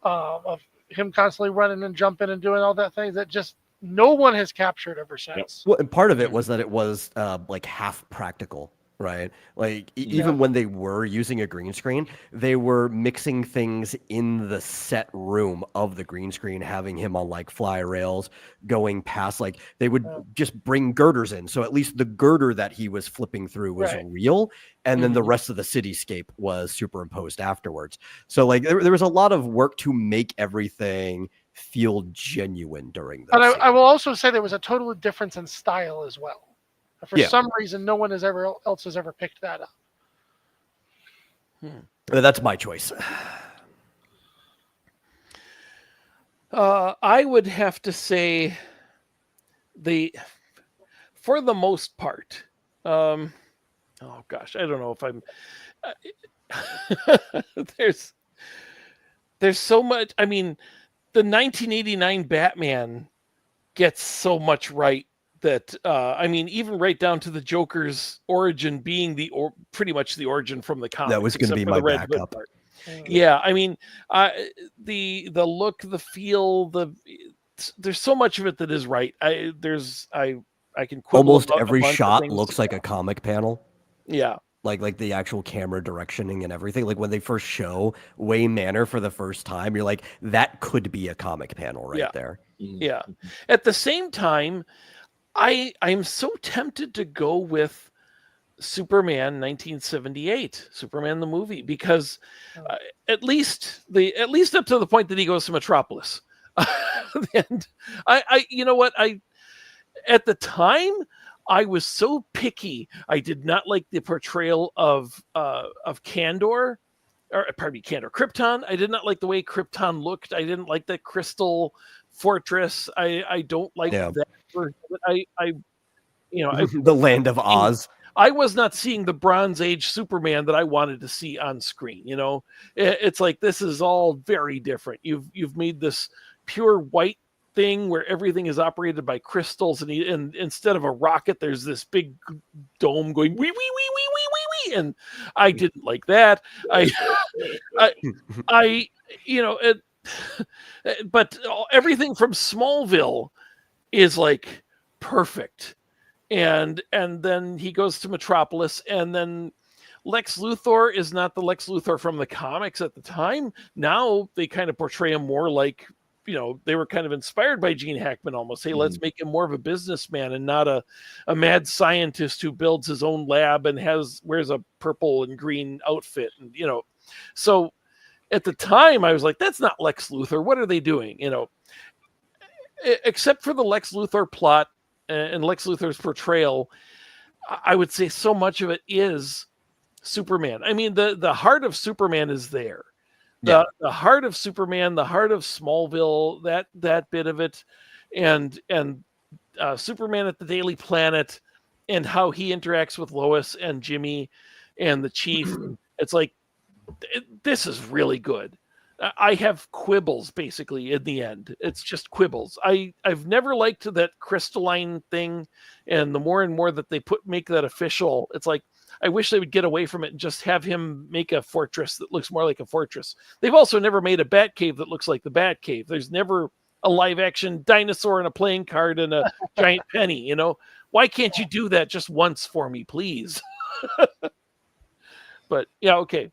of him constantly running and jumping and doing all that things that just no one has captured ever since. Well, and part of it was that it was like half practical, right? Like even when they were using a green screen, they were mixing things in the set room of the green screen, having him on like fly rails, going past like they would just bring girders in. So at least the girder that he was flipping through was real. And then the rest of the cityscape was superimposed afterwards. So like there was a lot of work to make everything feel genuine during But those I will also say there was a total difference in style as well. For some reason, no one else has ever picked that up. That's my choice. I would have to say for the most part, oh gosh, I don't know if I'm, there's so much. I mean, the 1989 Batman gets so much right that I mean, even right down to the Joker's origin being pretty much the origin from the comics. That was going to be my backup. Yeah, I mean, the look, the feel, there's so much of it that is right. I can quibble almost about every a bunch of shot things. looks like a comic panel. Yeah. Like the actual camera directioning and everything. Like when they first show Wayne Manor for the first time, you're like, that could be a comic panel right there. Yeah. At the same time, I'm so tempted to go with Superman 1978, Superman the movie, because at least up to the point that he goes to Metropolis. And I you know what, at the time I was so picky. I did not like the portrayal of Kandor, or pardon me, Krypton. I did not like the way Krypton looked. I didn't like the crystal fortress. I don't like that. The land of Oz. I was not seeing the Bronze Age Superman that I wanted to see on screen. It's like this is all very different. You've made this pure white thing where everything is operated by crystals, and instead of a rocket, there's this big dome going wee wee wee wee wee wee wee, and I didn't like that. But everything from Smallville is like perfect. And then he goes to Metropolis, and then Lex Luthor is not the Lex Luthor from the comics at the time. Now they kind of portray him more like they were kind of inspired by Gene Hackman almost. Hey, let's make him more of a businessman and not a mad scientist who builds his own lab and wears a purple and green outfit. And, so at the time I was like, that's not Lex Luthor. What are they doing? Except for the Lex Luthor plot and Lex Luthor's portrayal, I would say so much of it is Superman. I mean, the heart of Superman is there. The heart of Superman, the heart of Smallville, that bit of it, and Superman at the Daily Planet, and how he interacts with Lois and Jimmy and the Chief. It's like, this is really good. I have quibbles basically in the end. It's just quibbles. I've never liked that crystalline thing, and the more and more that they make that official, it's like, I wish they would get away from it and just have him make a fortress that looks more like a fortress. They've also never made a Batcave that looks like the Batcave. There's never a live action dinosaur and a playing card and a giant penny, Why can't you do that just once for me, please? But yeah, okay.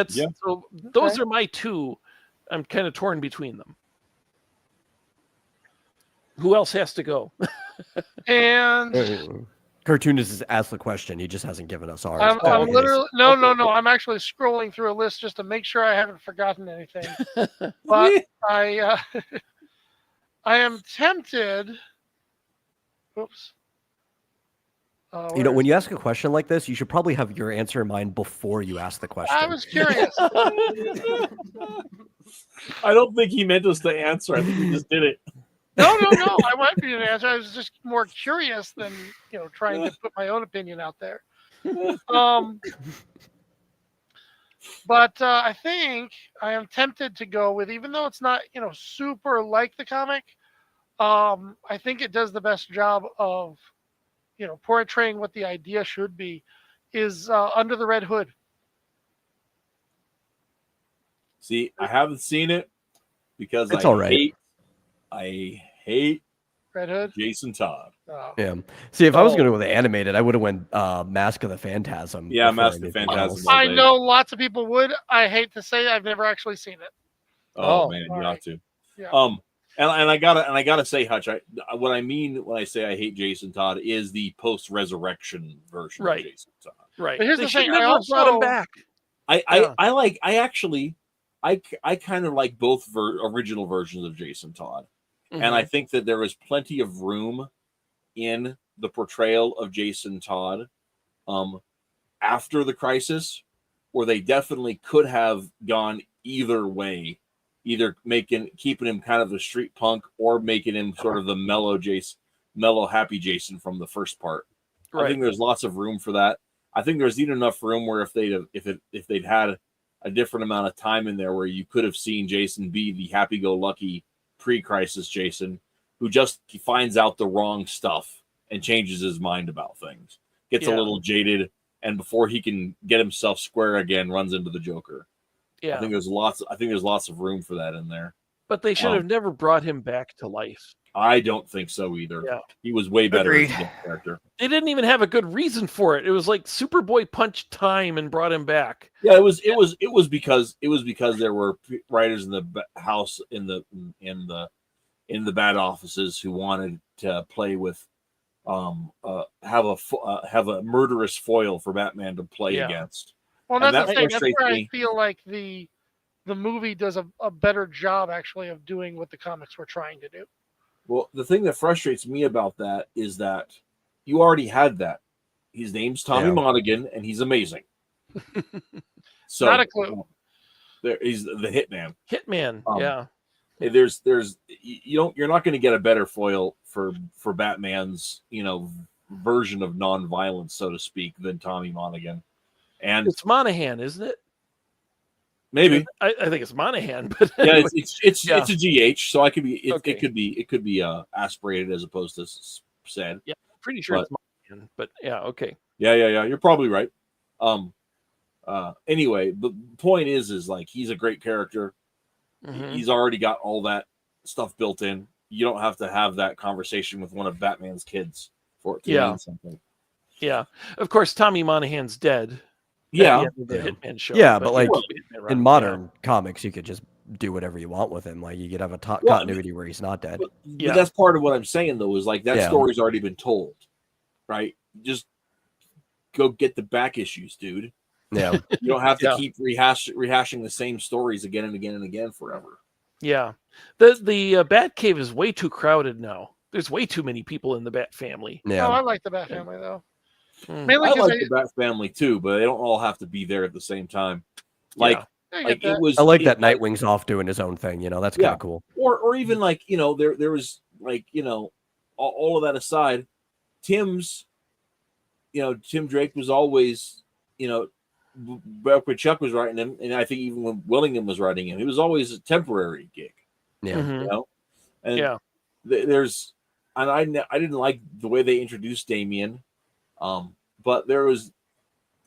So those are my two. I'm kind of torn between them. Who else has to go? And Cartoonist has asked the question. He just hasn't given us ours. I'm literally no. I'm actually scrolling through a list just to make sure I haven't forgotten anything. But I am tempted. Oops. When you ask a question like this, you should probably have your answer in mind before you ask the question. I was curious. I don't think he meant us to answer. I think he just did it. No. I might be an answer. I was just more curious than trying to put my own opinion out there. But I think I am tempted to go with, even though it's not super like the comic, I think it does the best job of portraying what the idea should be, is Under the Red Hood. See, I haven't seen it because it's all right. I hate Red Hood. Jason Todd. Oh. Yeah. See, if I was going to go with animated, I would have went Mask of the Phantasm. Yeah, Mask of the Phantasm. I know lots of people would. I hate to say I've never actually seen it. Oh man, you have to. Yeah. And I gotta say, Hutch, what I mean when I say I hate Jason Todd is the post-resurrection version of Jason Todd. Right. But here's the thing: I also brought him back. I kind of like both original versions of Jason Todd. Mm-hmm. And I think that there is plenty of room in the portrayal of Jason Todd after the crisis, where they definitely could have gone either way, either keeping him kind of a street punk or making him sort of the mellow, happy Jason from the first part. Right. I think there's lots of room for that. I think there's even enough room where if they'd had a different amount of time in there, where you could have seen Jason be the happy-go-lucky pre-crisis Jason, who just finds out the wrong stuff and changes his mind about things, gets a little jaded, and before he can get himself square again, runs into the Joker. Yeah, I think there's lots of room for that in there. But they should have never brought him back to life. I don't think so either. Yeah. He was way better as a character. They didn't even have a good reason for it. It was like Superboy punched time and brought him back. Yeah, it was because there were writers in the house in the bad offices who wanted to play with have a murderous foil for Batman to play against. Well, that's the thing. That's where I feel like the movie does a better job actually of doing what the comics were trying to do. Well, the thing that frustrates me about that is that you already had that. His name's Tommy Monaghan, and he's amazing. So not a clue. He's the Hitman. You're not going to get a better foil for Batman's version of non-violence, so to speak, than Tommy Monaghan. And it's Monahan, isn't it? Maybe I think it's Monahan, but anyway. It's a GH, so it could be aspirated as opposed to said. Yeah, pretty sure it's Monahan, but yeah, okay. Yeah. You're probably right. Anyway, the point is like he's a great character. Mm-hmm. He's already got all that stuff built in. You don't have to have that conversation with one of Batman's kids for it to mean something. Yeah, of course, Tommy Monahan's dead. Yeah, the Hitman show. Yeah, but like in modern comics, you could just do whatever you want with him. Like you could have a Well, continuity where he's not dead. But that's part of what I'm saying, though, is like that Yeah. story's already been told, right? Just go get the back issues, dude. Yeah. You don't have to Yeah. keep rehashing the same stories again and again and again forever. Yeah. The Bat Cave is way too crowded now. There's way too many people in the Bat family. Yeah. Oh, I like the Bat family though. Mm. Mainly I because like the Bat family too, but they don't all have to be there at the same time. Like, Yeah. I like get it that. was. I like it- that Nightwing's off doing his own thing. You know, that's kind of cool. or even like there was like all of that aside, Tim Drake was always back when Chuck was writing him, and I think even when Willingham was writing him, it was always a temporary gig. Yeah. Mhm. And Yeah. there's, and I didn't like the way they introduced Damien, but there was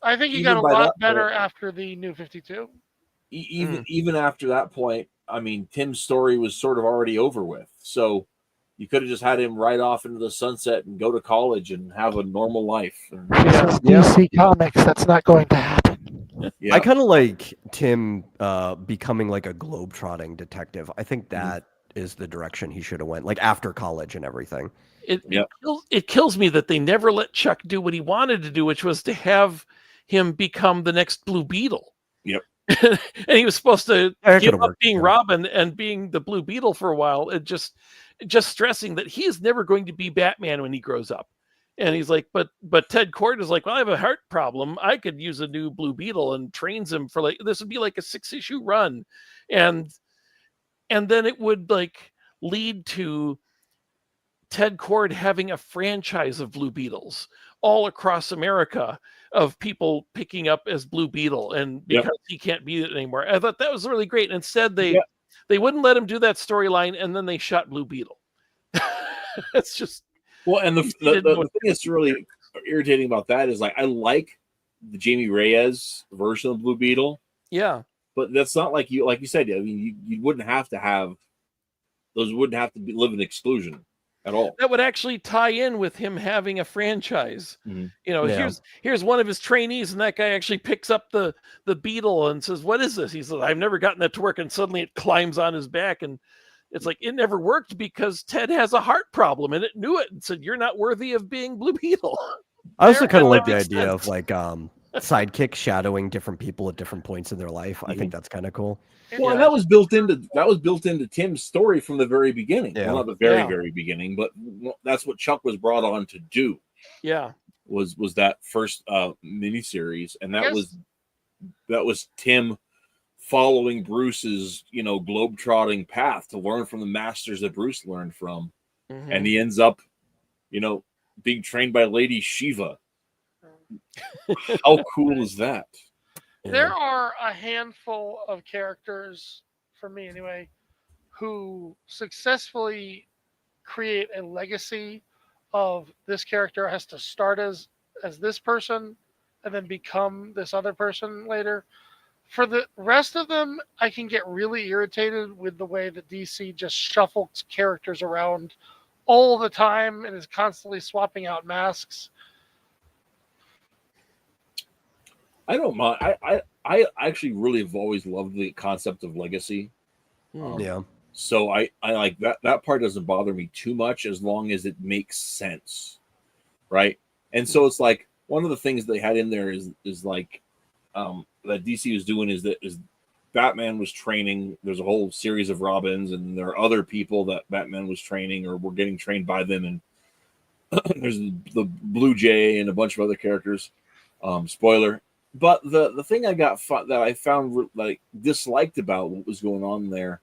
I think he even got a by lot that better point- after the New 52. even after that point, I mean, Tim's story was sort of already over with, so you could have just had him ride off into the sunset and go to college and have a normal life. And, This is Yeah. DC Comics. That's not going to happen. yeah, I kind of like Tim becoming like a globetrotting detective. I think that is the direction he should have went, like after college and everything. It kills me that they never let Chuck do what he wanted to do, which was to have him become the next Blue Beetle. Yep. And he was supposed to That give could've up worked, being yeah. Robin and being the Blue Beetle for a while, and just stressing that he is never going to be Batman when he grows up. And he's like, but Ted Kord is like, well, I have a heart problem. I could use a new Blue Beetle, and trains him for this would be like a 6-issue run, and then it would like lead to Ted Kord having a franchise of Blue Beetles all across America, of people picking up as Blue Beetle, and because he can't be it anymore. I thought that was really great. Instead, they wouldn't let him do that storyline, and then they shot Blue Beetle. It's just well, and the didn't know thing that's really irritating about that is like I like the Jamie Reyes version of Blue Beetle, yeah. but that's not like you said. I mean, you wouldn't have to have those. Wouldn't have to live in exclusion at all. That would actually tie in with him having a franchise. Mhm. Yeah. Here's one of his trainees, and that guy actually picks up the beetle and says, "What is this?" He says, "I've never gotten that to work," and suddenly it climbs on his back, and it's like it never worked because Ted has a heart problem, and it knew it and said, "You're not worthy of being Blue Beetle." I also There- kind of that like the makes idea sense. of like sidekick shadowing different people at different points in their life. I Mm-hmm. think that's kind of cool. Well, and that was built into Tim's story from the very beginning. Yeah. Well, not the very Yeah. very beginning, but that's what Chuck was brought on to do. Yeah. Was that first miniseries, and that Yes. was Tim following Bruce's globe-trotting path to learn from the masters that Bruce learned from, Mhm. and he ends up being trained by Lady Shiva. How cool is that? There are a handful of characters, for me anyway, who successfully create a legacy of this character has to start as this person and then become this other person later. For the rest of them, I can get really irritated with the way that DC just shuffles characters around all the time and is constantly swapping out masks. I don't mind. I actually really have always loved the concept of legacy. Hmm. Yeah. So I like that part doesn't bother me too much as long as it makes sense, right? And so it's like one of the things they had in there is like that DC was doing is Batman was training. There's a whole series of Robins, and there are other people that Batman was training or were getting trained by them, and there's the Blue Jay and a bunch of other characters. Spoiler. But the thing that I found like disliked about what was going on there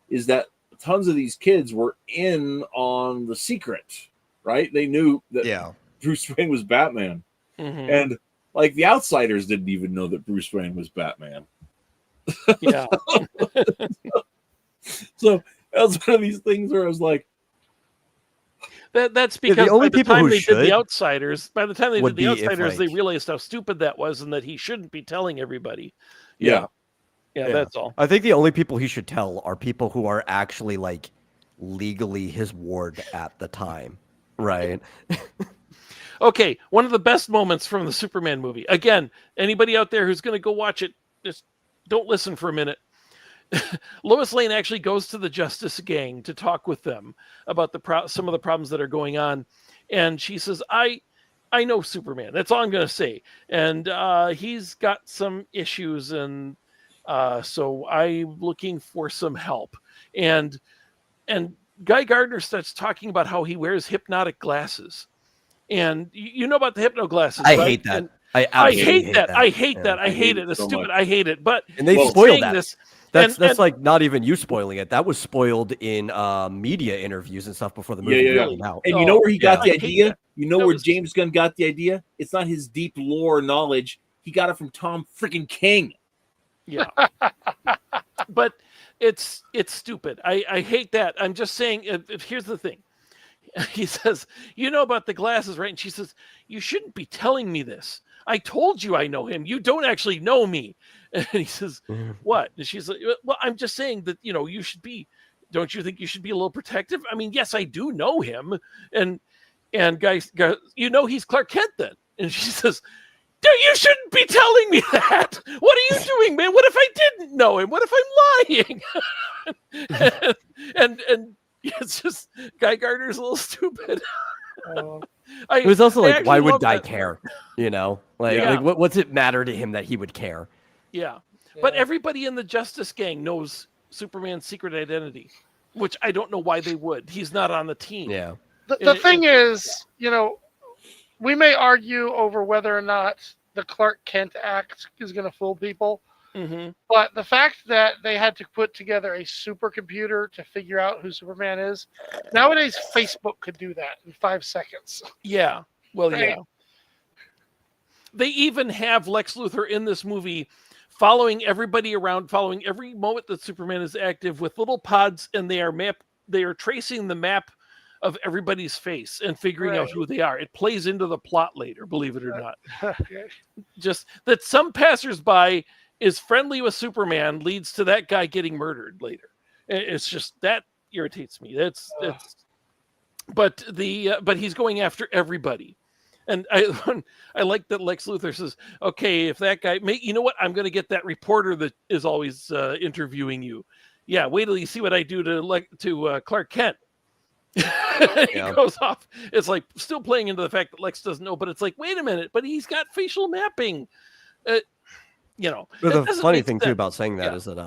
is that tons of these kids were in on the secret, right? They knew that Yeah. Bruce Wayne was Batman, Mhm. and like the outsiders didn't even know that Bruce Wayne was Batman. Yeah. So that was one of these things where I was like, That's Yeah, the because only by the people time who they did should the Outsiders, by the time they did would the be if, Outsiders, they like- realized how stupid that was and that he shouldn't be telling everybody. yeah. Yeah, Yeah. that's all. I think the only people he should tell are people who are actually like legally his ward at the time, right? Okay, one of the best moments from the Superman movie. Again, anybody out there who's going to go watch it, just don't listen for a minute. Lois Lane actually goes to the Justice Gang to talk with them about some of the problems that are going on, and she says, I know Superman. That's all I'm going to say. And he's got some issues, and so I'm looking for some help. And Guy Gardner starts talking about how he wears hypnotic glasses. And you know about the hypno glasses, I right? hate that. And I I absolutely hate that. I hate Yeah. that. I hate it. It's so stupid. much. I hate it. But And they he's spoiled saying that. this. That's and like not even you spoiling it. That was spoiled in media interviews and stuff before the movie came out. And you know where he got the I hate idea? that. You know That where was- James Gunn got the idea? It's not his deep lore knowledge. He got it from Tom freaking King. Yeah. But it's stupid. I hate that. I'm just saying, here's the thing. He says, you know about the glasses, right? And she says, you shouldn't be telling me this. I told you I know him. You don't actually know me. And he says, what? And she's like, well, I'm just saying that, you should be, don't you think you should be a little protective? I mean, yes, I do know him. And guys, he's Clark Kent then. And she says, you shouldn't be telling me that. What are you doing, man? What if I didn't know him? What if I'm lying? and it's just Guy Gardner's a little stupid. It was also I like, why actually would love Guy that. care? Like, Yeah. like what's it matter to him that he would care? Yeah. But everybody in the Justice Gang knows Superman's secret identity, which I don't know why they would. He's not on the team. Yeah. The thing is, we may argue over whether or not the Clark Kent Act is going to fool people. Mm-hmm. But the fact that they had to put together a supercomputer to figure out who Superman is, nowadays Facebook could do that in 5 seconds. Yeah. Well, Right. yeah. They even have Lex Luthor in this movie following everybody around, following every moment that Superman is active with little pods, and they are tracing the map of everybody's face and figuring out Right. who they are. It plays into the plot later, believe it or not. Okay. Just that some passersby is friendly with Superman leads to that guy getting murdered later. It's just that irritates me. But he's going after everybody. And I like that Lex Luthor says, okay, if that guy, you know what? I'm going to get that reporter that is always interviewing you. Yeah, wait till you see what I do to Clark Kent. He goes off. It's like still playing into the fact that Lex doesn't know, but it's like, wait a minute, but he's got facial mapping. But the funny thing too about saying that is that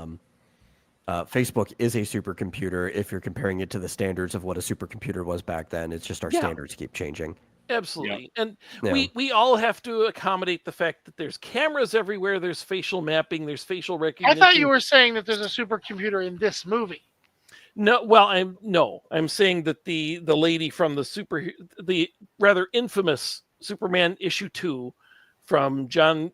Facebook is a supercomputer. If you're comparing it to the standards of what a supercomputer was back then, it's just our standards keep changing. Absolutely. And we all have to accommodate the fact that there's cameras everywhere, there's facial mapping, there's facial recognition. I thought you were saying that there's a supercomputer in this movie. No, well, I'm saying that the lady from the rather infamous Superman issue 2 from John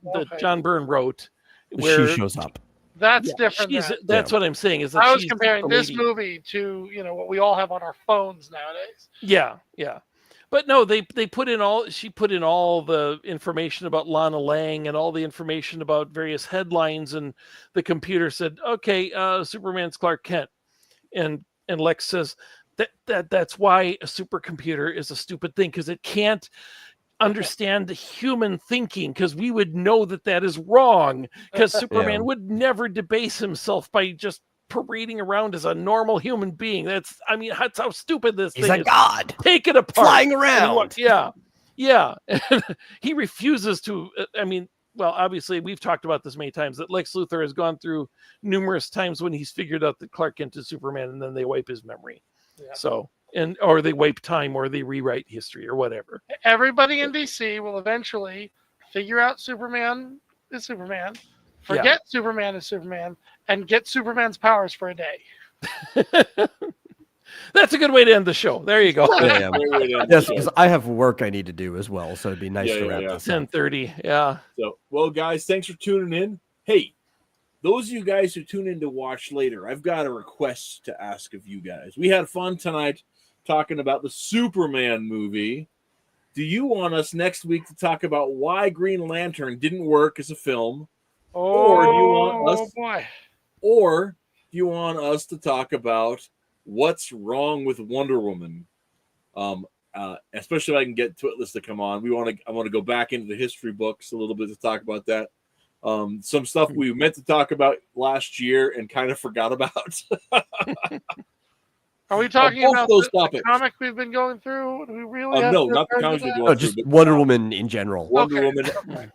Byrne wrote, where she shows up. That's different. That's what I'm saying. Is that I was she's comparing the this lady. movie to what we all have on our phones nowadays. Yeah. But no, she put in all the information about Lana Lang and all the information about various headlines, and the computer said, okay, Superman's Clark Kent. And Lex says that's why a supercomputer is a stupid thing, because it can't understand human thinking, because we would know that is wrong, because Superman would never debase himself by just parading around as a normal human being. That's how stupid this He's thing a is. god Take it apart. flying around. Yeah. He refuses to. Well, obviously, we've talked about this many times, that Lex Luthor has gone through numerous times when he's figured out that Clark Kent is Superman, and then they wipe his memory. Yeah. So, or they wipe time, or they rewrite history, or whatever. Everybody in DC will eventually figure out Superman is Superman, forget Superman is Superman, and get Superman's powers for a day. That's a good way to end the show. There you go. Yes, because I have work I need to do as well, so it'd be nice to wrap this up. 10:30. Yeah. So, well, guys, thanks for tuning in. Hey, those of you guys who tune in to watch later, I've got a request to ask of you guys. We had fun tonight talking about the Superman movie. Do you want us next week to talk about why Green Lantern didn't work as a film? Or do you want us to talk about what's wrong with Wonder Woman? Especially if I can get Twitless to come on. I want to go back into the history books a little bit to talk about that. Some stuff we meant to talk about last year and kind of forgot about. Are we talking both about those the topics. comic we've been going through? Do we really have No, to not the argue comics we're that? going Oh, through, just but Wonder Woman in general. Wonder Okay, Woman okay.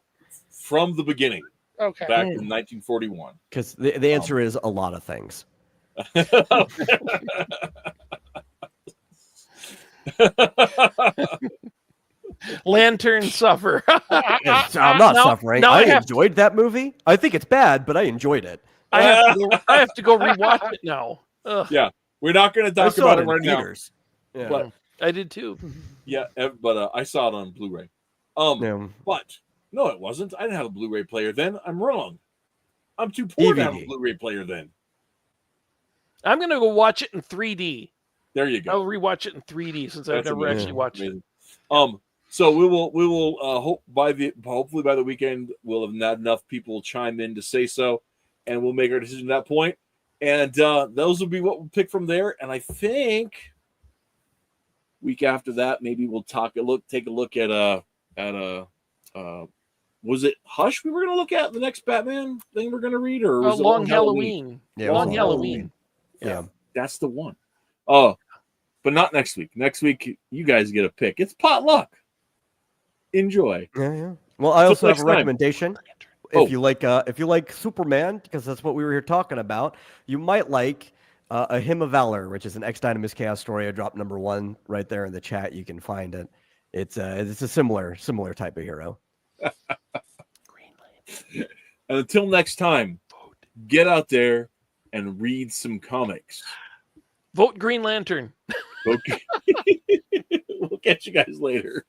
from the beginning, Okay. back in 1941. Because the answer is a lot of things. Lantern suffer. I'm not Now- suffering. now I I have to- enjoyed that movie. I think it's bad, but I enjoyed it. I have to go rewatch it now. Ugh, Yeah, we're not going to I talk saw about it it in right now. theaters. Yeah. But I did too. yeah, but I saw it on Blu-ray. Yeah. But no, it wasn't. I didn't have a Blu-ray player then. I'm wrong. I'm too poor to have a DVD. Blu-ray player then. I'm gonna go watch it in 3D. There you go. I'll rewatch it in 3D since I've That's never amazing. actually watched it. Amazing. So we will hopefully by the weekend we'll have had enough people chime in to say so, and we'll make our decision at that point. And those will be what we'll pick from there. And I think week after that, maybe we'll take a look at was it Hush we were going to look at the next Batman thing we're going to read, or was it Long Halloween. Yeah, Long Long Halloween. Yeah. That's the one. Oh, but not next week. Next week you guys get a pick. It's potluck. Enjoy. Yeah. Well, I also have next a time. recommendation. Oh. If you like Superman, because that's what we were here talking about, you might like A Hymn of Valor, which is an X Dynamis Chaos story. I dropped number 1 right there in the chat. You can find it. It's a similar type of hero. And until next time, get out there and read some comics. Vote Green Lantern. Okay. We'll catch you guys later.